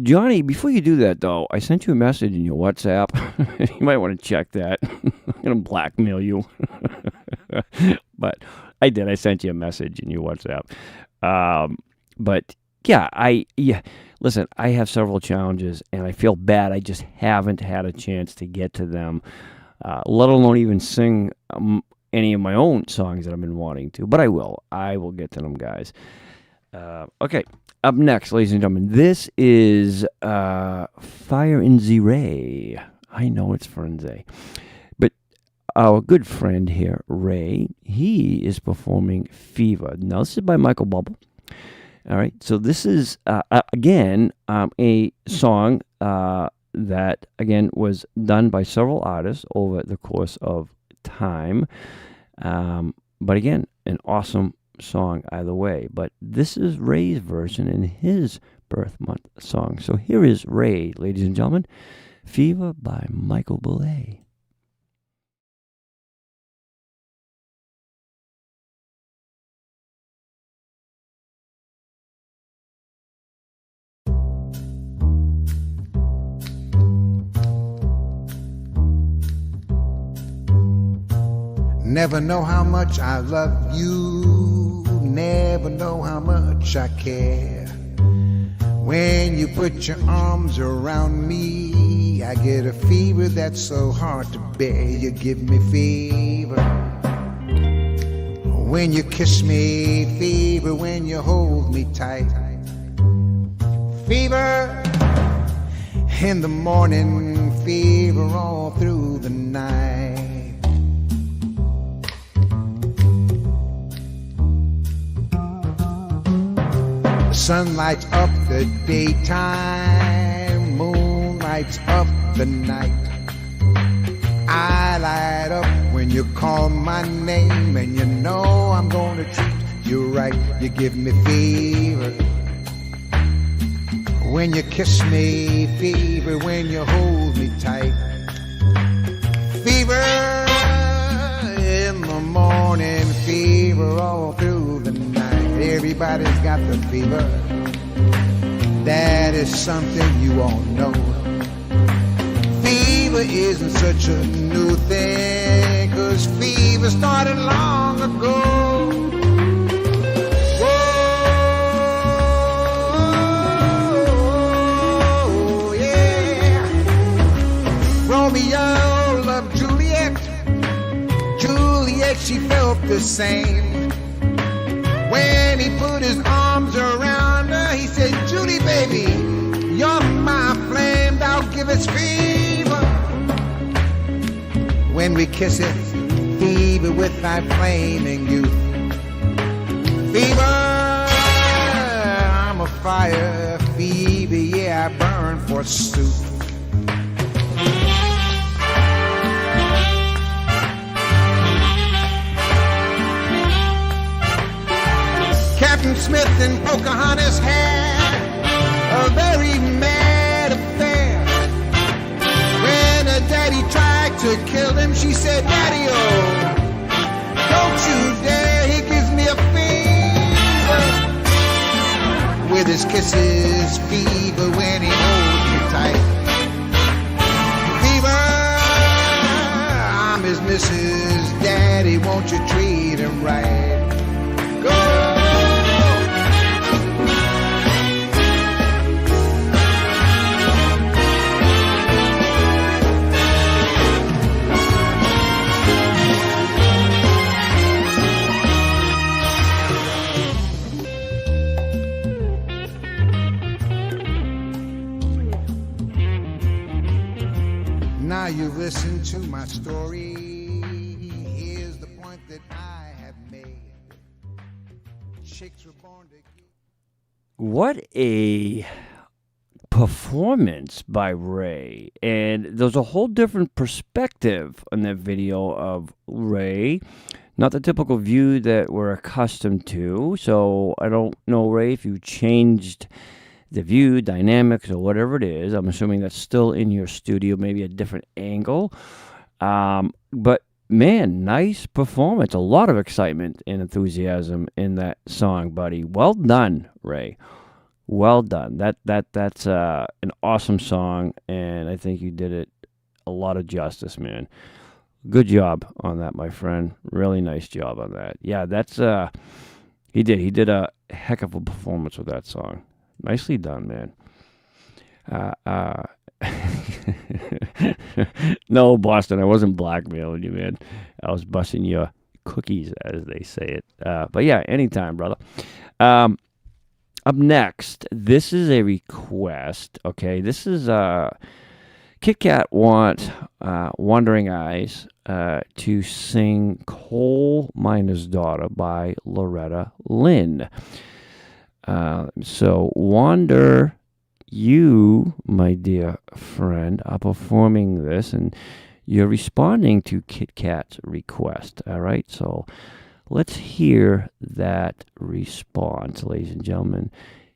Johnny, before you do that, though, I sent you a message in your WhatsApp. You might want to check that. I'm going to blackmail you. But I did. I sent you a message in your WhatsApp. But, yeah, listen, I have several challenges, and I feel bad. I just haven't had a chance to get to them, let alone even sing any of my own songs that I've been wanting to, but I will get to them, guys. Okay, up next, ladies and gentlemen, this is Fire in the Ray. I know it's Frenzy, but our good friend here, Ray, he is performing Fever. Now, this is by Michael Bublé. All right, so this is, again, a song that, again, was done by several artists over the course of time, but again, an awesome song either way. But this is Ray's version in his birth month song. So here is Ray, ladies and gentlemen, Fever by Michael Bublé. Never know how much I love you, never know how much I care. When you put your arms around me, I get a fever that's so hard to bear. You give me fever when you kiss me, fever when you hold me tight. Fever in the morning, fever all through the night. Sun lights up the daytime, moon lights up the night. I light up when you call my name, and you know I'm gonna treat you right. You give me fever when you kiss me, fever when you hold me tight. Fever in the morning, fever all through the night. Everybody's got the fever. That is something you all know. Fever isn't such a new thing, 'cause fever started long ago. Whoa, yeah. Romeo loved Juliet. Juliet, she felt the same. When he put his arms around her, he said, Judy, baby, you're my flame, thou givest fever. When we kiss it, fever with thy flaming youth. Fever, I'm a fire, fever, yeah, I burn forsooth. Captain Smith and Pocahontas had a very mad affair. When her daddy tried to kill him, she said, Daddy-o, don't you dare, he gives me a fever. With his kisses, fever when he holds me tight. Fever, I'm his missus, Daddy, won't you treat him right? Go! Now you've listened to my story. Here's the point that I have made. chicks were born to kill. What a performance by Ray. And there's a whole different perspective on that video of Ray. Not the typical view that we're accustomed to. So I don't know, Ray, if you changed the view, dynamics, or whatever it is. I'm assuming that's still in your studio, maybe a different angle. But man, nice performance. A lot of excitement and enthusiasm in that song, buddy. Well done, Ray. Well done. That's an awesome song, and I think you did it a lot of justice, man. Good job on that, my friend. Really nice job on that. Yeah, that's he did a heck of a performance with that song. Nicely done, man. No, Boston, I wasn't blackmailing you, man. I was busting your cookies, as they say it. But yeah, anytime, brother. Up next, this is a request. Okay, this is Kit Kat want Wandering Eyes to sing Coal Miner's Daughter by Loretta Lynn. So, Wander, you, my dear friend, are performing this, and you're responding to Kit Kat's request. All right, so let's hear that response, ladies and gentlemen.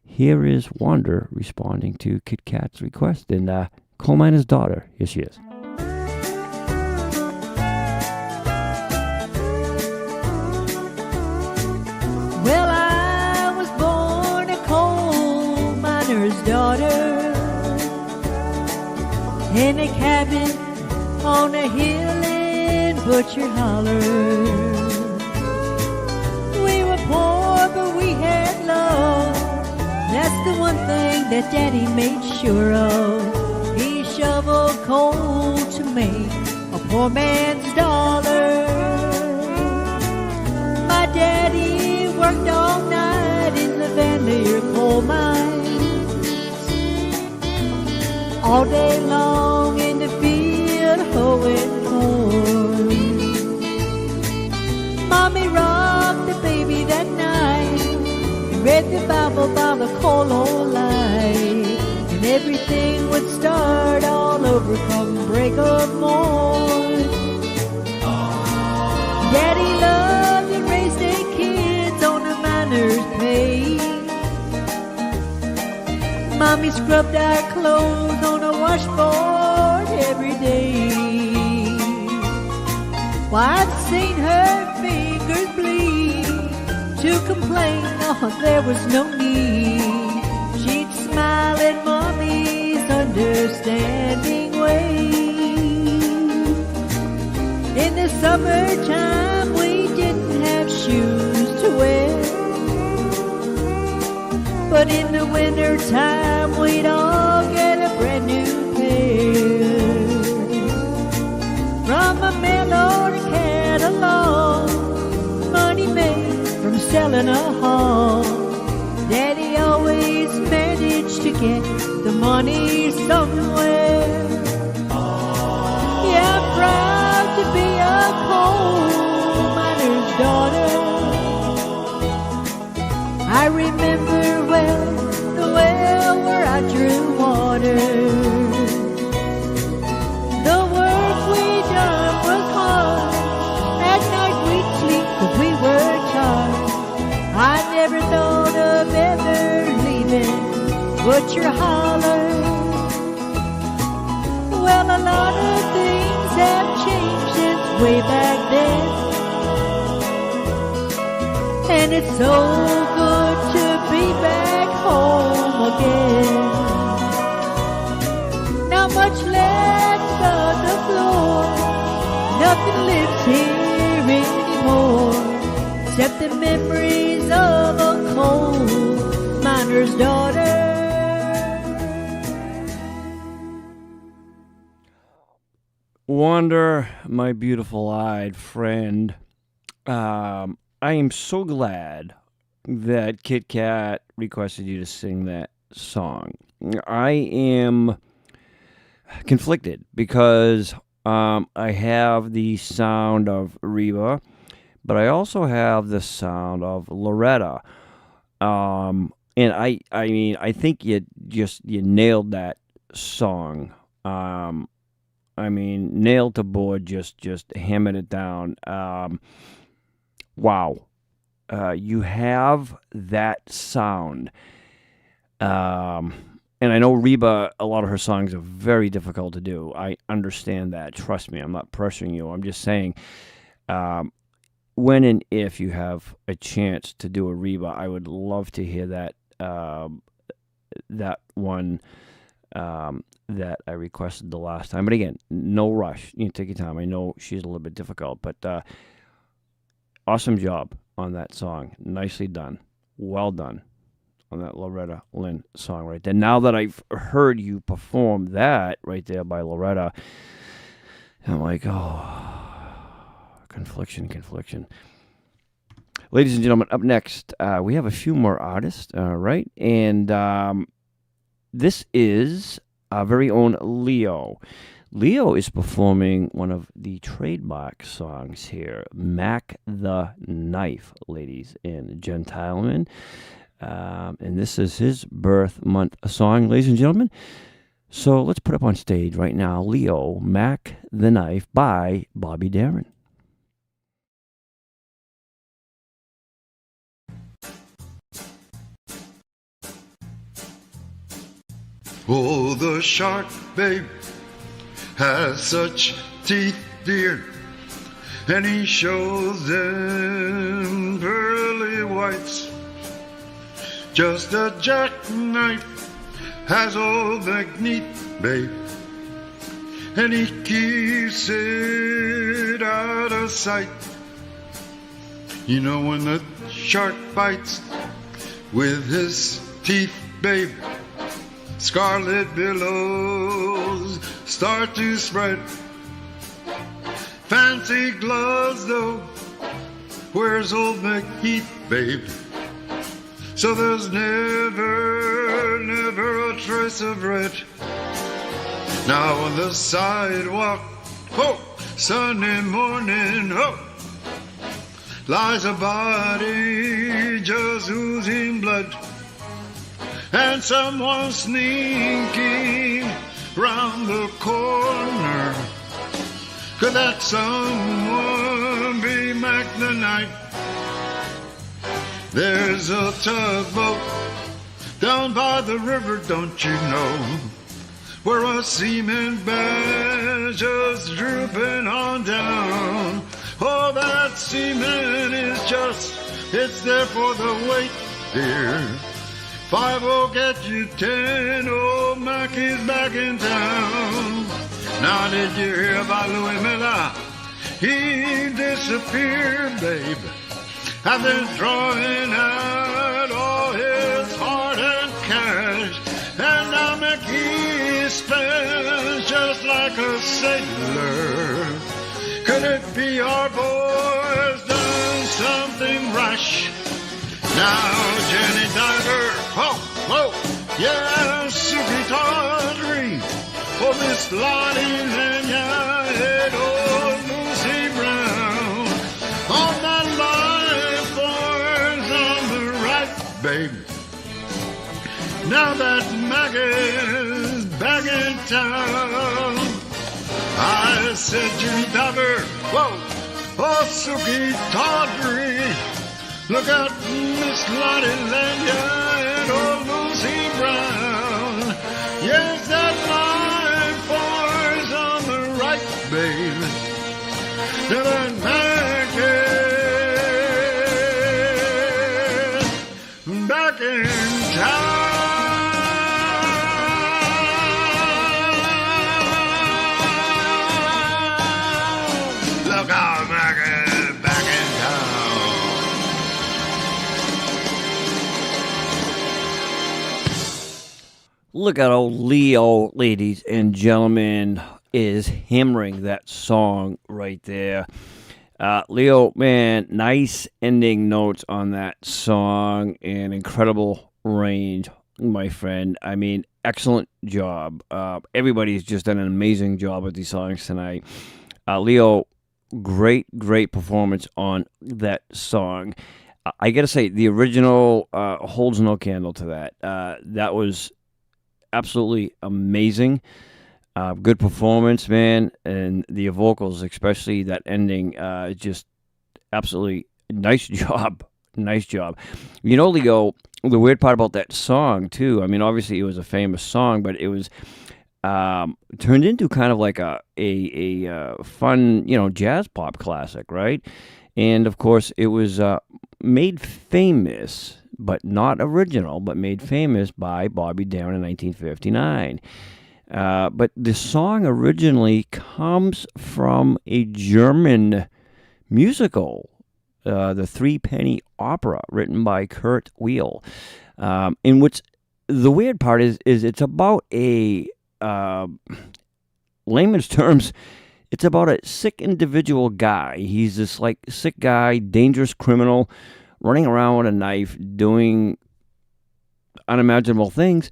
Here is Wander responding to Kit Kat's request, and Coal Miner's Daughter. Here she is. Well, I was born a coal miner's daughter in a cabin on a hill in Butcher Holler. We were poor, but we had love. That's the one thing that Daddy made sure of. He shoveled coal to make a poor man's dollar. My daddy worked all night in the Vanlier coal mine, all day long in the field hoeing corn. Mommy rocked the baby that night and read the Bible by the coal hole light, and everything would start all over come break of morn. Daddy loved and raised their kids on a miner's pay. Mommy scrubbed our clothes on a washboard every day. Why, I've seen her fingers bleed. To complain, oh, there was no need. She'd smile at Mommy's understanding way. In the summertime, we didn't have shoes to wear, but in the wintertime, we'd all get a brand new pair. From a mail order catalog, money made from selling a hog. Daddy always managed to get the money somewhere. Yeah, I'm proud to be a coal miner's daughter. I remember well the well where I drew water. The work we done was hard. At night we'd sleep 'cause we were tired. I never thought of ever leaving Butcher Holler. Well, a lot of things have changed since way back then, and it's so good to be back home again. Not much left on the floor, nothing lives here anymore, except the memories of a coal miner's daughter. Wander, my beautiful-eyed friend, I am so glad that Kit Kat requested you to sing that song. I am conflicted because I have the sound of Reba, but I also have the sound of Loretta. And I mean, I think you nailed that song. I mean, nailed to board, just hammered it down. Wow. You have that sound. And I know Reba, a lot of her songs are very difficult to do. I understand that. Trust me, I'm not pressuring you. I'm just saying, when and if you have a chance to do a Reba, I would love to hear that that one that I requested the last time. But again, no rush. You can take your time. I know she's a little bit difficult, but awesome job on that song. Nicely done. Well done on that Loretta Lynn song right there. Now that I've heard you perform that right there by Loretta, I'm like, oh, confliction. Ladies and gentlemen, up next, we have a few more artists, right? And this is our very own Leo. Leo is performing one of the trademark songs here, Mac the Knife, ladies and gentlemen. And this is his birth month song, ladies and gentlemen. So let's put up on stage right now, Leo, Mac the Knife by Bobby Darin. Oh, the shark, babe, has such teeth, dear, and he shows them pearly whites. Just a jackknife has all beneath, babe, and he keeps it out of sight. You know when the shark bites with his teeth, babe, scarlet billows start to spread. Fancy gloves, though, where's old McHeath, babe? So there's never a trace of red. Now on the sidewalk, oh, Sunday morning, oh, lies a body just oozing blood. And someone sneaking round the corner. Could that someone be Mac the Knife? There's a tugboat down by the river, don't you know, where a seaman badge just drooping on down. Oh, that seaman is just, it's there for the wait, dear. 5 will get you 10, old Mac is back in town. Now did you hear about Louis Miller? He disappeared, babe. I've been drawing out all his hard and cash, and now McGee spends just like a sailor. Could it be our boys done something rash? Now Jenny Diver, oh, yeah, Suki Tawdry, oh, Miss Lottie Lanyard, old Lucy Brown, on that babe. Now that Mac is back in town, I said, Jimmy Diver, whoa, oh, Suki Tawdry, look out, Miss Lottie Lanyard, old Lucy Brown. Yes, that line boy's on the right, babe. Now that Mac is back in town. Look out, Mac is back in town. Look at old Leo, ladies and gentlemen, is hammering that song right there. Leo, man, nice ending notes on that song and incredible range, my friend. I mean, excellent job. Everybody's just done an amazing job with these songs tonight. Leo, great performance on that song. I got to say, the original holds no candle to that. That was absolutely amazing. Good performance, man, and the vocals, especially that ending, just absolutely nice job. Nice job. You know, Leo, the weird part about that song, too, I mean, obviously it was a famous song, but it was turned into kind of like a fun, jazz pop classic, right? And, of course, it was made famous, but not original, but made famous by Bobby Darin in 1959. But the song originally comes from a German musical, the Three Penny Opera, written by Kurt Weill, in which the weird part is it's about a layman's terms, it's about a sick individual guy. He's this like sick guy, dangerous criminal, running around with a knife, doing unimaginable things.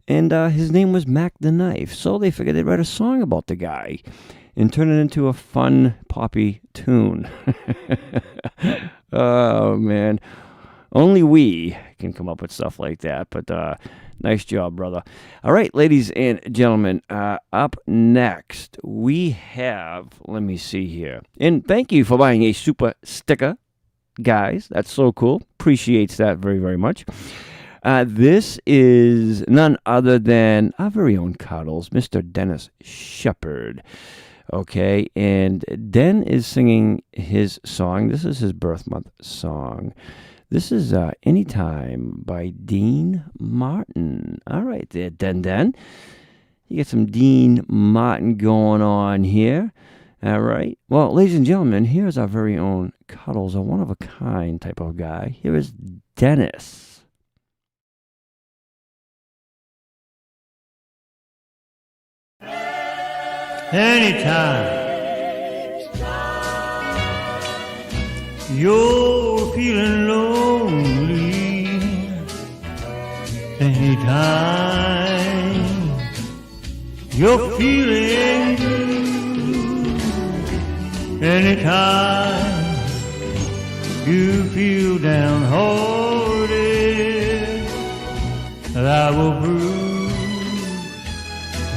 And his name was Mac the Knife. So they figured they'd write a song about the guy and turn it into a fun, poppy tune. Oh, man. Only we can come up with stuff like that. But nice job, brother. All right, ladies and gentlemen, up next we have, let me see here. And thank you for buying a super sticker, guys. That's so cool. Appreciates that very, very much. This is none other than our very own Cuddles, Mr. Dennis Shepard. Okay, and Den is singing his song. This is his birth month song. This is Anytime by Dean Martin. All right there, Den. You get some Dean Martin going on here. All right. Well, ladies and gentlemen, here's our very own Cuddles, a one-of-a-kind type of guy. Here is Dennis. Anytime you're feeling lonely, anytime you're feeling blue, anytime you feel downhearted, I will prove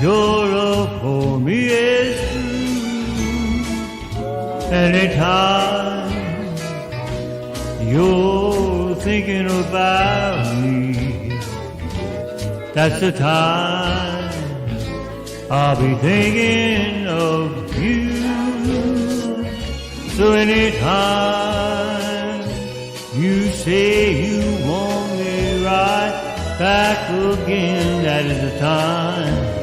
your love for me is true. Anytime you're thinking about me, that's the time I'll be thinking of you. So anytime you say you want me right back again, that is the time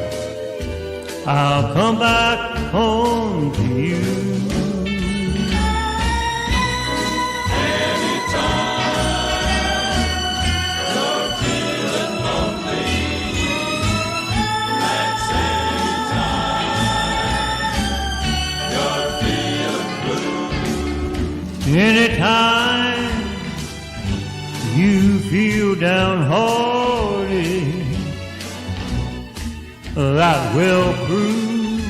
I'll come back home to you. Anytime you're feeling lonely, that's anytime you're feeling blue. Anytime you feel downhearted, that will prove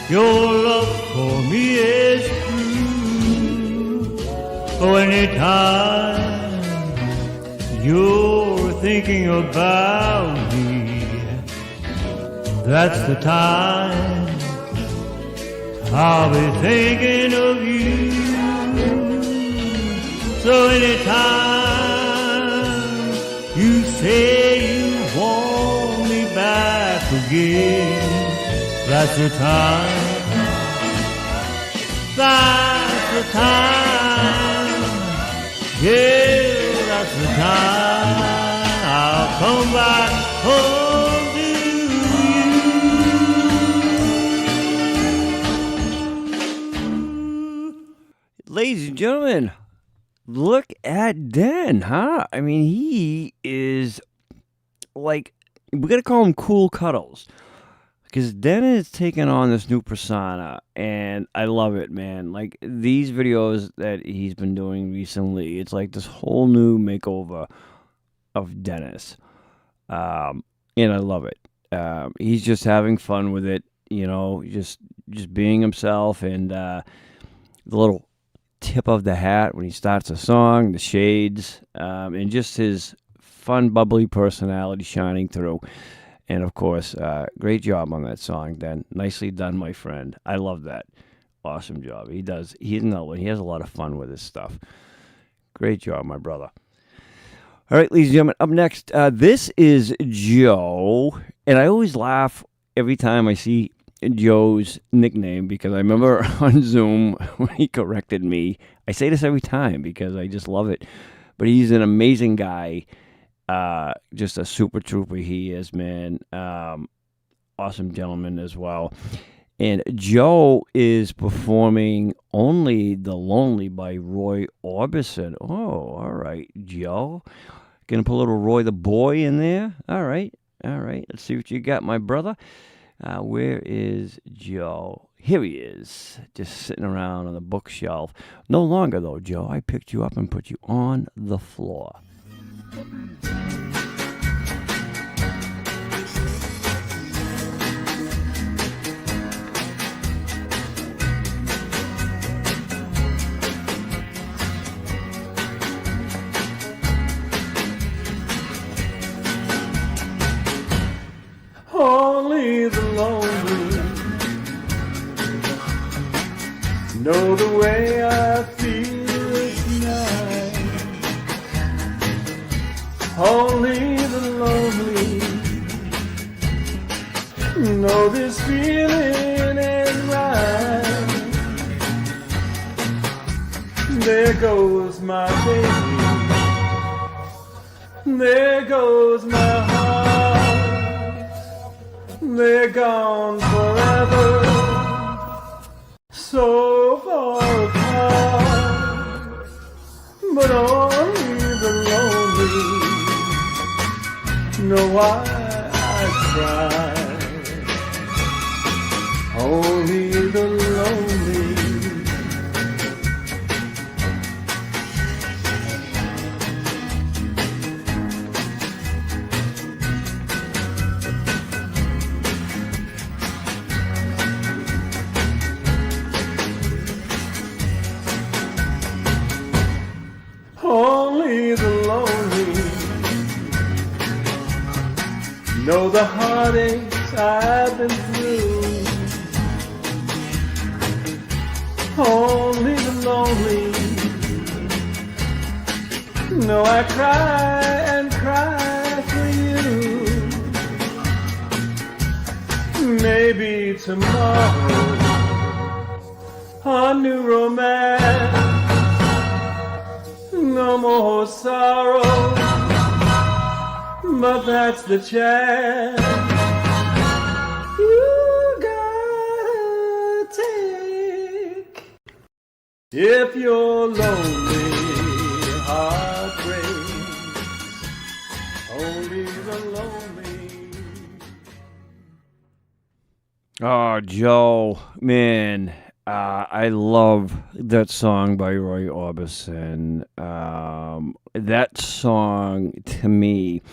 your love for me is true. Oh, anytime you're thinking about me, that's the time I'll be thinking of you. So anytime you say you want me back again, that's the time, that's the time, yeah, that's the time I'll come back home to you. Ladies and gentlemen, look at Den, huh? I mean, he is like, we gotta call him Cool Cuddles, because Den is taking on this new persona, and I love it, man. Like, these videos that he's been doing recently, it's like this whole new makeover of Dennis, and I love it. He's just having fun with it, just being himself, and the little tip of the hat when he starts a song, the shades, and just his fun, bubbly personality shining through. And, of course, great job on that song, Dan. Nicely done, my friend. I love that. Awesome job. He does. He has a lot of fun with his stuff. Great job, my brother. All right, ladies and gentlemen, up next, this is Joe. And I always laugh every time I see Joe's nickname because I remember on Zoom when he corrected me. I say this every time because I just love it. But he's an amazing guy. Just a super trooper he is, man. Awesome gentleman as well. And Joe is performing Only the Lonely by Roy Orbison. Oh, all right, Joe. Gonna put a little Roy the Boy in there? All right. Let's see what you got, my brother. Where is Joe? Here he is, just sitting around on the bookshelf. No longer, though, Joe. I picked you up and put you on the floor. Only the lonely know the way I feel tonight. Only the lonely know this feeling ain't right. There goes my baby, there goes my heart. They're gone forever, so far apart. But only the lonely know why I cry. Only the lonely. Only the lonely know the heartaches I've been through. Only the lonely know I cry and cry for you. Maybe tomorrow a new romance. No more sorrow, but that's the chance you gotta take. If your lonely heart breaks, only the lonely. Oh, Joe, man. I love that song by Roy Orbison. That song, to me,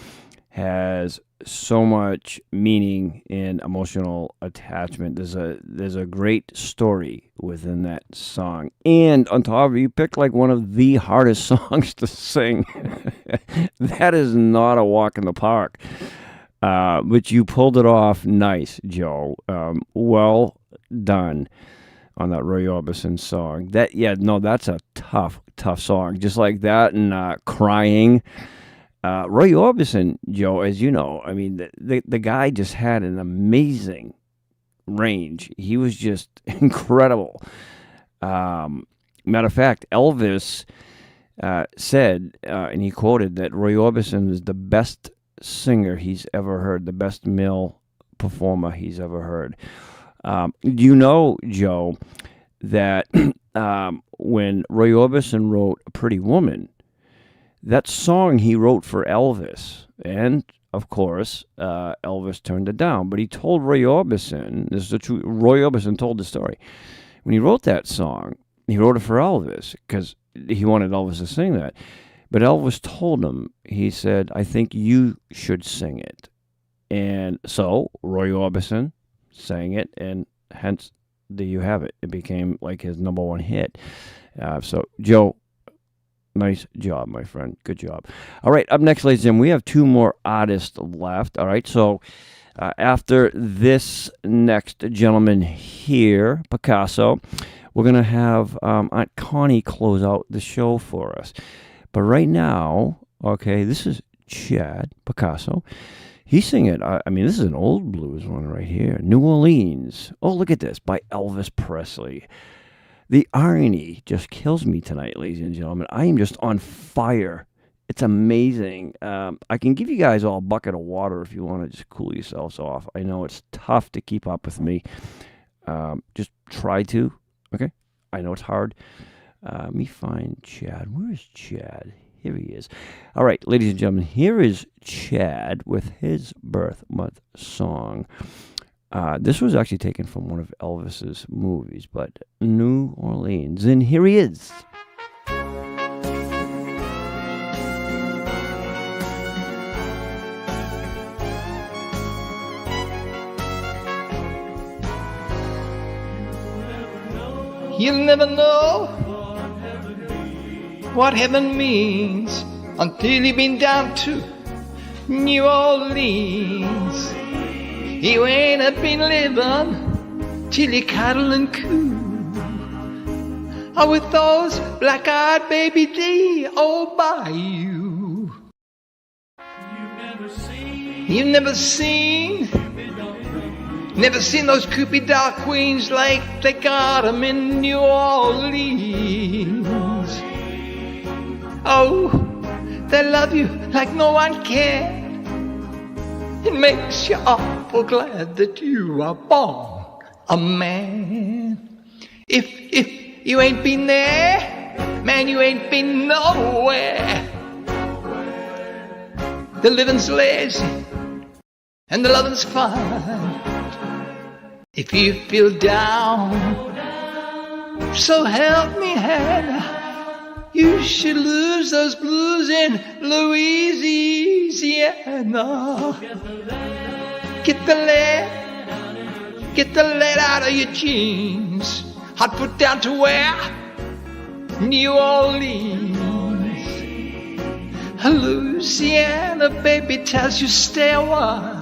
has so much meaning and emotional attachment. There's a great story within that song. And on top of it, you picked like one of the hardest songs to sing. That is not a walk in the park. But you pulled it off nice, Joe. Well done on that Roy Orbison song. That's a tough song. Just like that and Crying. Roy Orbison, Joe, as you know, I mean, the guy just had an amazing range. He was just incredible. Matter of fact, Elvis said, and he quoted that Roy Orbison is the best singer he's ever heard, the best male performer he's ever heard. Do you know, Joe, that when Roy Orbison wrote A Pretty Woman, that song he wrote for Elvis, and of course, Elvis turned it down. But he told Roy Orbison, this is the truth, Roy Orbison told the story. When he wrote that song, he wrote it for Elvis because he wanted Elvis to sing that. But Elvis told him, he said, I think you should sing it. And so Roy Orbison sang it, and hence there you have it. It became like his number one hit. So, Joe, nice job, my friend. Good job. All right, up next, ladies and gentlemen, we have two more artists left. All right, so after this next gentleman here, Picasso, we're going to have Aunt Connie close out the show for us. But right now, okay, this is Chad Picasso. He's singing, I mean, this is an old blues one right here. New Orleans. Oh, look at this, by Elvis Presley. The irony just kills me tonight, ladies and gentlemen. I am just on fire. It's amazing. I can give you guys all a bucket of water if you want to just cool yourselves off. I know it's tough to keep up with me. Just try to, okay? I know it's hard. Let me find Chad. Where is Chad? Here he is. All right, ladies and gentlemen, here is Chad with his birth month song. This was actually taken from one of Elvis's movies, but New Orleans. And here he is. You'll never know what heaven means until you've been down to New Orleans. You ain't been living till you cuddle and coo. Oh, with those black-eyed baby D all by you. You've never seen those Cupid dark queens like they got 'em in New Orleans. Oh, they love you like no one can. It makes you awful glad that you are born a man. If you ain't been there, man, you ain't been nowhere. The living's lazy and the loving's fine. If you feel down, so help me, Hannah, you should lose those blues in Louisiana. Get the lead out of your jeans. Hot foot down to where? New Orleans. Louisiana, baby, tells you stay a while.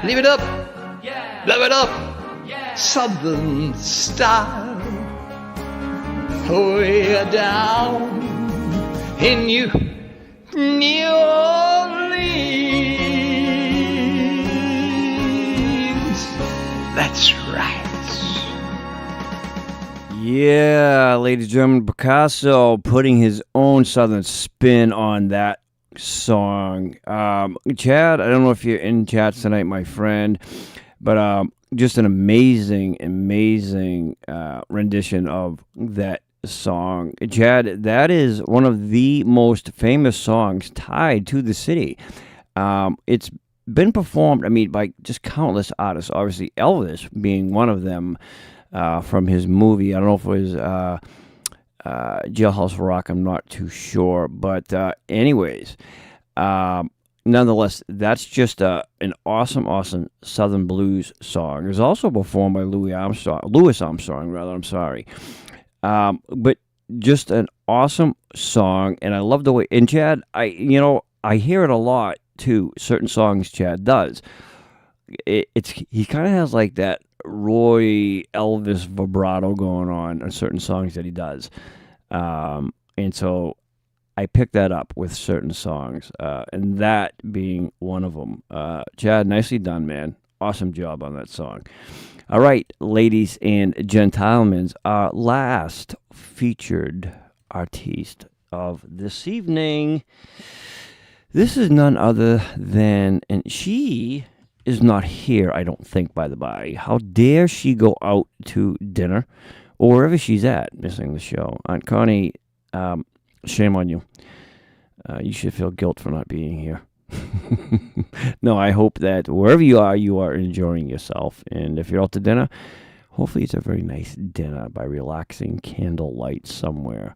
Leave it up, blow it up, Southern style. Way down in New Orleans. That's right. Yeah, ladies and gentlemen, Picasso putting his own southern spin on that song. Chad, I don't know if you're in chat tonight, my friend, but just an amazing rendition of that song. Chad, that is one of the most famous songs tied to the city. It's been performed, I mean, by just countless artists, obviously Elvis being one of them, from his movie. I don't know if it was Jailhouse Rock, I'm not too sure, but anyways, nonetheless, that's just an awesome Southern blues song. It was also performed by Louis Armstrong, I'm sorry. But just an awesome song, and I love the way. And Chad, I hear it a lot too. Certain songs Chad does. He kind of has like that Roy Elvis vibrato going on certain songs that he does, and so I picked that up with certain songs, and that being one of them. Chad, nicely done, man. Awesome job on that song. All right, ladies and gentlemen, our last featured artiste of this evening. This is none other than, and she is not here, I don't think, by the by. How dare she go out to dinner or wherever she's at, missing the show. Aunt Connie, shame on you. You should feel guilt for not being here. No, I hope that wherever you are enjoying yourself. And if you're out to dinner, hopefully it's a very nice dinner by relaxing candlelight somewhere.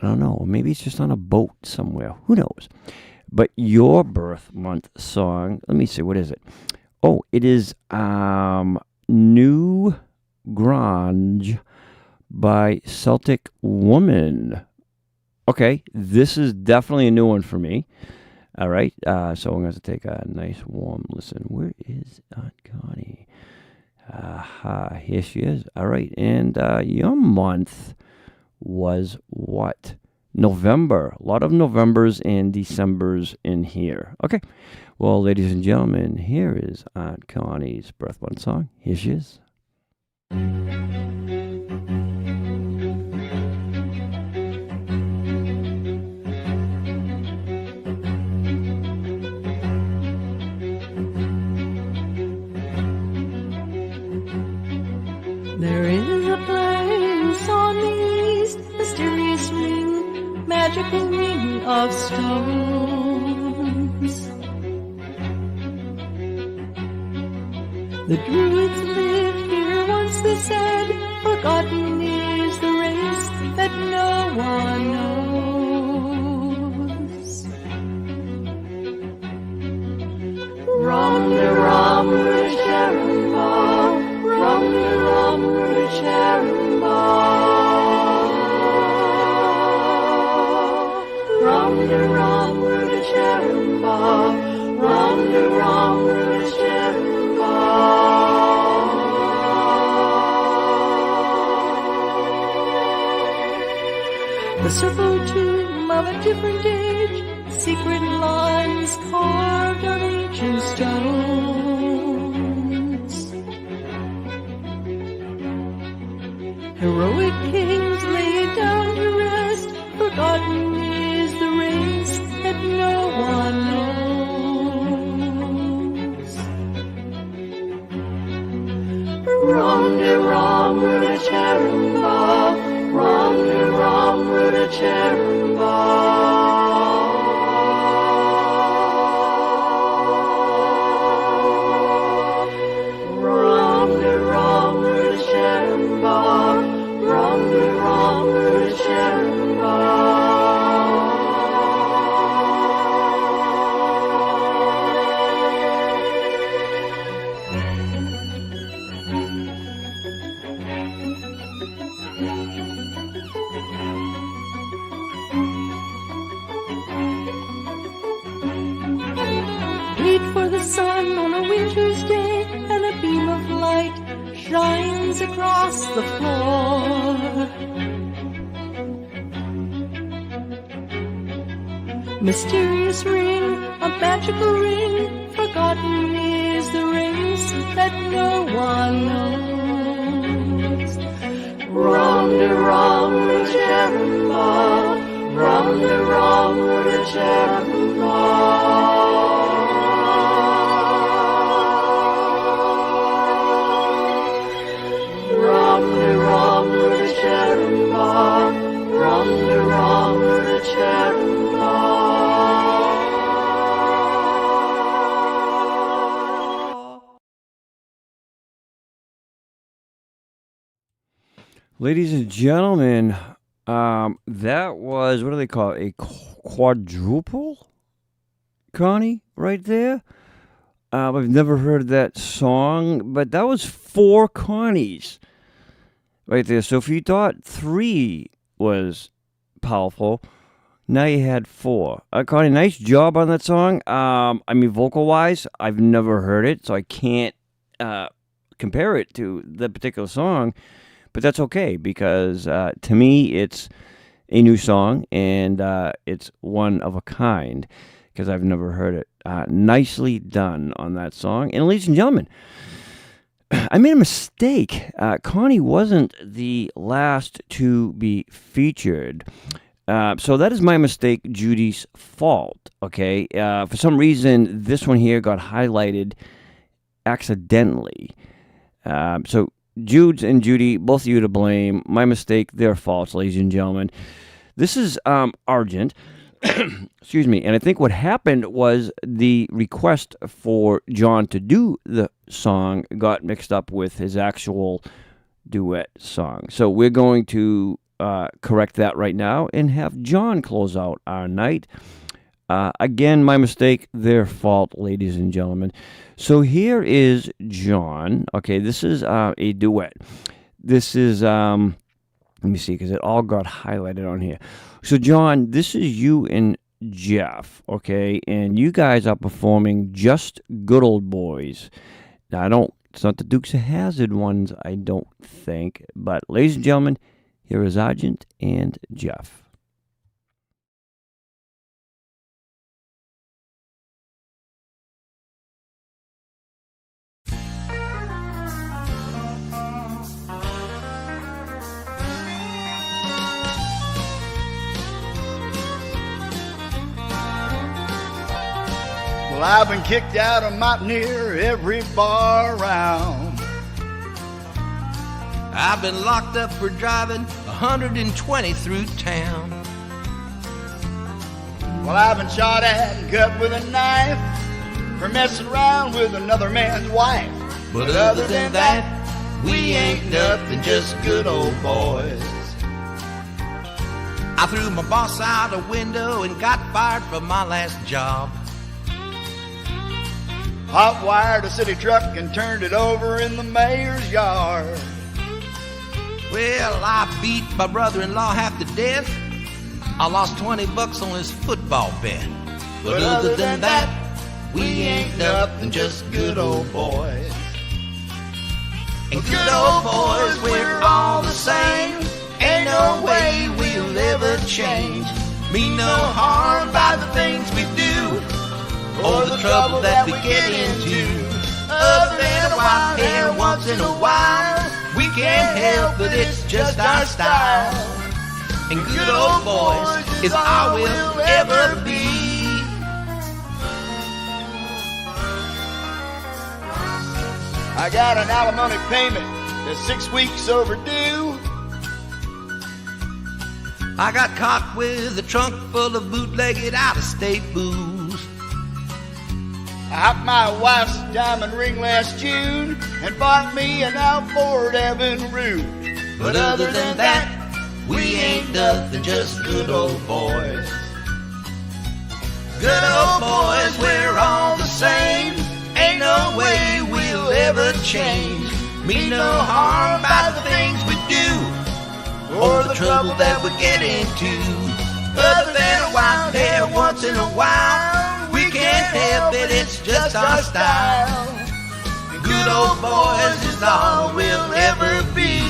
I don't know. Maybe it's just on a boat somewhere. Who knows? But your birth month song, let me see, what is it? Oh, it is New Grange by Celtic Woman. Okay, this is definitely a new one for me. All right, so I'm going to take a nice warm listen. Where is Aunt Connie? Aha, here she is. All right, and your month was what? November. A lot of Novembers and Decembers in here. Okay, well, ladies and gentlemen, here is Aunt Connie's Breath One song. Here she is. There is a place on the east, mysterious ring, magical ring of stones. The druids lived here once, they said, forgotten is the race that no one knows. Rum-de rum-de-sherumba, rum-de-rum-de-sherumba, rum-de-rum-de-sherumba, rum-de-rum-de-sherumba. The circle tomb of a different age, secret lines carved on ancient stones. Heroic kings lay down to rest, forgotten is the race that no one knows. Rum-de-rum-de-cherumba, rum-de-rum-de-cherumba. Rum-de-rum-de-cherumba, rum-de-rum-de-cherumba. Wait for the sun on a winter's day, and a beam of light shines across the floor. Mysterious ring, a magical ring, forgotten is the race that no one knows. Rum-de-rum-de-cherumba, rum-de-rum-de-cherumba. Rum-de-rum-de-cherumba, rum-de-rum-de-cherumba. Ladies and gentlemen, that was, what do they call it, a quadruple, Connie, right there? I've never heard that song, but that was 4 Connies right there. So if you thought 3 was powerful, now you had 4. Connie, nice job on that song. I mean, vocal-wise, I've never heard it, so I can't compare it to the particular song. But that's okay, because to me, it's a new song, and it's one of a kind, because I've never heard it. Nicely done on that song. And ladies and gentlemen, I made a mistake. Connie wasn't the last to be featured. So that is my mistake, Judy's fault, okay? For some reason, this one here got highlighted accidentally. So Judes and Judy, both of you to blame. My mistake, their faults, ladies and gentlemen. This is Argent. Excuse me. And I think what happened was the request for John to do the song got mixed up with his actual duet song. So we're going to correct that right now and have John close out our night. Again, my mistake, their fault, ladies and gentlemen. So here is John. Okay, this is a duet. This is Let me see, because it all got highlighted on here. So, John, this is you and Jeff, okay? And you guys are performing Just Good Old Boys. Now, it's not the Dukes of Hazzard ones, I don't think. But, ladies and gentlemen, here is Argent and Jeff. Well, I've been kicked out of my near every bar around. I've been locked up for driving 120 through town. Well, I've been shot at and cut with a knife for messing around with another man's wife. But other than that, we ain't nothing, just good old boys. I threw my boss out a window and got fired from my last job. Hot-wired a city truck and turned it over in the mayor's yard. Well, I beat my brother-in-law half to death. I lost $20 on his football bet. But other than that, we ain't nothing, just good old boys. And good old boys, we're all the same. Ain't no way we'll ever change. Mean no harm by the things we do, or the trouble that we get into. Other than a wild hair once in a while, we can't help it, it's just our style. And good old boys is all we'll ever be. I got an alimony payment that's 6 weeks overdue. I got caught with a trunk full of bootlegged out-of-state booze. I hopped my wife's diamond ring last June and bought me an outboard Evinrude. But other than that, we ain't nothing, just good old boys. Good old boys, we're all the same. Ain't no way we'll ever change. Mean no harm by the things we do, or the trouble that we get into. Other than a wild hair once in a while, we can't help it, it's just our style. Good old boys is all we'll ever be.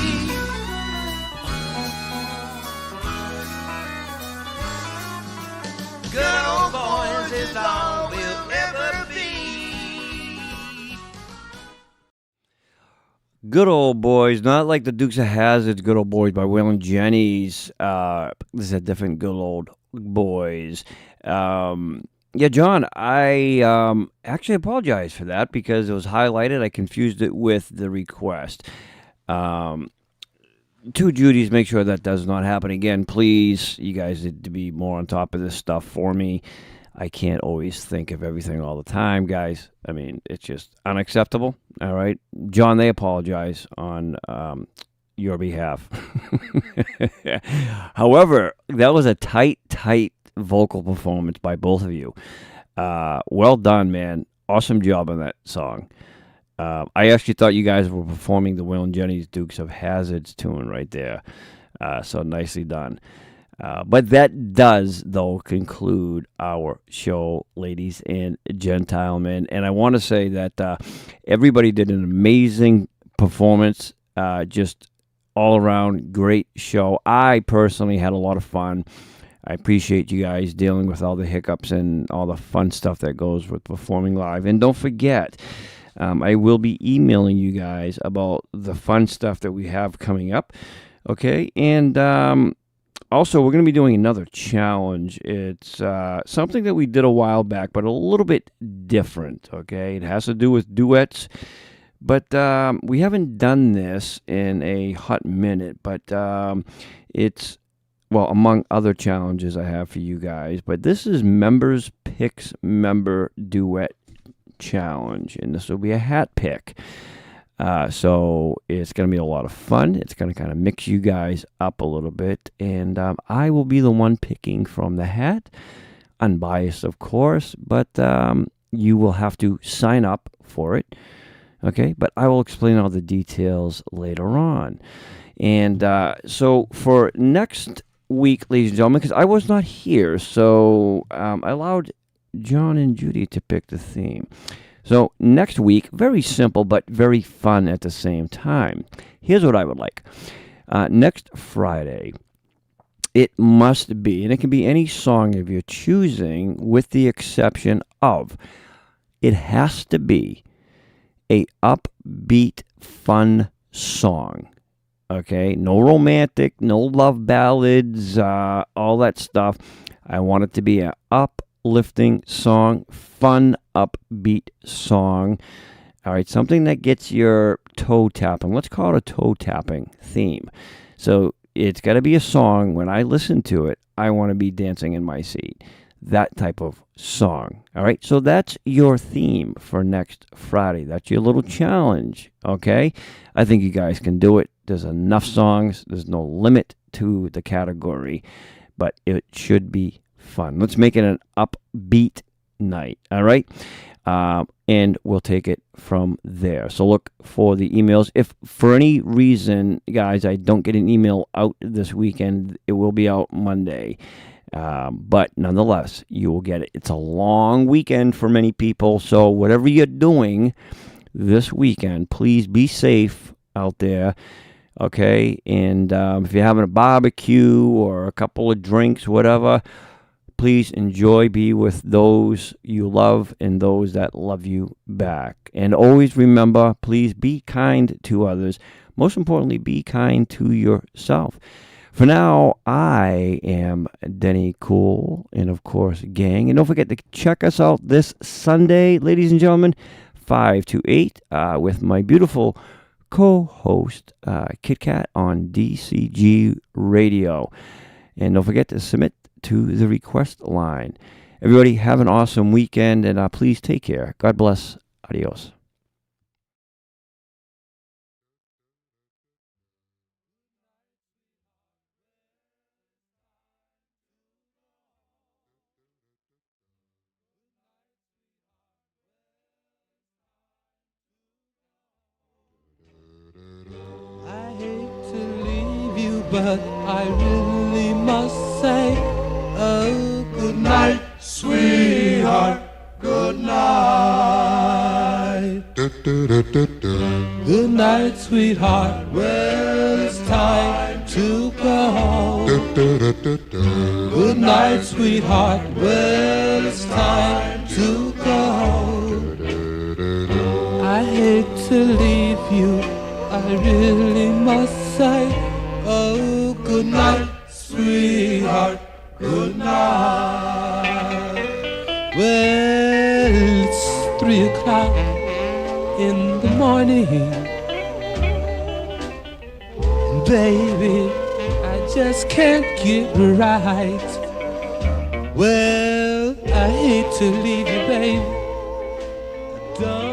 Good old boys is all we'll ever be. Good Old Boys, not like the Dukes of Hazzard's Good Old Boys by Waylon Jennings. This is a different Good Old Boys. Yeah, John, I actually apologize for that because it was highlighted. I confused it with the request. To Judy's, make sure that does not happen again. Please, you guys need to be more on top of this stuff for me. I can't always think of everything all the time, guys. I mean, it's just unacceptable, all right? John, they apologize on your behalf. However, that was a tight vocal performance by both of you. Well done, man. Awesome job on that song. I actually thought you guys were performing the Waylon Jennings Dukes of Hazzard's tune right there. So nicely done. But that does, though, conclude our show, ladies and gentlemen. And I want to say that everybody did an amazing performance, just all around great show. I personally had a lot of fun. I appreciate you guys dealing with all the hiccups and all the fun stuff that goes with performing live. And don't forget, I will be emailing you guys about the fun stuff that we have coming up. Okay, and also we're going to be doing another challenge. It's something that we did a while back, but a little bit different. Okay, it has to do with duets, but we haven't done this in a hot minute. But it's, well, among other challenges I have for you guys. But this is Members Picks Member Duet Challenge, and this will be a hat pick. So it's going to be a lot of fun. It's going to kind of mix you guys up a little bit. And I will be the one picking from the hat. Unbiased, of course. But you will have to sign up for it. Okay? But I will explain all the details later on. And so for next week, ladies and gentlemen, because I was not here, so I allowed John and Judy to pick the theme. So next week, very simple but very fun at the same time. Here's what I would like. Next Friday, it must be, and it can be any song of your choosing, with the exception of, it has to be a upbeat, fun song. Okay? No romantic, no love ballads, all that stuff. I want it to be an uplifting song, fun, upbeat song. All right, something that gets your toe tapping. Let's call it a toe tapping theme. So it's got to be a song, when I listen to it, I want to be dancing in my seat. That type of song. All right, so that's your theme for next Friday. That's your little challenge, okay? I think you guys can do it. There's enough songs. There's no limit to the category, but it should be fun. Let's make it an upbeat night, all right? And we'll take it from there. So look for the emails. If for any reason, guys, I don't get an email out this weekend, it will be out Monday. But nonetheless, you will get it. It's a long weekend for many people. So whatever you're doing this weekend, please be safe out there. Okay. And if you're having a barbecue or a couple of drinks, whatever, please enjoy, be with those you love and those that love you back. And always remember, please be kind to others. Most importantly, be kind to yourself. For now, I am Denny Cool, and of course, gang. And don't forget to check us out this Sunday, ladies and gentlemen, 5 to 8, with my beautiful co-host, Kit Kat, on DCG Radio. And don't forget to submit to the request line. Everybody have an awesome weekend, and please take care. God bless. Adios. I hate to leave you, but I really must say, oh, good night, sweetheart, good night. Good night, sweetheart, well, it's time to go. Good night, sweetheart, well, it's time to go. I hate to leave you, I really must say, oh, good night, sweetheart, good night. Well, it's 3 o'clock in the morning, baby, I just can't get right. Well, I hate to leave you, baby. I don't